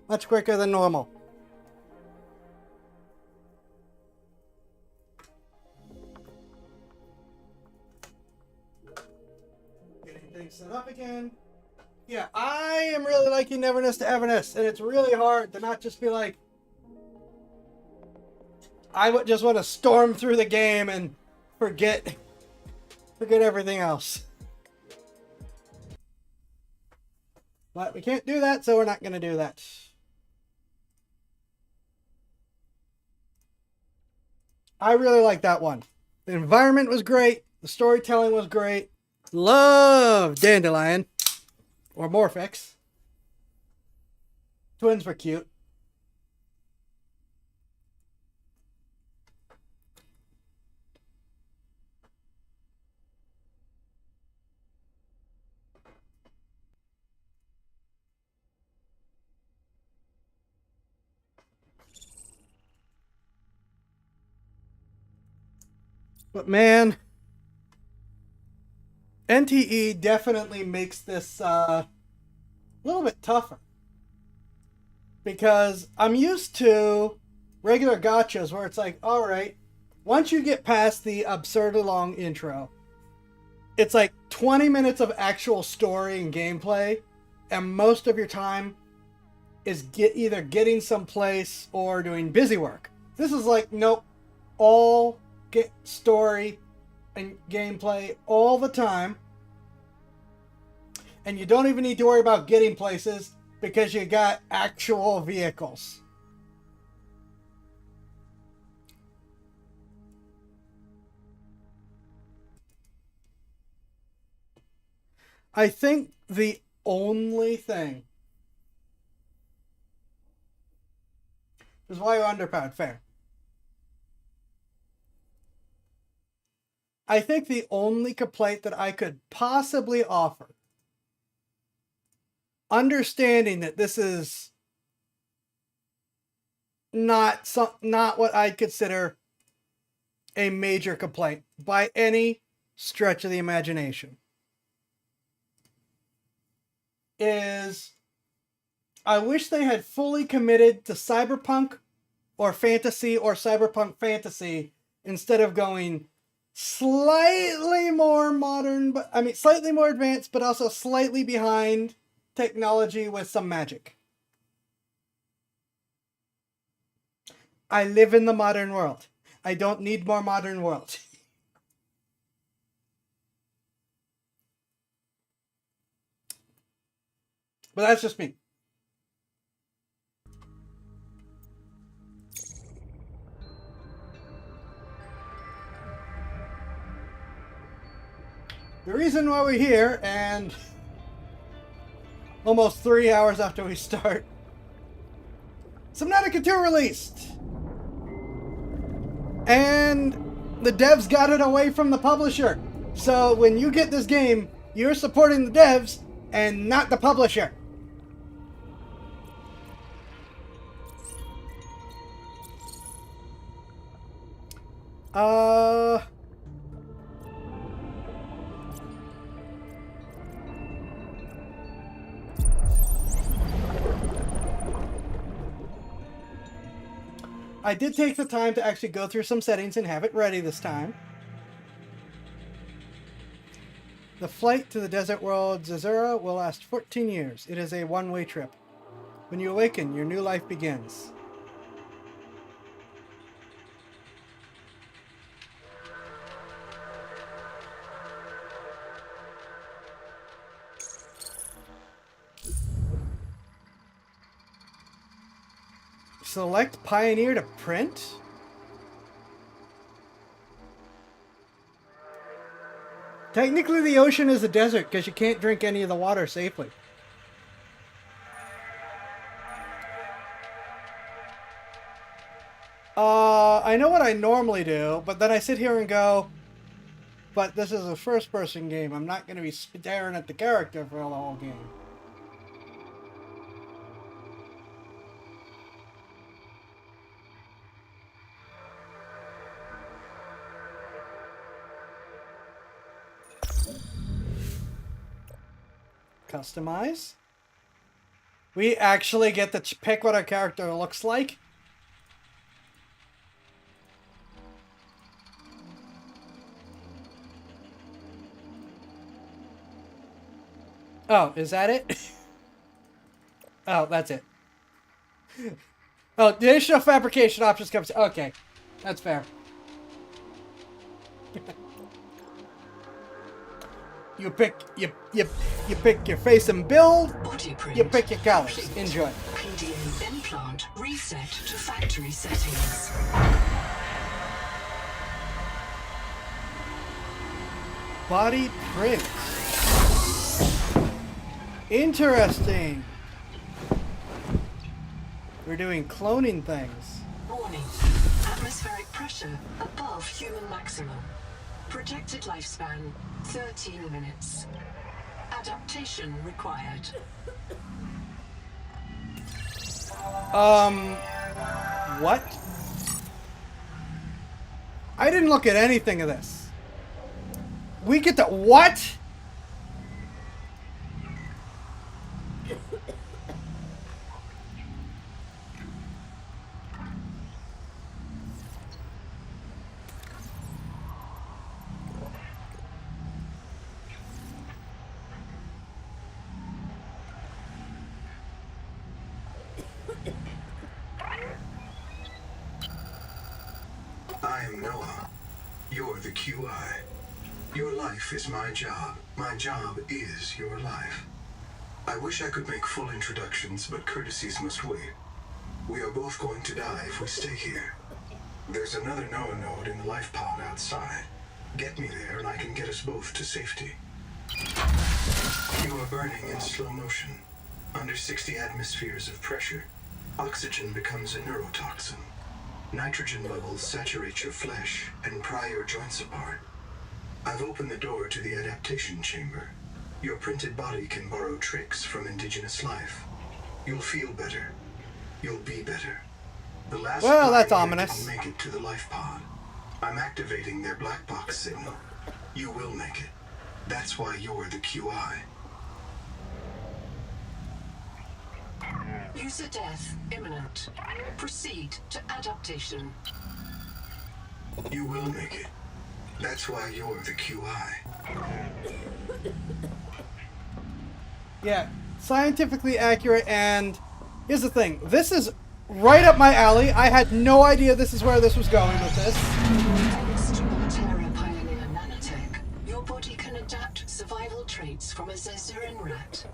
Much quicker than normal. Getting things set up again. Yeah, I am really liking Neverness to Everness, and it's really hard to not just be like, I would just want to storm through the game and forget everything else. But we can't do that, so we're not going to do that. I really like that one. The environment was great. The storytelling was great. Love Dandelion. Or Morphix. Twins were cute. But man, NTE definitely makes this a little bit tougher. Because I'm used to regular gachas where it's like, alright, once you get past the absurdly long intro, it's like 20 minutes of actual story and gameplay, and most of your time is either getting someplace or doing busy work. This is like, nope, all get story and gameplay all the time, and you don't even need to worry about getting places because you got actual vehicles. I think the only thing is why you're underpowered. Fair. I think the only complaint that I could possibly offer, understanding that this is not what I'd consider a major complaint by any stretch of the imagination, is I wish they had fully committed to cyberpunk or fantasy or cyberpunk fantasy instead of going slightly more modern, but I mean slightly more advanced, but also slightly behind technology with some magic. I live in the modern world. I don't need more modern world. But that's just me. The reason why we're here, and almost 3 hours after we start, Subnautica 2 released! And the devs got it away from the publisher. So when you get this game, you're supporting the devs and not the publisher. I did take the time to actually go through some settings and have it ready this time. The flight to the desert world Zazura will last 14 years. It is a one-way trip. When you awaken, your new life begins. Select Pioneer to print? Technically the ocean is a desert because you can't drink any of the water safely. I know what I normally do, but then I sit here and go, but this is a first-person game. I'm not going to be staring at the character for the whole game. Customize. We actually get to pick what our character looks like. Oh, is that it? Oh, that's it. Oh, the additional fabrication options comes. Okay, that's fair. You pick your face and build. You pick your colors. Enjoy. PDA implant reset to factory settings. Body print. Interesting. We're doing cloning things. Warning. Atmospheric pressure above human maximum. Projected lifespan 13 minutes. Adaptation required. What? I didn't look at anything of this. We get to what? I am Noah. You're the QI. Your life is my job. My job is your life. I wish I could make full introductions, but courtesies must wait. We are both going to die if we stay here. There's another Noah node in the life pod outside. Get me there and I can get us both to safety. You are burning in slow motion. Under 60 atmospheres of pressure, oxygen becomes a neurotoxin. Nitrogen levels saturate your flesh and pry your joints apart. I've opened the door to the adaptation chamber. Your printed body can borrow tricks from indigenous life. You'll feel better. You'll be better. The last well, that's body ominous. didn't make it to the life pod. I'm activating their black box signal. You will make it. That's why you're the QI. User death imminent. Proceed to adaptation. You will make it. That's why you're the QI. Yeah, scientifically accurate, and here's the thing. This is right up my alley. I had no idea this is where this was going with this. Subnautica pioneer nanotech. Your body can adapt survival traits from a Xaifax rat.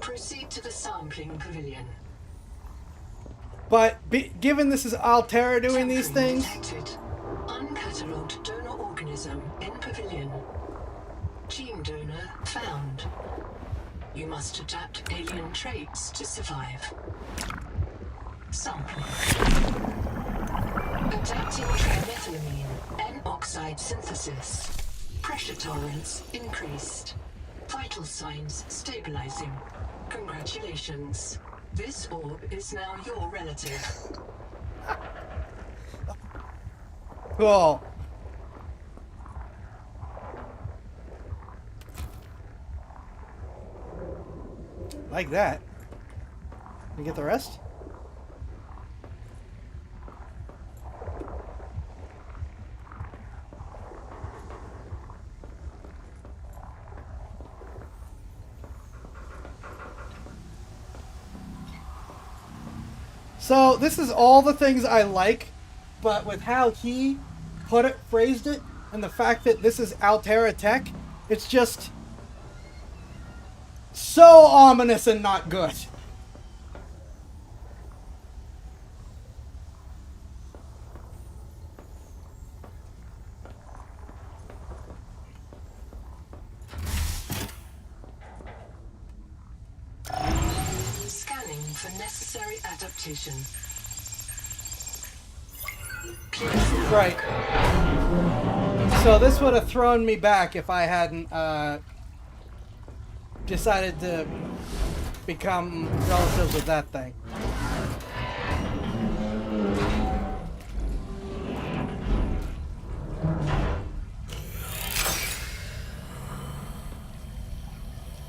Proceed to the sampling pavilion. But given this is Altera doing these things, Uncatalogued donor organism in pavilion. Gene donor found. You must adapt alien traits to survive. Sample. Adapting trimethylamine, N-oxide synthesis. Pressure tolerance increased. Vital signs stabilizing. Congratulations. This orb is now your relative. cool. Like that. You get the rest? So this is all the things I like, but with how he phrased it, and the fact that this is Altera tech, it's just so ominous and not good. Scanning for necessary adaptation. Right. So this would have thrown me back if I hadn't decided to become relatives with that thing.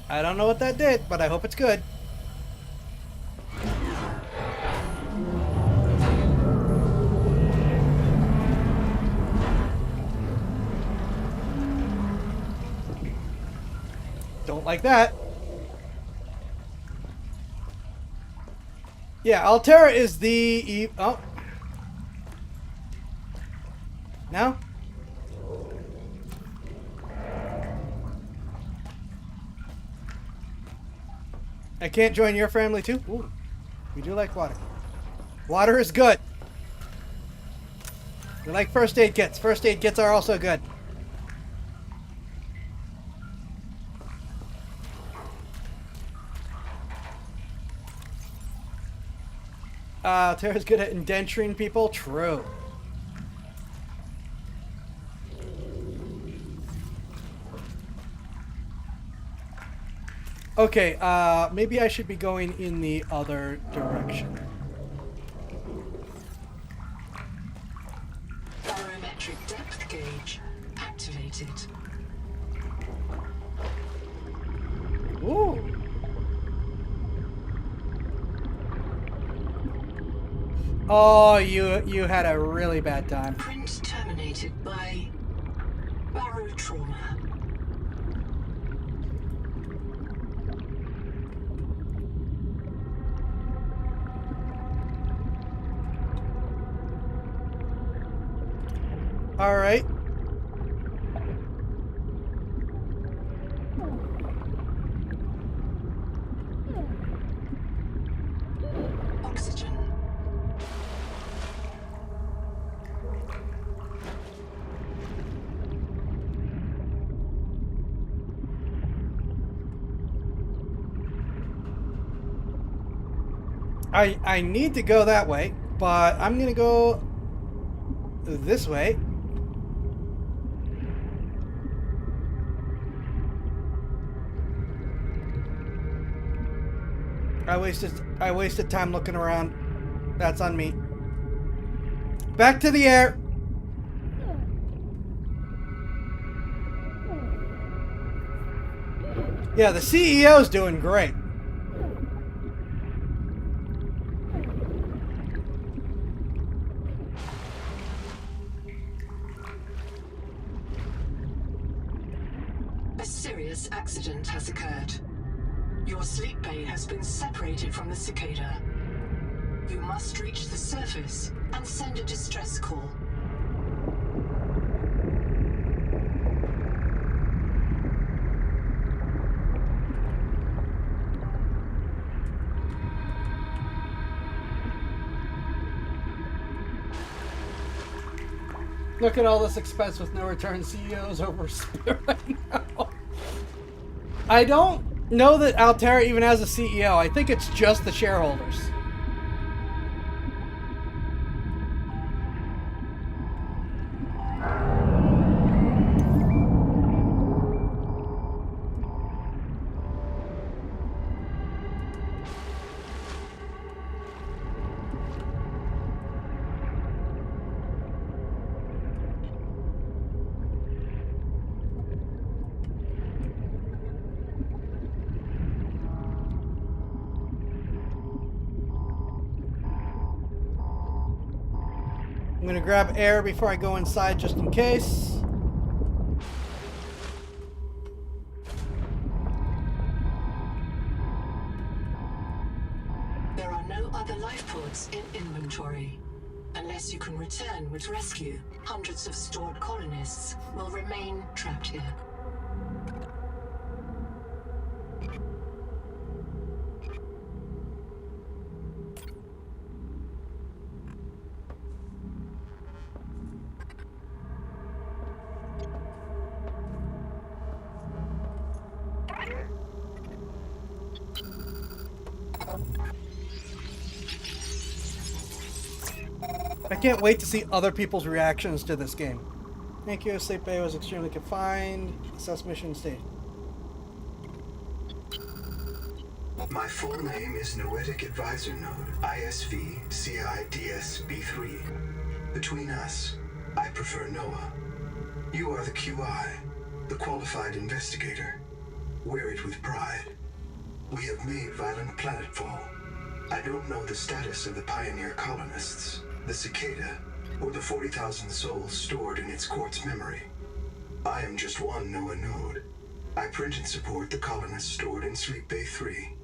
I don't know what that did, but I hope it's good. Don't like that. Yeah, Altera is the... Oh. No? I can't join your family too? Ooh, we do like water. Water is good. We like first aid kits. First aid kits are also good. Tara's good at indenturing people. True. Okay, maybe I should be going in the other direction. Barometric depth gauge activated. Ooh. Oh, you had a really bad time. Print terminated by barotrauma. All right. Oxygen. I need to go that way, but I'm gonna go this way. I wasted time looking around. That's on me. Back to the air. Yeah, the CEO's doing great. A serious accident has occurred. Your sleep bay has been separated from the cicada. You must reach the surface and send a distress call. Look at all this expense with no return. CEOs over right now. I don't know that Altera even has a CEO. I think it's just the shareholders. I'm gonna grab air before I go inside just in case. There are no other life pods in inventory. Unless you can return with rescue, hundreds of stored colonists will remain trapped here. I can't wait to see other people's reactions to this game. Thank you. Sleep Bay was extremely confined. Assess mission state. My full name is Noetic Advisor Node, ISV CIDS-B3. Between us, I prefer Noah. You are the QI, the qualified investigator. Wear it with pride. We have made violent planetfall. I don't know the status of the pioneer colonists, the cicada, or the 40,000 souls stored in its quartz memory. I am just one Noah node. I print and support the colonists stored in Sleep Bay 3.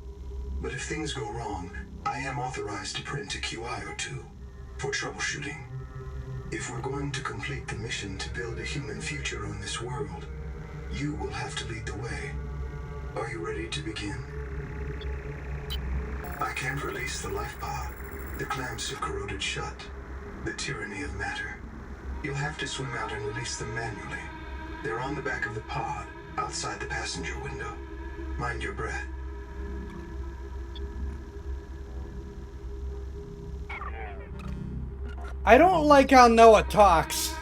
But if things go wrong, I am authorized to print a QI or two for troubleshooting. If we're going to complete the mission to build a human future on this world, you will have to lead the way. Are you ready to begin? I can't release the life pod. The clamps have corroded shut. The tyranny of matter. You'll have to swim out and release them manually. They're on the back of the pod, outside the passenger window. Mind your breath. I don't like how Noah talks.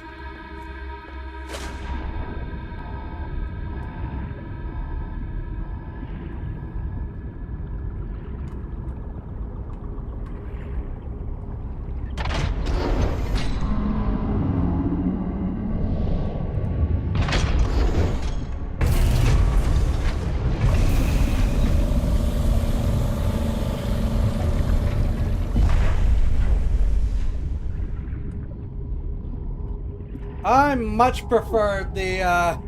I much prefer the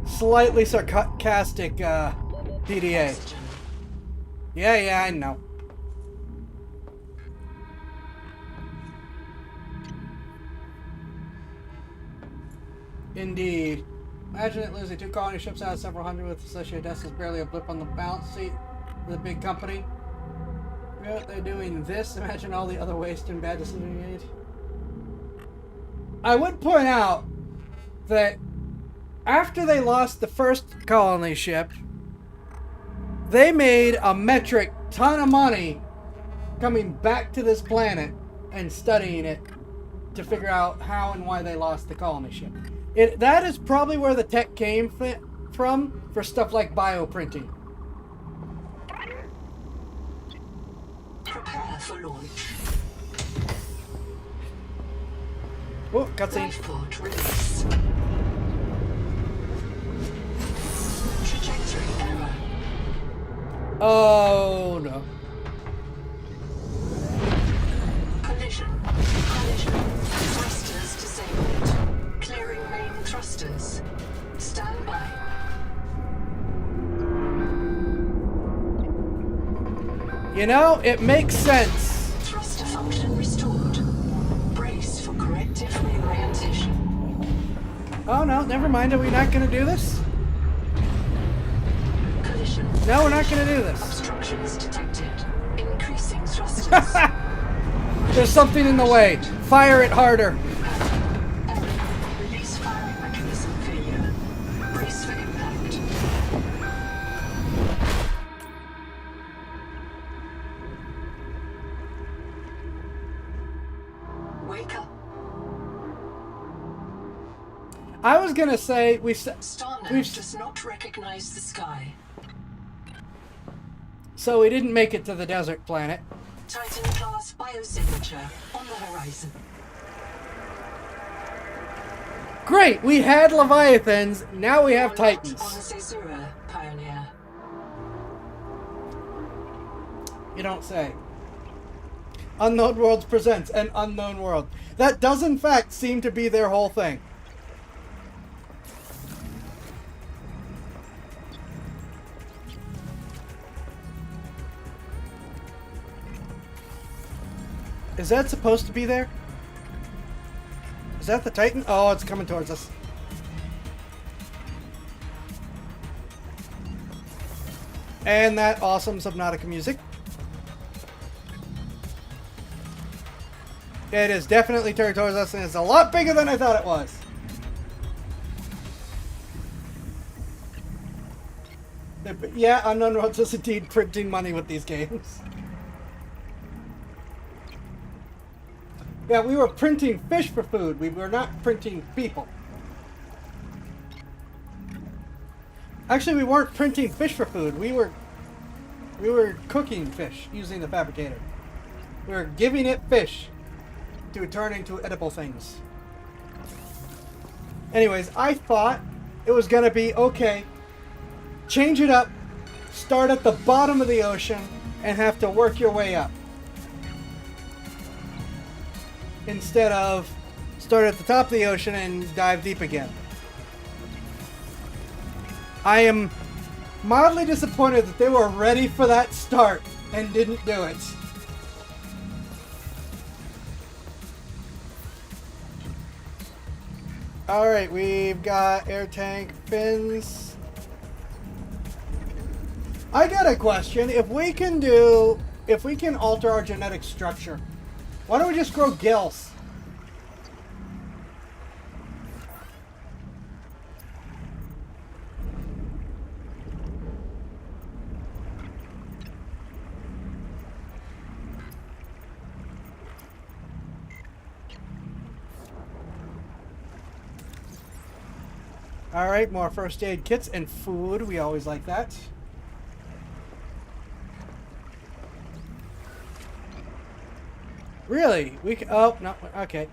slightly sarcastic PDA. Yeah, I know. Indeed. Imagine it losing 2 colony ships out of several hundred with associated deaths is barely a blip on the balance sheet for the big company. You know what they're doing this? Imagine all the other waste and bad decisions made. I would point out that after they lost the first colony ship, they made a metric ton of money coming back to this planet and studying it to figure out how and why they lost the colony ship. That is probably where the tech came from for stuff like bioprinting. Prepare for launch. Oh, cutscene. Lifeport release. Trajectory error. Oh no. Collision. Thrusters disabled. Clearing main thrusters. Stand by. You know, it makes sense. Thruster function restored. Brace for corrective reorientation. Oh no, never mind. Are we not going to do this? Collision. No, we're not going to do this. Obstructions detected. Increasing thrusters. There's something in the way. Fire it harder. Release firing mechanism failure. Brace for impact. Wake up. I was gonna say Starnet does not recognize the sky. So we didn't make it to the desert planet. Titan class biosignature on the horizon. Great, we had Leviathans, now we have Titans. On Zazura, Pioneer. You don't say. Unknown Worlds presents an unknown world. That does in fact seem to be their whole thing. Is that supposed to be there? Is that the Titan? Oh, it's coming towards us. And that awesome Subnautica music. It is definitely turning towards us, and it's a lot bigger than I thought it was. Yeah, Unknown Worlds is indeed printing money with these games. Yeah, we were printing fish for food. We were not printing people. Actually, we weren't printing fish for food. We were cooking fish using the fabricator. We were giving it fish to turn into edible things. Anyways, I thought it was gonna be okay. Change it up. Start at the bottom of the ocean and have to work your way up. Instead of start at the top of the ocean and dive deep again. I am mildly disappointed that they were ready for that start and didn't do it. Alright, we've got air tank fins. I got a question. If we can alter our genetic structure, why don't we just grow gills? Alright, more first aid kits and food. We always like that. Really? We can... Oh, no. Okay.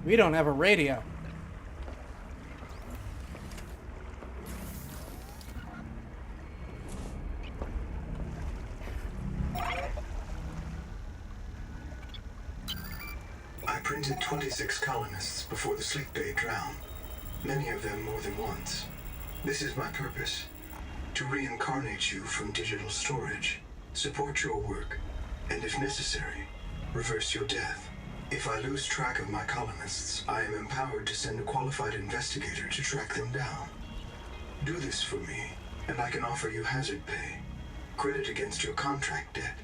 We don't have a radio. I printed 26 colonists before the sleep bay drowned, many of them more than once. This is my purpose: to reincarnate you from digital storage, support your work, and if necessary, reverse your death. If I lose track of my colonists, I am empowered to send a qualified investigator to track them down. Do this for me, and I can offer you hazard pay, credit against your contract debt.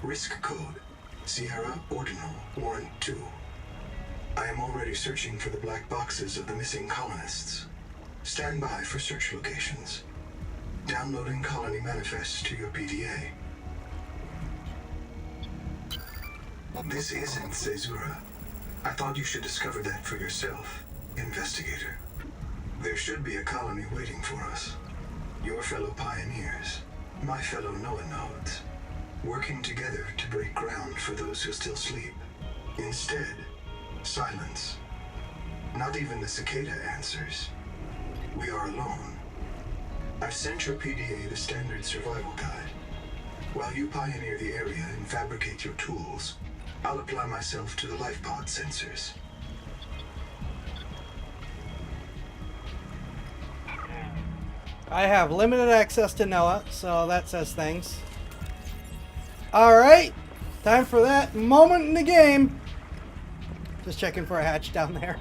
Risk code: Sierra Ordinal Warrant 2. I am already searching for the black boxes of the missing colonists. Stand by for search locations. Downloading colony manifests to your PDA. This isn't Caesura. I thought you should discover that for yourself, investigator. There should be a colony waiting for us. Your fellow pioneers, my fellow Noah nodes, working together to break ground for those who still sleep. Instead, silence. Not even the cicada answers. We are alone. I've sent your PDA the standard survival guide. While you pioneer the area and fabricate your tools, I'll apply myself to the life pod sensors. I have limited access to Noah, so that says things. Alright, time for that moment in the game. Just checking for a hatch down there.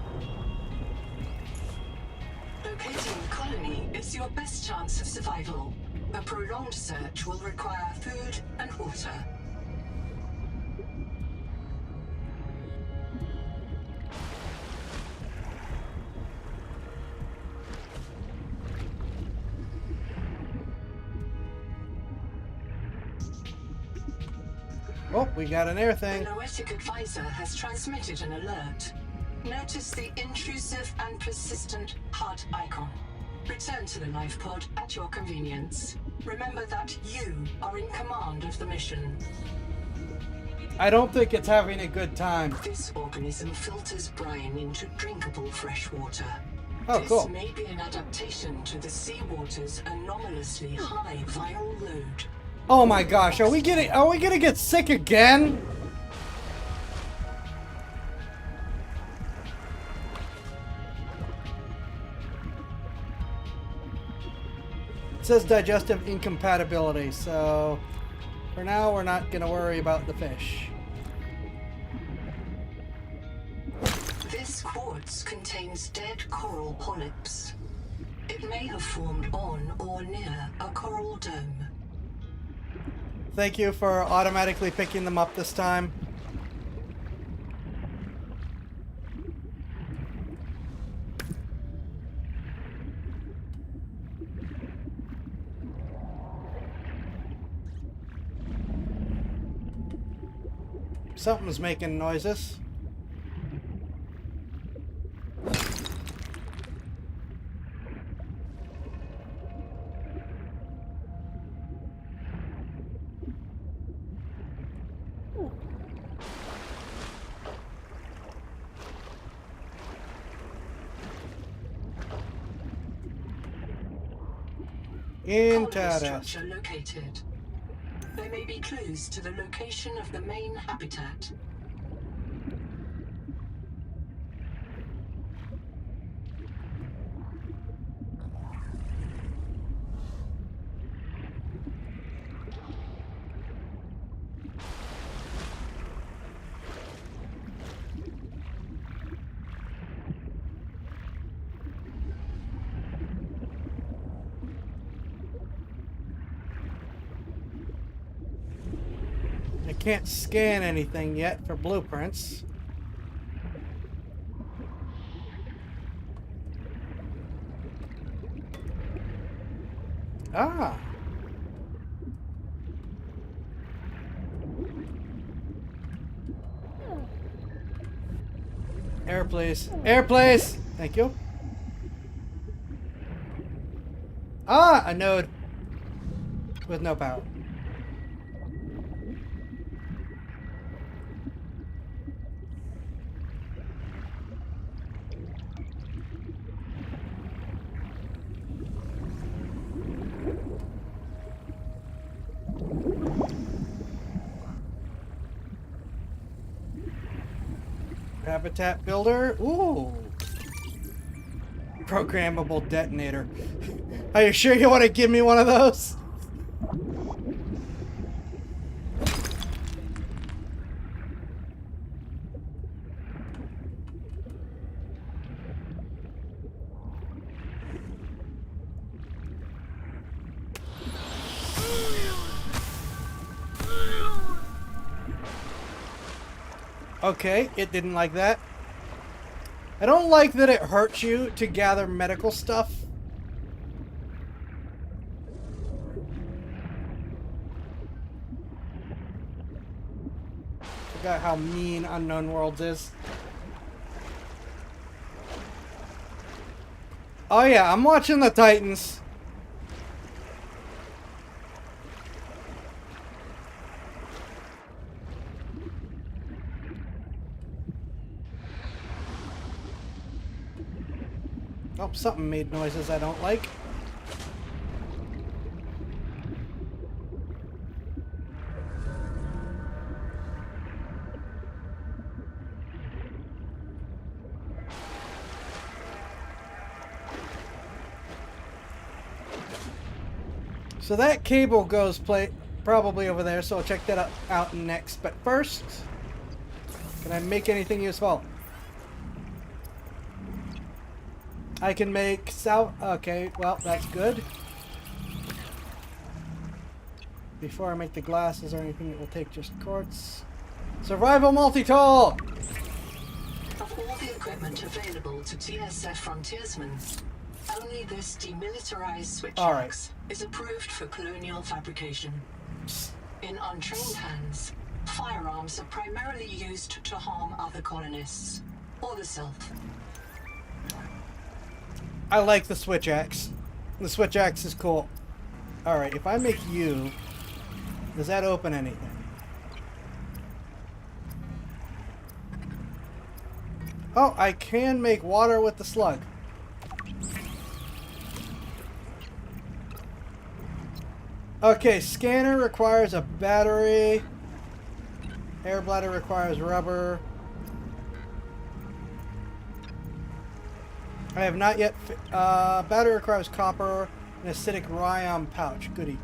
Locating the colony is your best chance of survival. A prolonged search will require food and water. Oh, we got an air thing. The Noetic advisor has transmitted an alert. Notice the intrusive and persistent heart icon. Return to the life pod at your convenience. Remember that you are in command of the mission. I don't think it's having a good time. This organism filters brine into drinkable fresh water. Oh, this cool. may be an adaptation to the seawater's anomalously high viral load. Oh my gosh, are we gonna get sick again? It says digestive incompatibility, so for now we're not gonna worry about the fish. This quartz contains dead coral polyps. It may have formed on or near a coral dome. Thank you for automatically picking them up this time. Something's making noises. Interesting. Structure located. There may be clues to the location of the main habitat. I can't scan anything yet for blueprints. Ah. Air, please. Air, please! Thank you. Ah! A node. With no power. Habitat builder. Ooh. Programmable detonator. Are you sure you want to give me one of those? Okay, it didn't like that. I don't like that it hurts you to gather medical stuff. Forgot how mean Unknown Worlds is. Oh yeah, I'm watching the Titans. Oh, something made noises I don't like. So that cable goes probably over there, so I'll check that out next. But first, can I make anything useful? I can make okay, well, that's good. Before I make the glasses or anything, it will take just quartz. Survival multi-tool! Of all the equipment available to TSF frontiersmen, only this demilitarized Switchaxe is approved for colonial fabrication. In untrained hands, firearms are primarily used to harm other colonists, or the self. I like the Switchaxe. The Switchaxe is cool. Alright, if I make you, does that open anything? Oh, I can make water with the slug. Okay, scanner requires a battery. Air bladder requires rubber. I have not yet... battery requires copper, an acidic ryon pouch. Goody.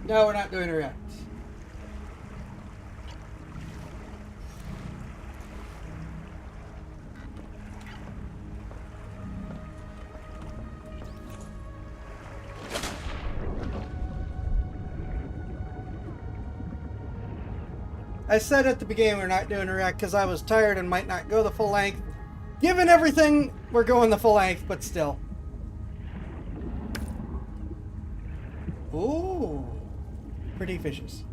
No, we're not doing reacts. I said at the beginning we're not doing a react because I was tired and might not go the full length. Given everything, we're going the full length, but still. Ooh. Pretty fishes.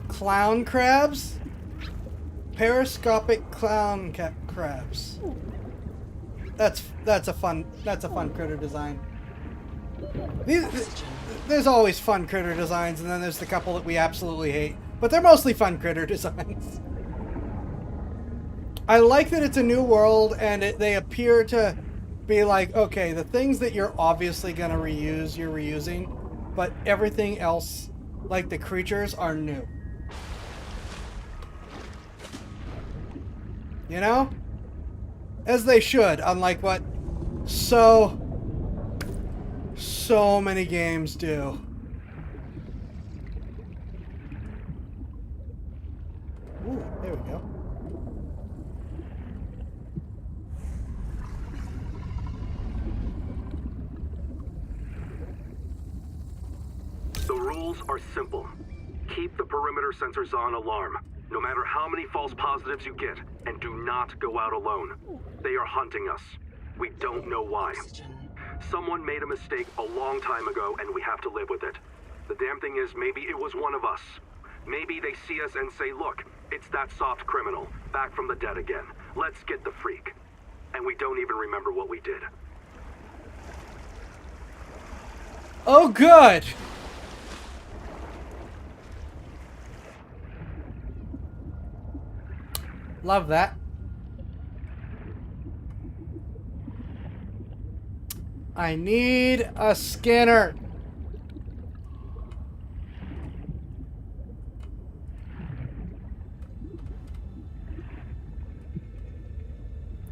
Clown crabs? Periscopic clown crabs. That's a fun critter design. There's always fun critter designs, and then there's the couple that we absolutely hate. But they're mostly fun critter designs. I like that it's a new world, and they appear to be like, okay, the things that you're obviously going to reuse, you're reusing. But everything else, like the creatures, are new. You know? As they should, unlike what So many games do. Ooh, there we go. The rules are simple. Keep the perimeter sensors on alarm, no matter how many false positives you get, and do not go out alone. They are hunting us. We don't know why. Someone made a mistake a long time ago, and we have to live with it. The damn thing is, maybe it was one of us. Maybe they see us and say, look, it's that soft criminal, back from the dead again. Let's get the freak. And we don't even remember what we did. Oh, good! Love that. I need a scanner.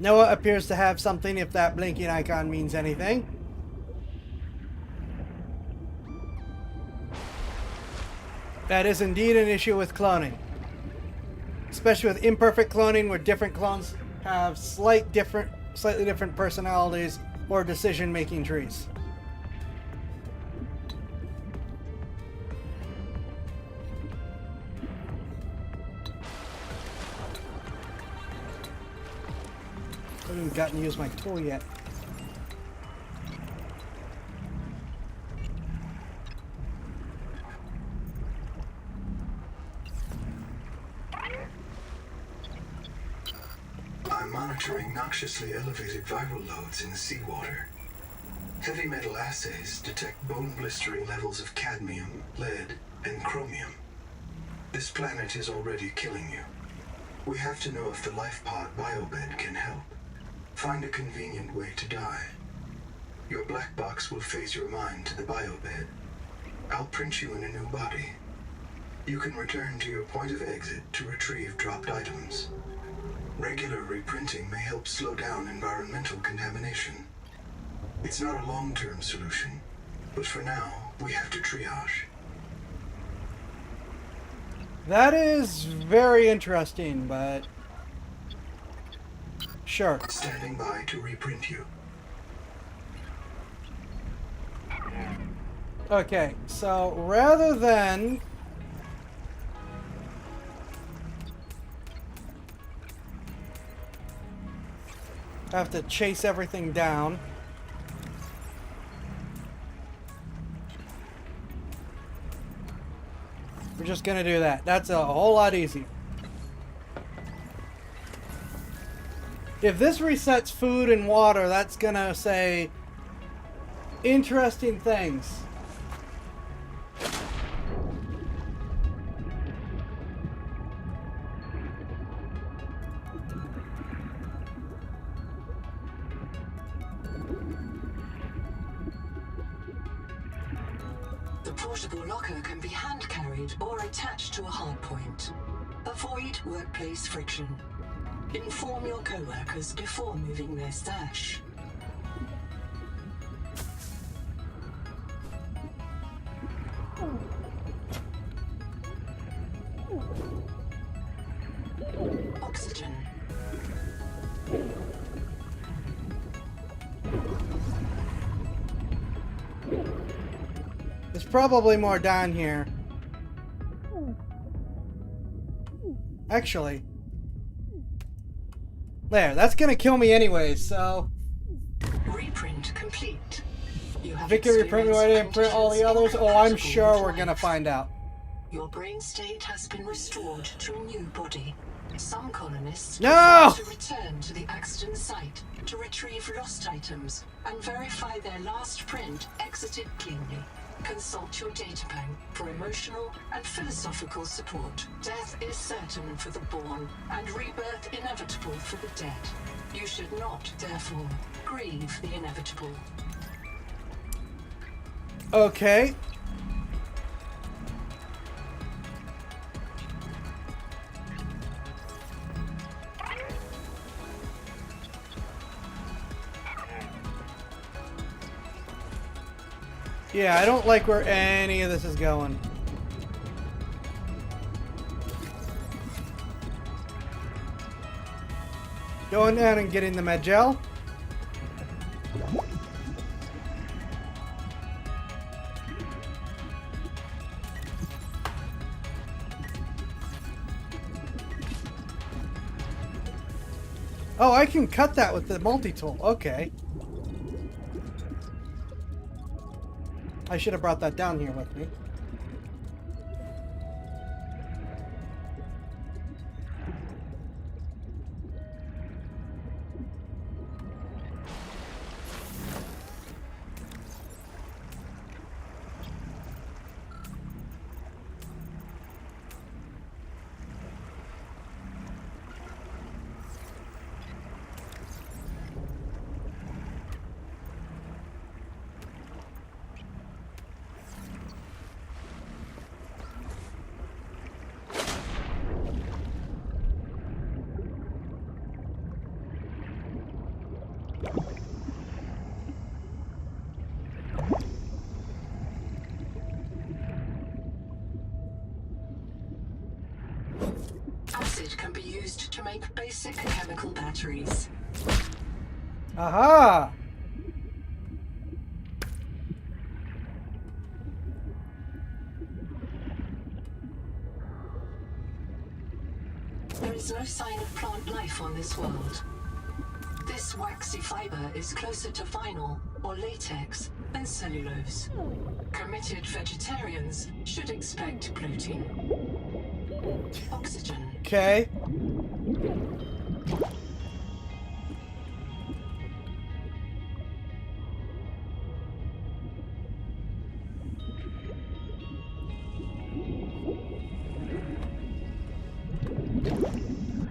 Noah appears to have something if that blinking icon means anything. That is indeed an issue with cloning. Especially with imperfect cloning where different clones have slightly different personalities or decision-making trees. I haven't even gotten to use my tool yet. I'm monitoring noxiously elevated viral loads in the seawater. Heavy metal assays detect bone-blistering levels of cadmium, lead, and chromium. This planet is already killing you. We have to know if the life pod biobed can help. Find a convenient way to die. Your black box will phase your mind to the biobed. I'll print you in a new body. You can return to your point of exit to retrieve dropped items. Regular reprinting may help slow down environmental contamination. It's not a long-term solution, but for now, we have to triage. That is very interesting, but sure. Standing by to reprint you. Okay, so rather than have to chase everything down, we're just gonna do that. That's a whole lot easier. If this resets food and water, that's gonna say interesting things. The portable locker can be hand-carried or attached to a hardpoint. Avoid workplace friction. Inform your co-workers before moving their stash. Oxygen. There's probably more down here. Actually. There, that's gonna kill me anyway, so. Reprint complete. You have Victor, reprint me, why didn't print all the others? Oh, I'm sure we're gonna find out. Your brain state has been restored to a new body. Some colonists No! prefer to return to the accident site to retrieve lost items and verify their last print exited cleanly. Consult your data bank for emotional and philosophical support. Death is certain for the born and rebirth inevitable for the dead. You should not, therefore, grieve the inevitable. Okay. Yeah, I don't like where any of this is going. Going down and getting the med gel. Oh, I can cut that with the multi-tool. Okay. I should have brought that down here with me. Acid can be used to make basic chemical batteries. Aha! There is no sign of plant life on this world. This waxy fiber is closer to vinyl or latex than cellulose. Committed vegetarians should expect bloating. Oxygen. Okay.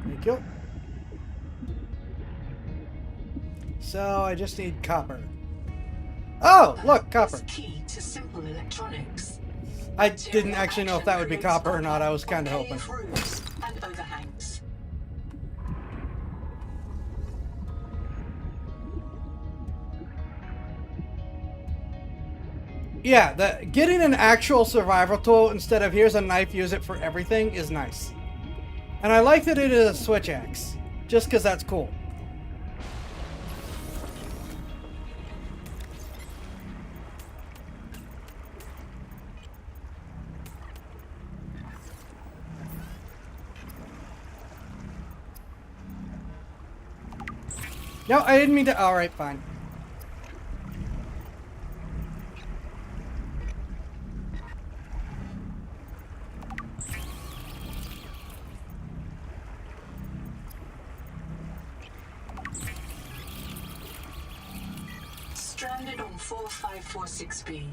Thank you. So I just need copper. Oh, look, copper. Is key to simple electronics. I didn't actually know if that would be copper or not. I was kind of hoping. Roofs and overhangs. Yeah, getting an actual survival tool instead of here's a knife, use it for everything is nice. And I like that it is a switch axe, just because that's cool. No, I didn't mean to. Alright, fine. Stranded on 4546B,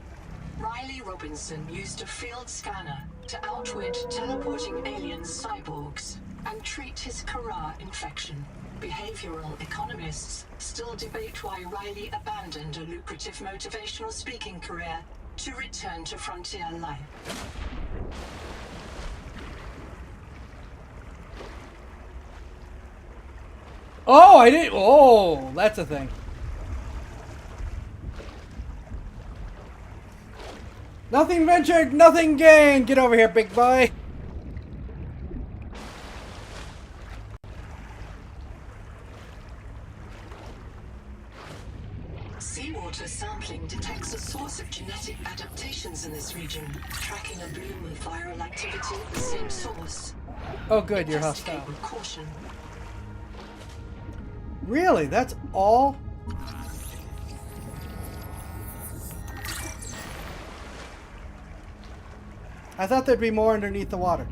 Riley Robinson used a field scanner to outwit teleporting alien cyborgs and treat his Kara infection. Behavioral economists still debate why Riley abandoned a lucrative motivational speaking career to return to frontier life. Oh, I didn't. Oh, that's a thing. Nothing ventured, nothing gained. Get over here, big boy. Seawater sampling detects a source of genetic adaptations in this region, tracking a bloom of viral activity at the same source. Oh, good, you're hostile. With caution. Really? That's all? I thought there'd be more underneath the water.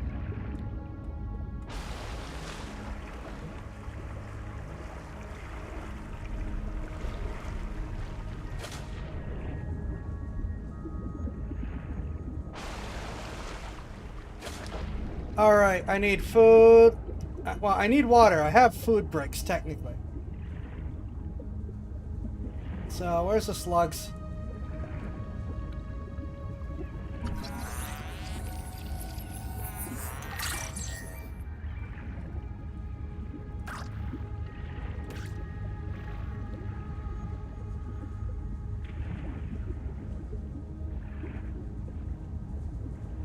Alright, I need food. Well, I need water. I have food bricks, technically. So, where's the slugs?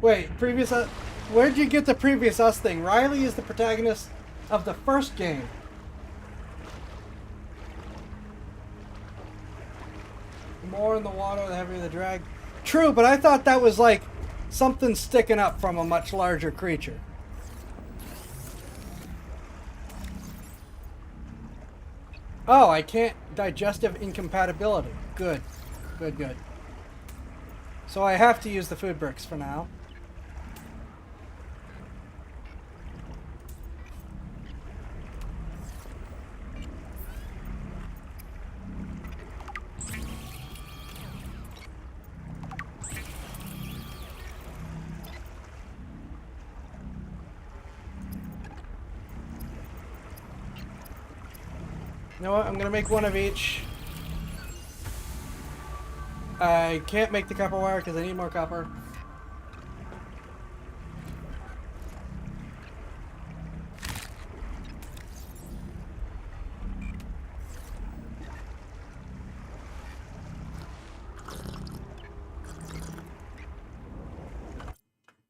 Wait, previous us? Where'd you get the previous us thing? Riley is the protagonist of the first game. The more in the water, the heavier the drag. True, but I thought that was like something sticking up from a much larger creature. Oh, I can't. Digestive incompatibility. Good. Good, good. So I have to use the food bricks for now. You know what? I'm gonna make one of each. I can't make the copper wire because I need more copper.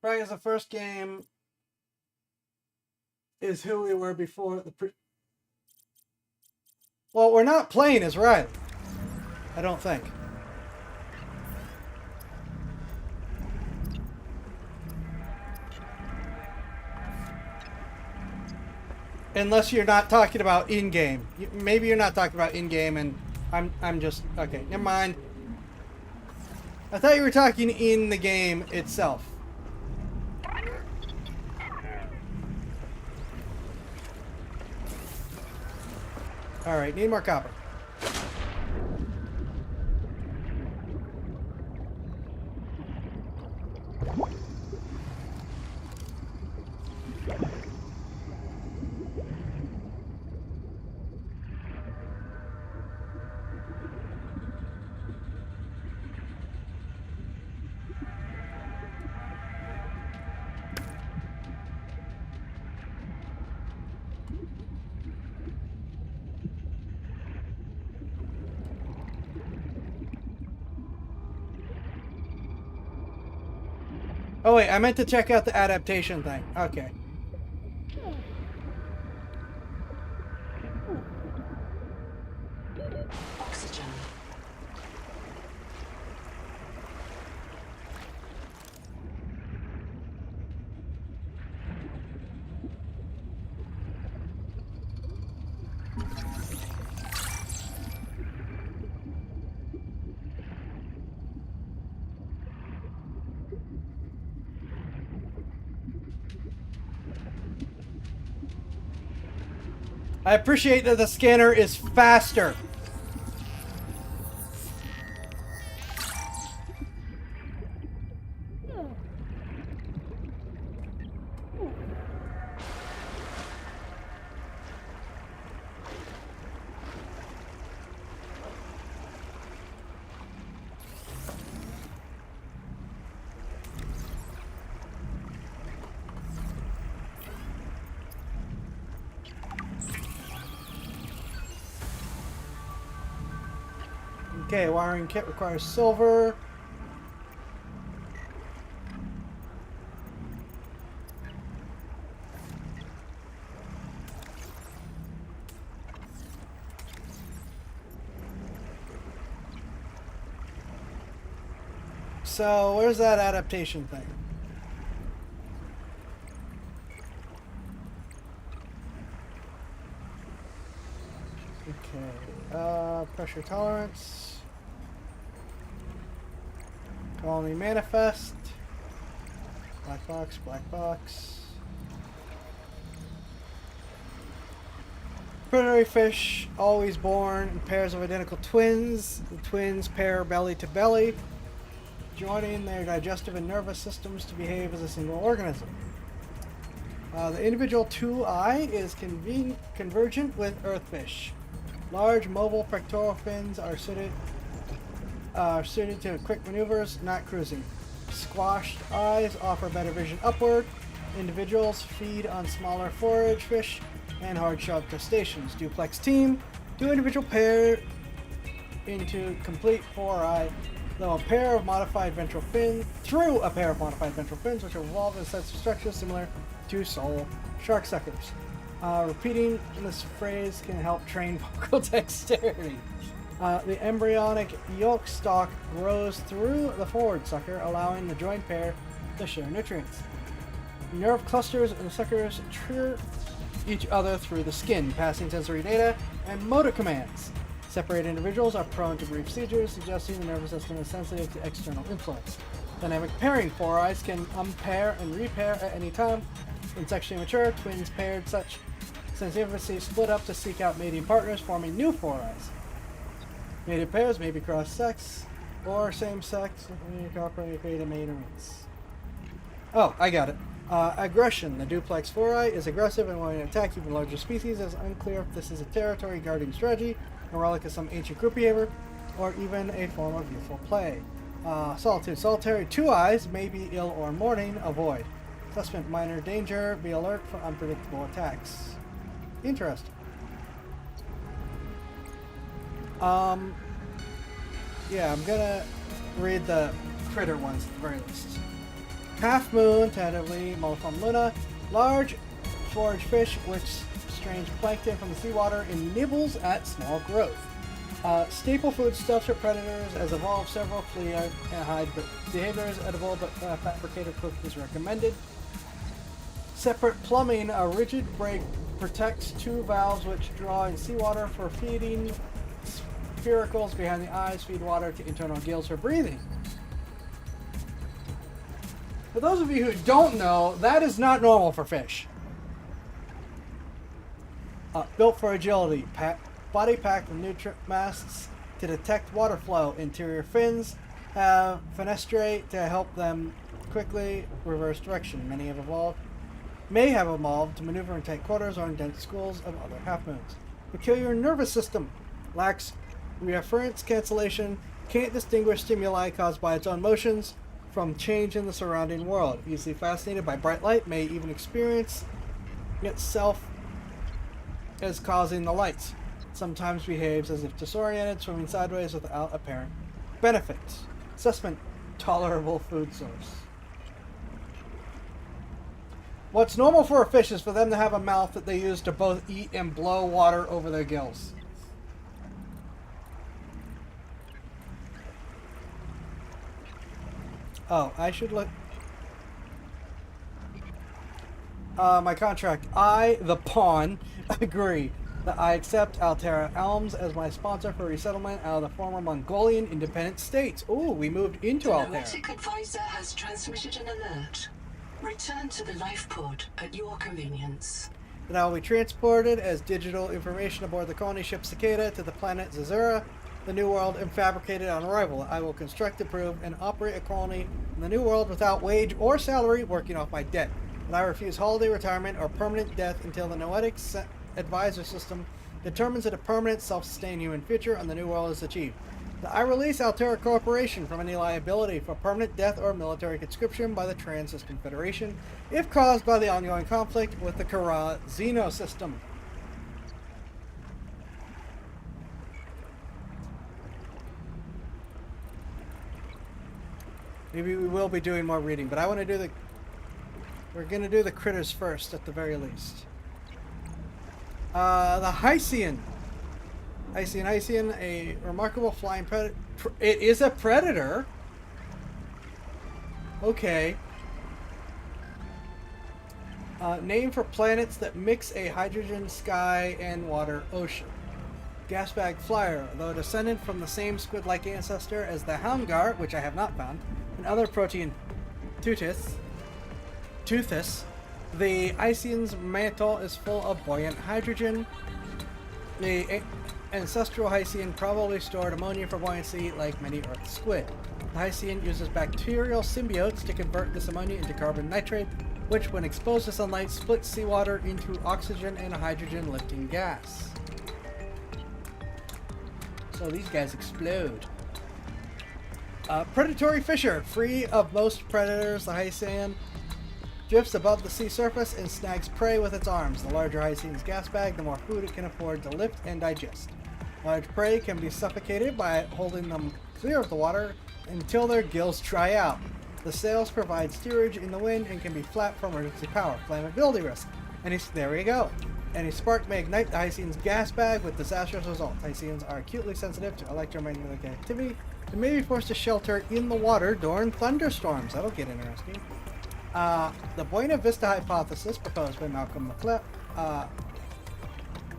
Right, as the first game is who we were before the Well, we're not playing as Riley. I don't think. Unless you're not talking about in-game. Maybe you're not talking about in-game and I'm just... Okay, never mind. I thought you were talking in the game itself. Alright, need more copper. Oh wait, I meant to check out the adaptation thing. Okay. Oxygen. I appreciate that the scanner is faster. Okay, wiring kit requires silver. So, where's that adaptation thing? Okay, pressure tolerance. Colony manifest. Black box, black box. Predatory fish, always born in pairs of identical twins. The twins pair belly to belly, joining their digestive and nervous systems to behave as a single organism. The individual 2-eye is convergent with earthfish. Large mobile pectoral fins are suited to quick maneuvers, not cruising. Squashed eyes offer better vision upward. Individuals feed on smaller forage fish and hard-shelled crustaceans. Duplex team, 2 individual pair into complete 4-eye through a pair of modified ventral fins, which evolve in sets of structures similar to soul shark suckers. Repeating this phrase can help train vocal dexterity. The embryonic yolk stalk grows through the forward sucker, allowing the joint pair to share nutrients. Nerve clusters and suckers trigger each other through the skin, passing sensory data and motor commands. Separate individuals are prone to brief seizures, suggesting the nervous system is sensitive to external influence. Dynamic pairing. Four eyes can unpair and repair at any time. When sexually mature, twins paired such sensitivity split up to seek out mating partners, forming new four eyes. Mated pairs may be cross-sex or same-sex when you cooperate to create a mating race. Oh, I got it. Aggression. The duplex four-eye is aggressive and willing to attack even larger species. It's unclear if this is a territory guarding strategy, a relic of some ancient group behavior, or even a form of youthful play. Solitude. Solitary two eyes may be ill or mourning. Avoid. Suspect minor danger. Be alert for unpredictable attacks. Interesting. Yeah, I'm gonna read the critter ones at the very least. Half moon, tentatively multiform luna, large forage fish which strains plankton from the seawater and nibbles at small growth. Staple foodstuffs for predators has evolved several flea and hide behaviors. Edible but fabricated cooked is recommended. Separate plumbing, a rigid break protects two valves which draw in seawater for feeding. Spiracles behind the eyes feed water to internal gills for breathing. For those of you who don't know, that is not normal for fish. Built for agility. Body packed with nutrient masts to detect water flow. Interior fins have fenestrae to help them quickly reverse direction. Many may have evolved to maneuver in tight quarters or in dense schools of other half-moons. Peculiar nervous system. Lacks reference cancellation. Can't distinguish stimuli caused by its own motions from change in the surrounding world. Easily fascinated by bright light, may even experience itself as causing the lights. Sometimes behaves as if disoriented, swimming sideways without apparent benefit. Assessment: tolerable food source. What's normal for a fish is for them to have a mouth that they use to both eat and blow water over their gills. Oh, I should look. My contract. I, the pawn, agree that I accept Altera Elms as my sponsor for resettlement out of the former Mongolian independent states. Ooh, we moved into The Altera. Noetic advisor has transmitted an alert. Return to the life pod at your convenience. And I will be transported as digital information aboard the colony ship Cicada to the planet Zazura, the New World, and fabricated on arrival. I will construct, approve, and operate a colony in the New World without wage or salary, working off my debt. And I refuse holiday retirement or permanent death until the Noetic advisor system determines that a permanent self-sustained human future on the New World is achieved. That I release Altera Corporation from any liability for permanent death or military conscription by the Trans-System Federation, if caused by the ongoing conflict with the Kara Xeno system. Maybe we will be doing more reading, but I want to do we're going to do the critters first, at the very least. The Hycean. Hycean, a remarkable flying predator. It is a predator? Okay. Name for planets that mix a hydrogen sky and water ocean. Gasbag flyer, though a descendant from the same squid-like ancestor as the Houndgar, which I have not found, and other protein toothus, the Hycean's mantle is full of buoyant hydrogen. The ancestral Hycean probably stored ammonia for buoyancy like many Earth squid. The Hycean uses bacterial symbiotes to convert this ammonia into carbon nitrate, which when exposed to sunlight splits seawater into oxygen and hydrogen lifting gas. So these guys explode. Predatory fisher, free of most predators, the Hycean drifts above the sea surface and snags prey with its arms. The larger Hycean's gas bag, the more food it can afford to lift and digest. Large prey can be suffocated by holding them clear of the water until their gills dry out. The sails provide steerage in the wind and can be flat for emergency power. Flammability risk. There we go. Any spark may ignite the Hycean's gas bag with disastrous results. Hyceans are acutely sensitive to electromagnetic activity and may be forced to shelter in the water during thunderstorms. That'll get interesting. The Buena Vista hypothesis, proposed by Malcolm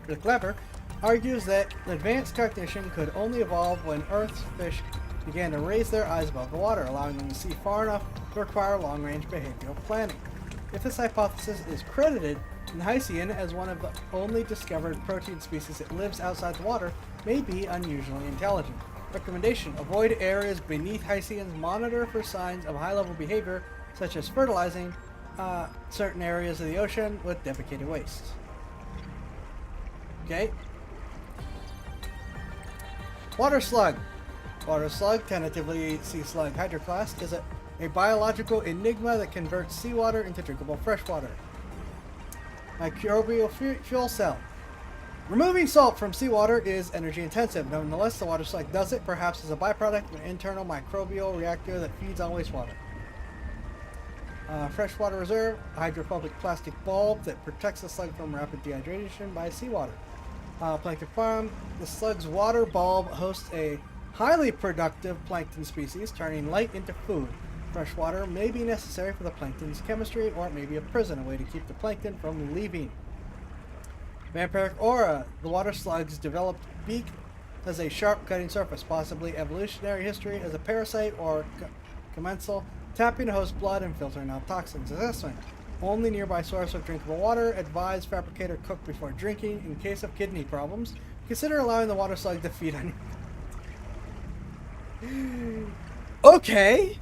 McLever, argues that advanced cognition could only evolve when Earth's fish began to raise their eyes above the water, allowing them to see far enough to require long-range behavioral planning. If this hypothesis is credited, then Hycean, as one of the only discovered protein species that lives outside the water, may be unusually intelligent. Recommendation: avoid areas beneath Hyceans. Monitor for signs of high-level behavior, such as fertilizing certain areas of the ocean with defecated waste. Okay. Water slug. Water slug, tentatively sea slug hydroclast, is a biological enigma that converts seawater into drinkable freshwater. Microbial fuel cell. Removing salt from seawater is energy intensive. Nonetheless, the water slug does it, perhaps as a byproduct of an internal microbial reactor that feeds on wastewater. Freshwater reserve, a hydrophobic plastic bulb that protects the slug from rapid dehydration by seawater. Plankton farm. The slug's water bulb hosts a highly productive plankton species, turning light into food. Fresh water may be necessary for the plankton's chemistry, or it may be a prison, a way to keep the plankton from leaving. Vampiric aura. The water slug's developed beak has a sharp cutting surface, possibly evolutionary history as a parasite or commensal, tapping the host blood and filtering out toxins. Assessment. Only nearby source of drinkable water. Advise fabricator cook before drinking. In case of kidney problems, consider allowing the water slug to feed on you. Okay.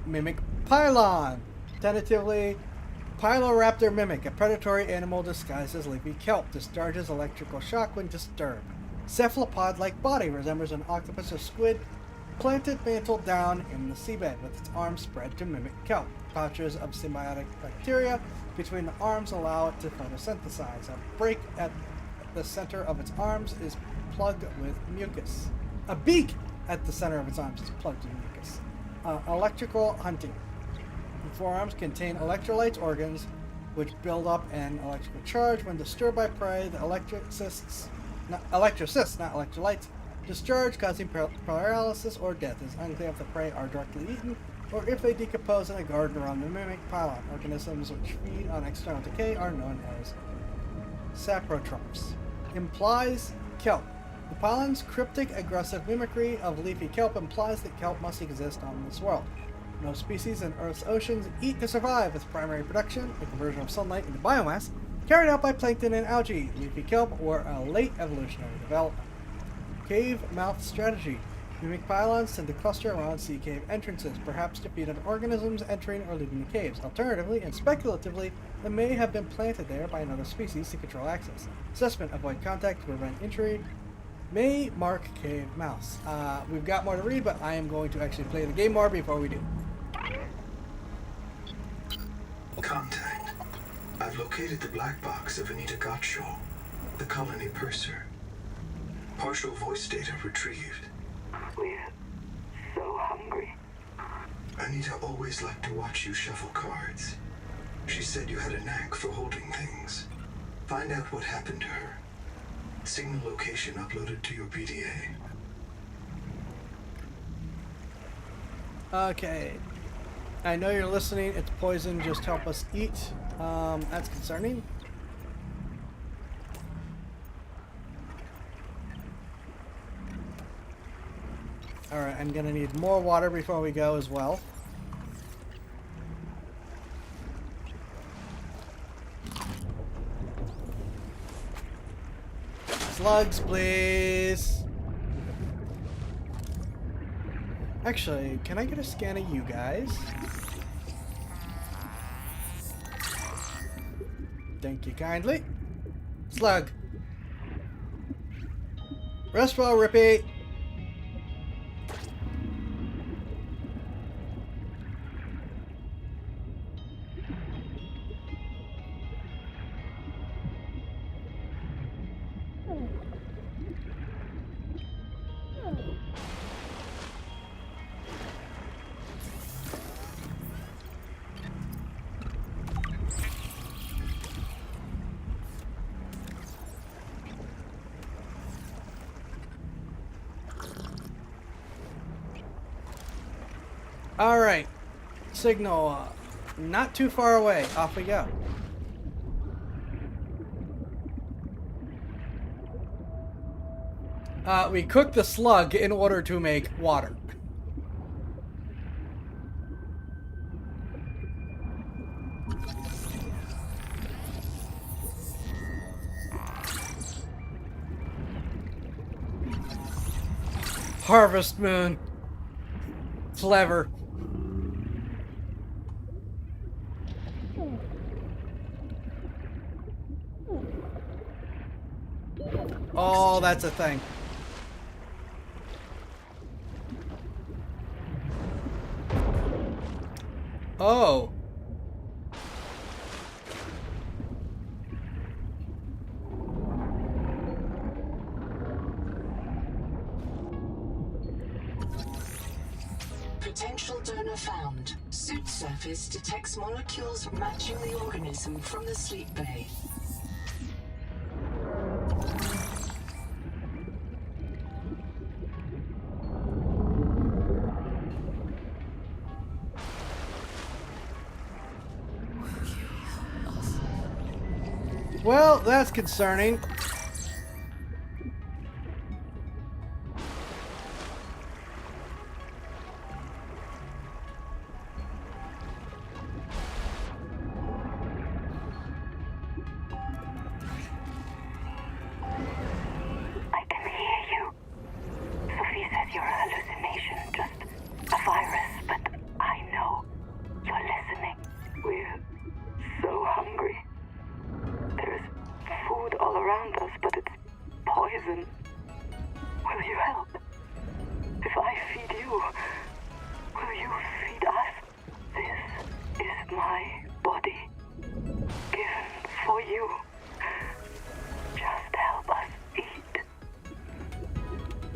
Mimic pylon. Tentatively, Pyloraptor mimic, a predatory animal disguised as leafy kelp, discharges electrical shock when disturbed. Cephalopod-like body, resembles an octopus or squid, planted mantle down in the seabed with its arms spread to mimic kelp. Pouches of symbiotic bacteria between the arms allow it to photosynthesize. A break at the center of its arms is plugged with mucus. A beak at the center of its arms is plugged with mucus. Electrical hunting. The forearms contain electrolytes organs which build up an electrical charge. When disturbed by prey, the electrocysts, not electrolytes, discharge, causing paralysis or death. It is unclear if the prey are directly eaten or if they decompose in a garden around the mimic pylon. Organisms which feed on external decay are known as saprotrophs. Implies kelp. The pylon's cryptic, aggressive mimicry of leafy kelp implies that kelp must exist on this world. No species in Earth's oceans eat to survive. Its primary production, the conversion of sunlight into biomass, carried out by plankton and algae. Leafy kelp were a late evolutionary development. Cave mouth strategy. Mimic pylons tend to cluster around sea cave entrances, perhaps to feed on organisms entering or leaving the caves. Alternatively, and speculatively, they may have been planted there by another species to control access. Assessment: avoid contact to prevent injury. May mark cave mouths. We've got more to read, but I am going to actually play the game more before we do. Contact. I've located the black box of Anita Gottschall, the colony purser. Partial voice data retrieved. We're so hungry. Anita always liked to watch you shuffle cards. She said you had a knack for holding things. Find out what happened to her. Signal location uploaded to your PDA. Okay. I know you're listening. It's poison. Just help us eat. That's concerning. Alright, I'm gonna need more water before we go as well. Slugs, please. Actually, can I get a scan of you guys? Thank you kindly. Slug. Rest well, Rippy. Alright. Signal. Not too far away. Off we go. We cook the slug in order to make water. Harvest Moon. Clever. Oh, that's a thing. Oh. Potential donor found. Suit surface detects molecules matching the organism from the sleep bay. Well, that's concerning.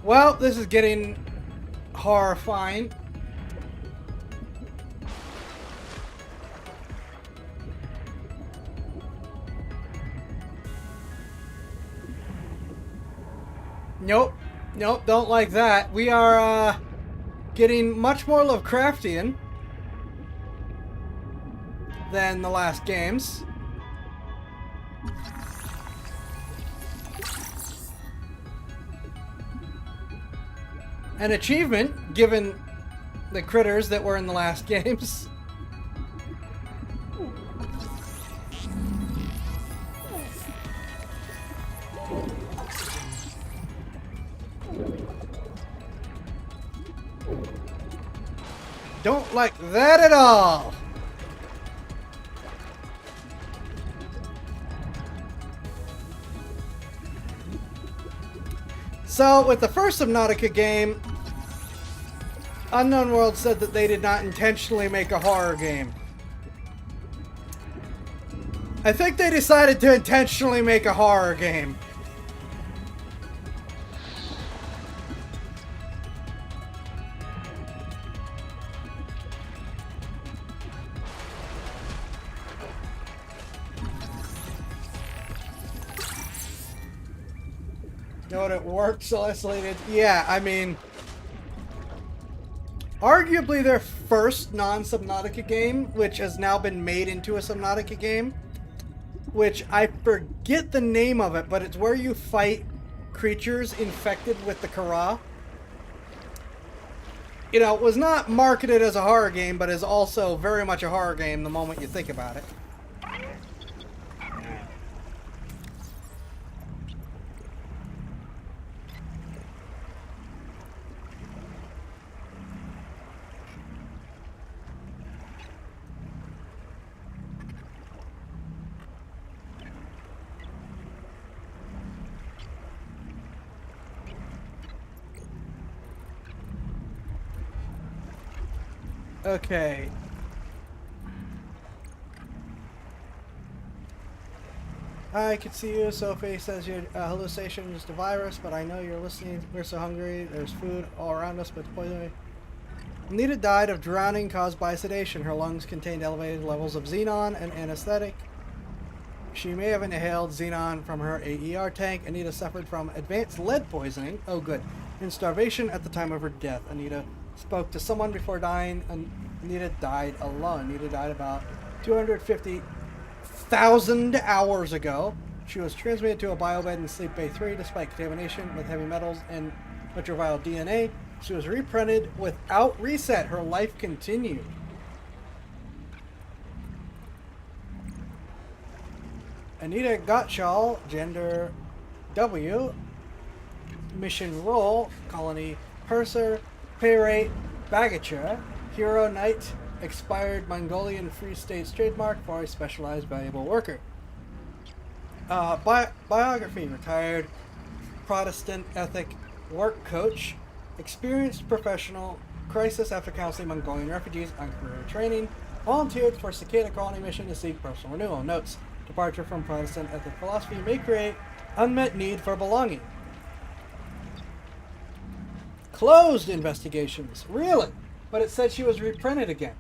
Well, this is getting horrifying. Nope. Nope, don't like that. We are, getting much more Lovecraftian than the last games. An achievement, given the critters that were in the last games. Don't like that at all. So, with the first Subnautica game, Unknown World said that they did not intentionally make a horror game. I think they decided to intentionally make a horror game. Know what it works, isolated? Yeah, I mean, arguably their first non-Subnautica game, which has now been made into a Subnautica game, which I forget the name of it, but it's where you fight creatures infected with the Kara. You know, it was not marketed as a horror game, but is also very much a horror game the moment you think about it. Okay. I can see you. Sophie says your hallucination is the virus, but I know you're listening. We're so hungry. There's food all around us, but it's poisoning. Anita died of drowning caused by sedation. Her lungs contained elevated levels of xenon and anesthetic. She may have inhaled xenon from her AER tank. Anita suffered from advanced lead poisoning. Oh, good. And starvation at the time of her death. Anita spoke to someone before dying, and Anita died alone. Anita died about 250,000 hours ago. She was transmitted to a biobed in Sleep Bay 3 despite contamination with heavy metals and ultraviolet DNA. She was reprinted without reset. Her life continued. Anita Gottschall, gender W, mission role, colony purser, pay rate, bagature, hero knight, expired Mongolian Free States trademark for a specialized valuable worker. Biography, retired Protestant ethic work coach, experienced professional, crisis after counseling Mongolian refugees on career training, volunteered for Cicada colony mission to seek personal renewal. Notes, departure from Protestant ethic philosophy may create unmet need for belonging. Closed investigations. Really? But it said she was reprinted again.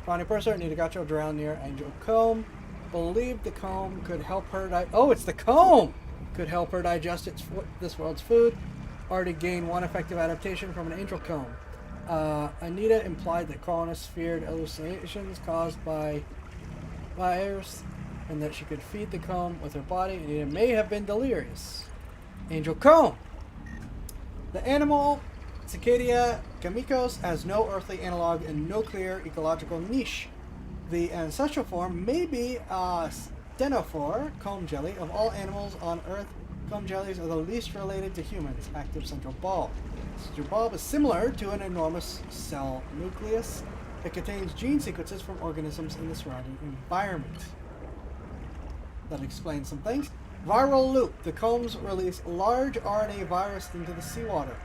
Ronnie Purser, Anita Gacho drowned near Angel Comb. Believed the comb could help her oh, it's the comb! Could help her digest this world's food. Already gained one effective adaptation from an angel comb. Anita implied that colonists feared hallucinations caused by virus and that she could feed the comb with her body. Anita may have been delirious. Angel comb! The animal, Cicadia gamikos, has no earthly analog and no clear ecological niche. The ancestral form may be a stenophore, comb jelly. Of all animals on Earth, comb jellies are the least related to humans. Active central bulb. Central bulb is similar to an enormous cell nucleus. It contains gene sequences from organisms in the surrounding environment. That explains some things. Viral loop. The combs release large RNA virus into the seawater.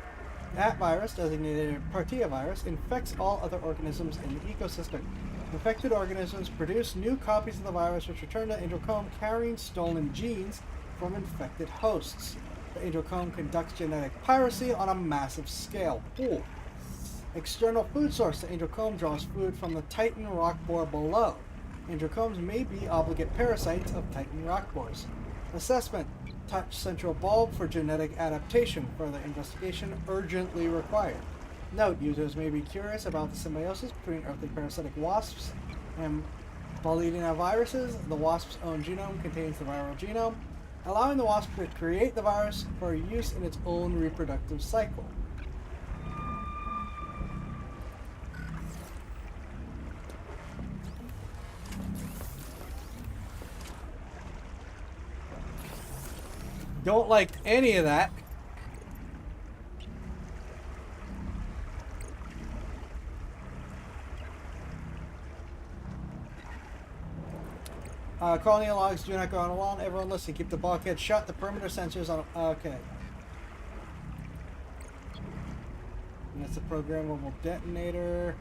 That virus, designated Proteovirus, infects all other organisms in the ecosystem. Infected organisms produce new copies of the virus which return to Angel Comb carrying stolen genes from infected hosts. The Angel Comb conducts genetic piracy on a massive scale. Ooh. External food source. The Angel Comb draws food from the Titan rock boar below. Angel Combs may be obligate parasites of Titan rock boars. Assessment. Touch central bulb for genetic adaptation. Further investigation urgently required. Note, users may be curious about the symbiosis between earthly parasitic wasps and Bolidina viruses. The wasp's own genome contains the viral genome, allowing the wasp to create the virus for use in its own reproductive cycle. Don't like any of that. Colony logs do not go on alone. Everyone listen. Keep the bulkhead shut. The perimeter sensors on. Okay. And that's a programmable detonator.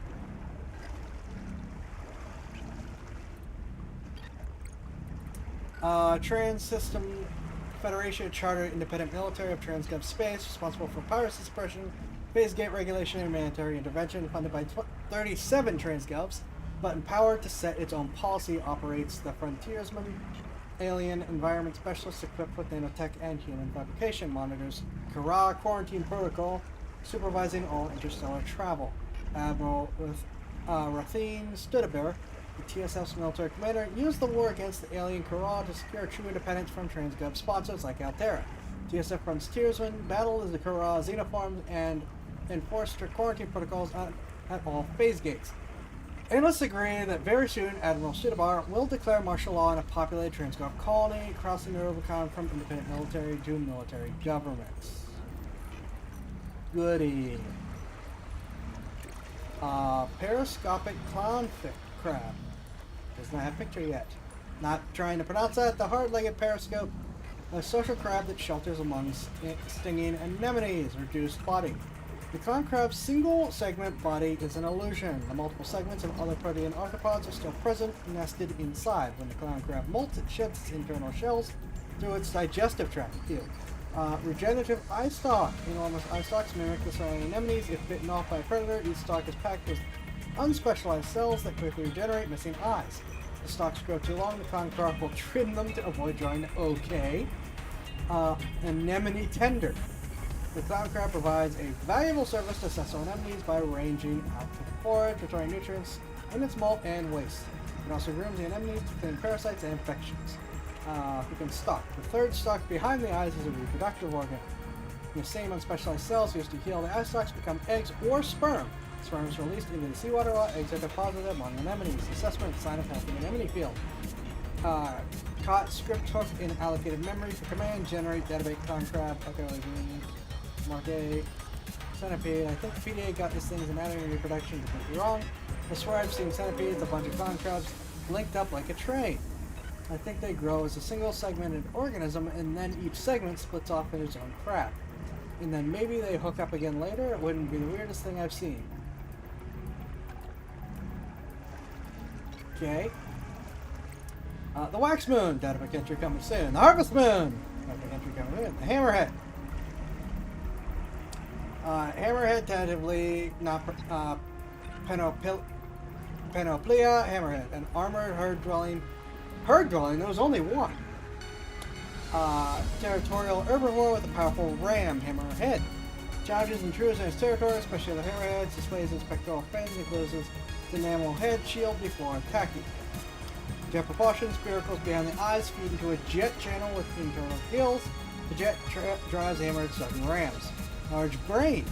Trans-System Federation, chartered independent military of Transgov Space, responsible for piracy suppression, phase gate regulation, and humanitarian intervention, funded by 37 Transgovs, but empowered to set its own policy, operates the Frontiersman, alien environment specialist equipped with nanotech and human fabrication, monitors Kara quarantine protocol, supervising all interstellar travel. Admiral Rathine Studeber, the TSF's military commander, used the war against the alien Kara to secure true independence from Transgov sponsors like Altera. TSF Frontiersman battled as the Kara xenoforms and enforced strict quarantine protocols at all phase gates. Analysts agree that very soon Admiral Studebar will declare martial law in a populated Transgov colony, crossing the Rubicon from independent military to military governments. Goody. Periscopic clownfish crab. Does not have a picture yet. Not trying to pronounce that. The hard-legged periscope, a social crab that shelters among stinging anemones. Reduced body. The clown crab's single-segment body is an illusion. The multiple segments of other protean arthropods are still present, nested inside. When the clown crab molts, it sheds its internal shells through its digestive tract. Regenerative eye stalk. Enormous eye stalks mimic the surrounding anemones. If bitten off by a predator, each stalk is packed with unspecialized cells that quickly regenerate missing eyes. If the stalks grow too long, the clown crab will trim them to avoid drawing. Okay. Anemone tender. The clown crab provides a valuable service to access anemones by ranging out to forage, restoring nutrients in its molt and waste. It also grooms the anemones to clean parasites and infections. Who can stalk? The third stalk behind the eyes is a reproductive organ. The same unspecialized cells used to heal the eye stalks become eggs or sperm. Sperm is released into the seawater while eggs are deposited among anemones. Assessment, sign of healthy anemone field. Caught script hook in allocated memory for command, generate database clown crab, mark A, centipede. I think PDA got this thing's anatomy and reproduction completely wrong. I swear I've seen centipedes, a bunch of clown crabs, linked up like a train. I think they grow as a single segmented organism and then each segment splits off in its own crab. And then maybe they hook up again later. It wouldn't be the weirdest thing I've seen. Okay. The Wax Moon, database entry coming soon. The Harvest Moon, database entry coming soon. The Hammerhead. Hammerhead tentatively not Panoplia Hammerhead, an armored herd dwelling. There was only one. Territorial herbivore with a powerful ram hammerhead. Challenges intrudes in its territory, especially the hammerheads, displays its pectoral fins, and closes the enamel head shield before attacking. Jet propulsion, spiracles behind the eyes feed into a jet channel with internal gills. The jet drives hammered sudden rams. Large brain.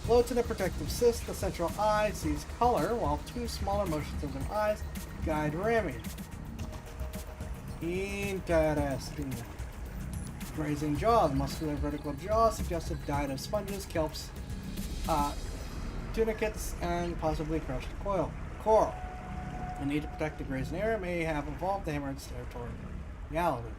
Floats in a protective cyst. The central eye sees color, while two smaller motions of the eyes guide ramming. Interesting. Grazing jaw. The muscular vertical jaw suggests a diet of sponges, kelps, tunicates, and possibly crushed coral. The need to protect the grazing area may have evolved the hammerhead's territoriality.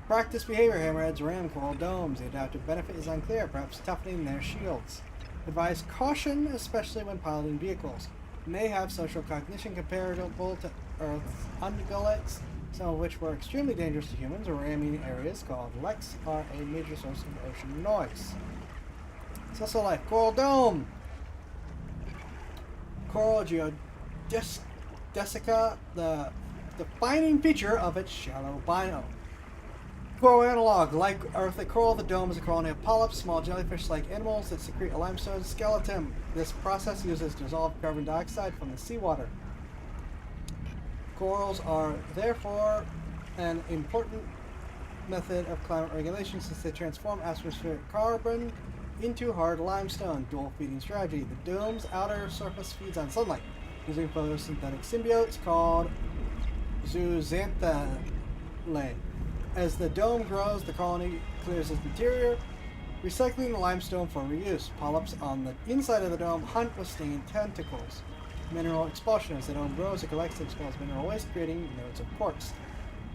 Practice behavior. Hammerheads ram coral domes. The adaptive benefit is unclear, perhaps toughening their shields. Advise caution, especially when piloting vehicles. May have social cognition comparable to Earth's ungulates, some of which were extremely dangerous to humans. Ramming areas called leks are a major source of ocean noise. It's also like coral dome. Coral geodesica, the defining feature of its shallow biome. Coral analog. Like earthly coral, the dome is a colony of polyps, small jellyfish-like animals that secrete a limestone skeleton. This process uses dissolved carbon dioxide from the seawater. Corals are therefore an important method of climate regulation since they transform atmospheric carbon into hard limestone. Dual feeding strategy. The dome's outer surface feeds on sunlight using photosynthetic symbiotes called zooxanthellae. As the dome grows, the colony clears its interior, recycling the limestone for reuse. Polyps on the inside of the dome hunt with stinging tentacles. Mineral expulsion. As the dome grows, it collects and expels mineral waste, creating nodes of quartz.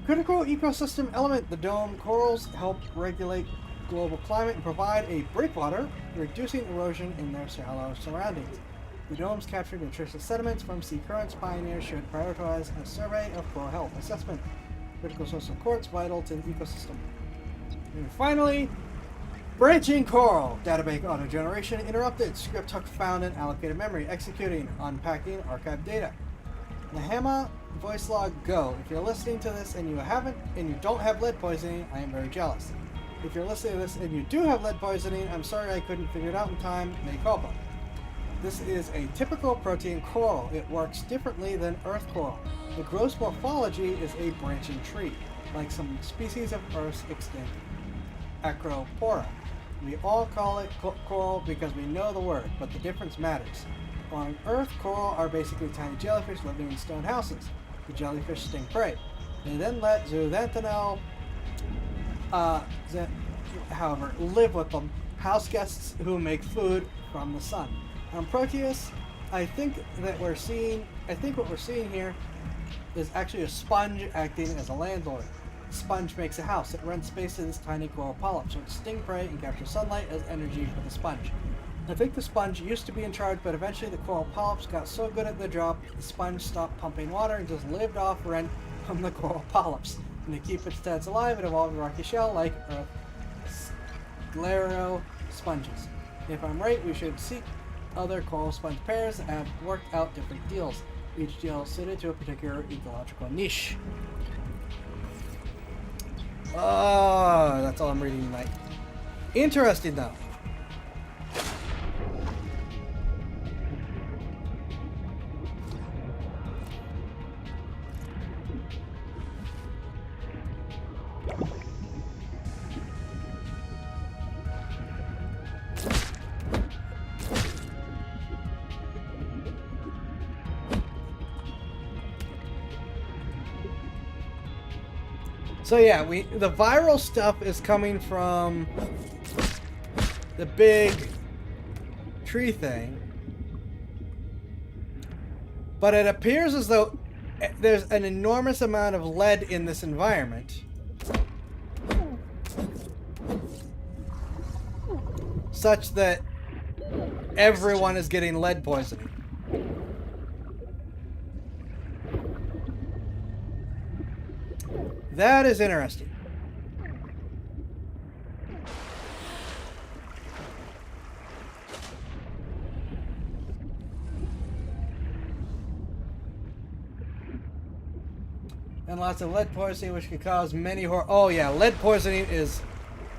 Critical ecosystem element. The dome corals help regulate global climate and provide a breakwater, reducing erosion in their shallow surroundings. The domes capture nutritious sediments from sea currents. Pioneers should prioritize a survey of coral health assessment. Critical source of quartz, vital to the ecosystem. And finally, branching coral. Database auto-generation interrupted. Script hook found in allocated memory. Executing. Unpacking archived data. Nahama voice log go. If you're listening to this and you don't have lead poisoning, I am very jealous. If you're listening to this and you do have lead poisoning, I'm sorry I couldn't figure it out in time. Mea culpa. This is a typical protein coral. It works differently than earth coral. The gross morphology is a branching tree, like some species of Earth's extinct Acropora. We all call it coral because we know the word, but the difference matters. On Earth, coral are basically tiny jellyfish living in stone houses. The jellyfish sting prey. They then let zooxanthellae, however, live with them, house guests who make food from the sun. On Proteus, I think what we're seeing here is actually a sponge acting as a landlord. The sponge makes a house. It rents space to this tiny coral polyp, so it sting prey and captures sunlight as energy for the sponge. I think the sponge used to be in charge, but eventually the coral polyps got so good at their job, the sponge stopped pumping water and just lived off rent from the coral polyps. And to keep its tenants alive, it evolved a rocky shell like sclero sponges. If I'm right, we should seek other coral sponge pairs that have worked out different deals. Each deal suited to a particular ecological niche. Oh, that's all I'm reading tonight. Interesting though. So yeah, the viral stuff is coming from the big tree thing. But it appears as though there's an enormous amount of lead in this environment. Such that everyone is getting lead poisoning. That is interesting. And lots of lead poisoning, which can cause many oh yeah, lead poisoning is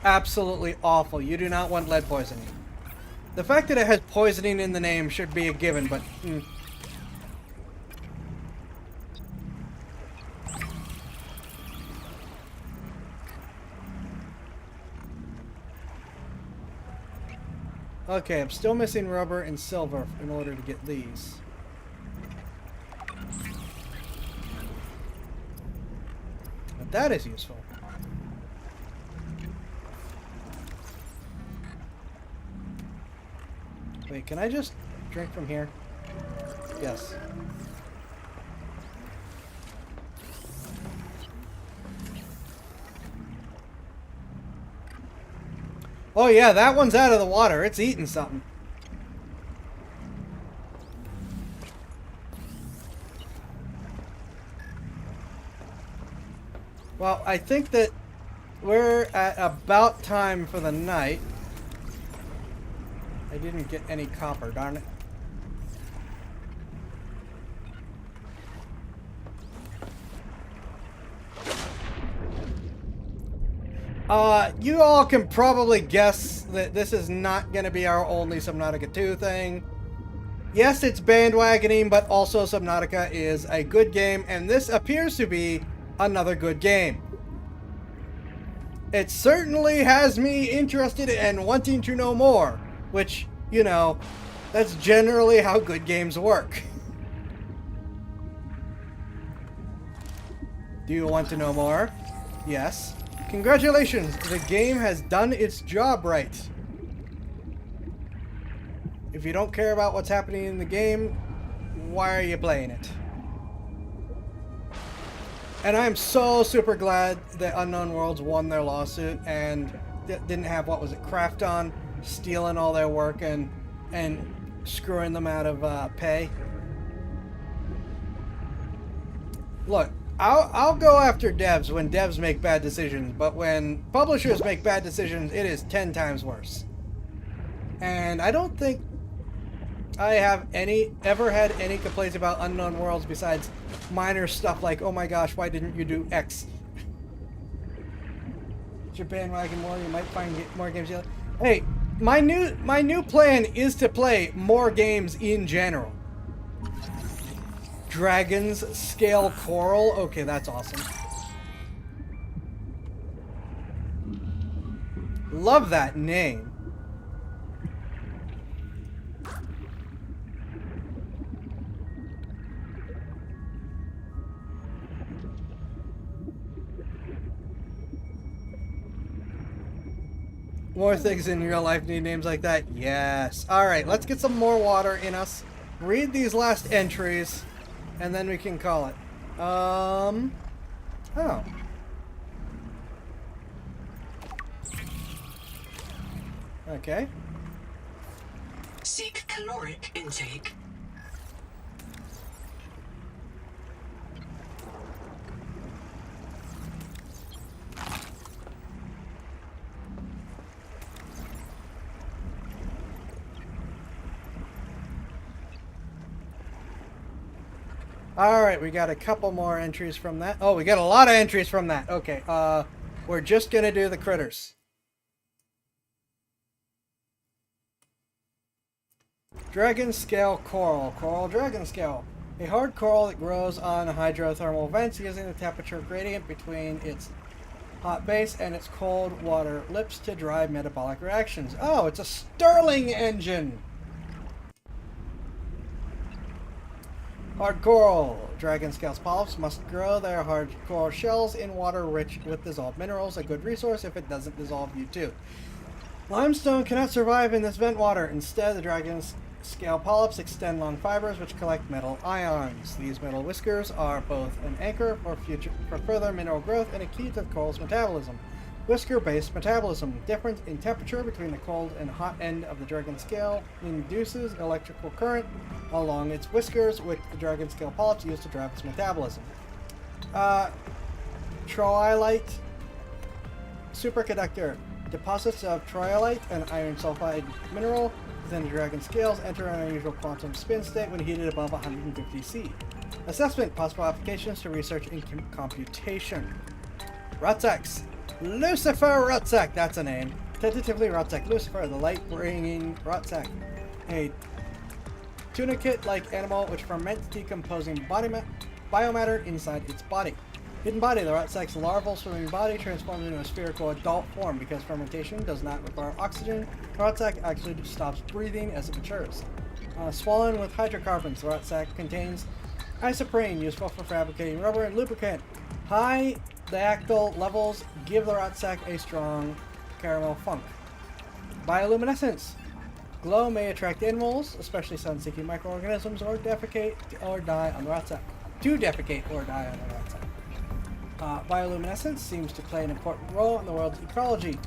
absolutely awful. You do not want lead poisoning. The fact that it has poisoning in the name should be a given, but... Okay, I'm still missing rubber and silver in order to get these. But that is useful. Wait, can I just drink from here? Yes. Oh yeah, that one's out of the water. It's eating something. Well, I think that we're at about time for the night. I didn't get any copper, darn it. You all can probably guess that this is not going to be our only Subnautica 2 thing. Yes, it's bandwagoning, but also Subnautica is a good game, and this appears to be another good game. It certainly has me interested and wanting to know more, which, you know, that's generally how good games work. Do you want to know more? Yes. Congratulations, the game has done its job right. If you don't care about what's happening in the game, why are you playing it? And I'm so super glad that Unknown Worlds won their lawsuit and didn't have, what was it, Craft on stealing all their work and screwing them out of pay. Look, I'll go after devs when devs make bad decisions, but when publishers make bad decisions, it is 10 times worse. And I don't think I have ever had any complaints about Unknown Worlds besides minor stuff like, oh my gosh, why didn't you do X? It's your bandwagon more, you might find more games. Hey, my new plan is to play more games in general. Dragons Scale Coral. Okay, that's awesome. Love that name. More things in real life need names like that? Yes. Alright, let's get some more water in us. Read these last entries. And then we can call it. Oh. Okay. Seek caloric intake. Alright, we got a couple more entries from that. Oh, we got a lot of entries from that. Okay, we're just gonna do the critters. Dragon Scale Coral. Coral Dragon Scale. A hard coral that grows on hydrothermal vents using the temperature gradient between its hot base and its cold water lips to drive metabolic reactions. Oh, it's a Stirling engine! Hard coral. Dragon scales polyps must grow their hard coral shells in water rich with dissolved minerals, a good resource if it doesn't dissolve you too. Limestone cannot survive in this vent water. Instead, the dragon's scale polyps extend long fibers which collect metal ions. These metal whiskers are both an anchor for further mineral growth and a key to the coral's metabolism. Whisker-based metabolism. Difference in temperature between the cold and hot end of the dragon scale induces electrical current along its whiskers, which the dragon scale polyps use to drive its metabolism. Troilite superconductor. Deposits of troilite, an iron sulfide mineral within the dragon scales, enter an unusual quantum spin state when heated above 150 C. Assessment. Possible applications to research in computation. Rotsex. Lucifer Rotsack, that's a name. Tentatively, Rotsack Lucifer, the light-bringing Rotsack. A tunicate-like animal which ferments decomposing biomatter inside its body. Hidden body, the Rotsack's larval swimming body transforms into a spherical adult form. Because fermentation does not require oxygen, the Rotsack actually stops breathing as it matures. Swollen with hydrocarbons, the Rotsack contains isoprene, useful for fabricating rubber and lubricant. High diactyl levels give the Rotsack a strong caramel funk. Bioluminescence. Glow may attract animals, especially sun-seeking microorganisms, or defecate or die on the Rotsack. To defecate or die on the Rotsack. Bioluminescence seems to play an important role in the world's ecology.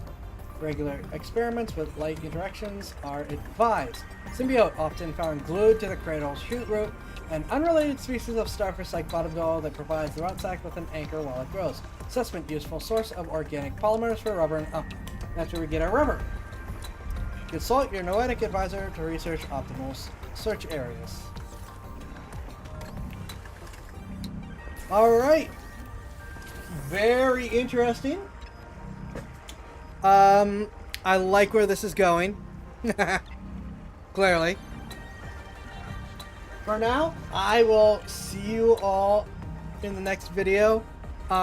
Regular experiments with light interactions are advised. Symbiote, often found glued to the cradle's shoot root, an unrelated species of starfish like bottom dweller that provides the Rotsack with an anchor while it grows. Assessment, useful source of organic polymers for rubber and that's where we get our rubber. Consult your noetic advisor to research optimal search areas. Alright. Very interesting. I like where this is going. Clearly. For now, I will see you all in the next video.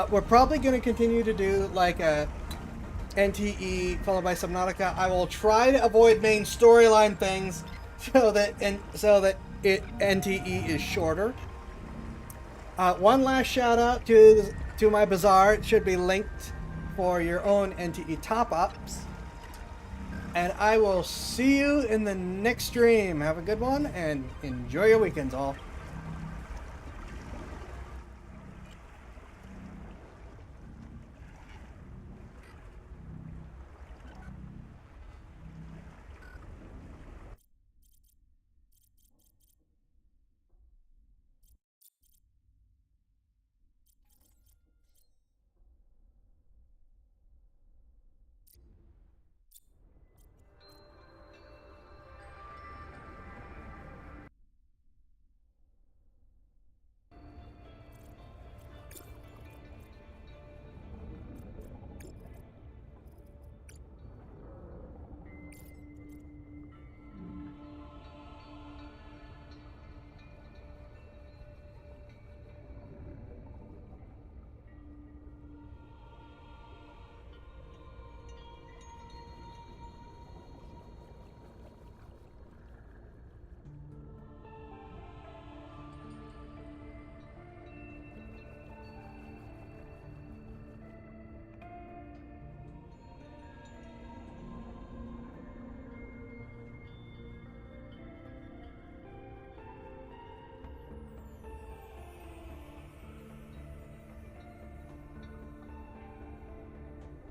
We're probably going to continue to do like a NTE followed by Subnautica. I will try to avoid main storyline things so that NTE is shorter. One last shout out to my bazaar. It should be linked for your own NTE top-ups. And I will see you in the next stream. Have a good one and enjoy your weekends all.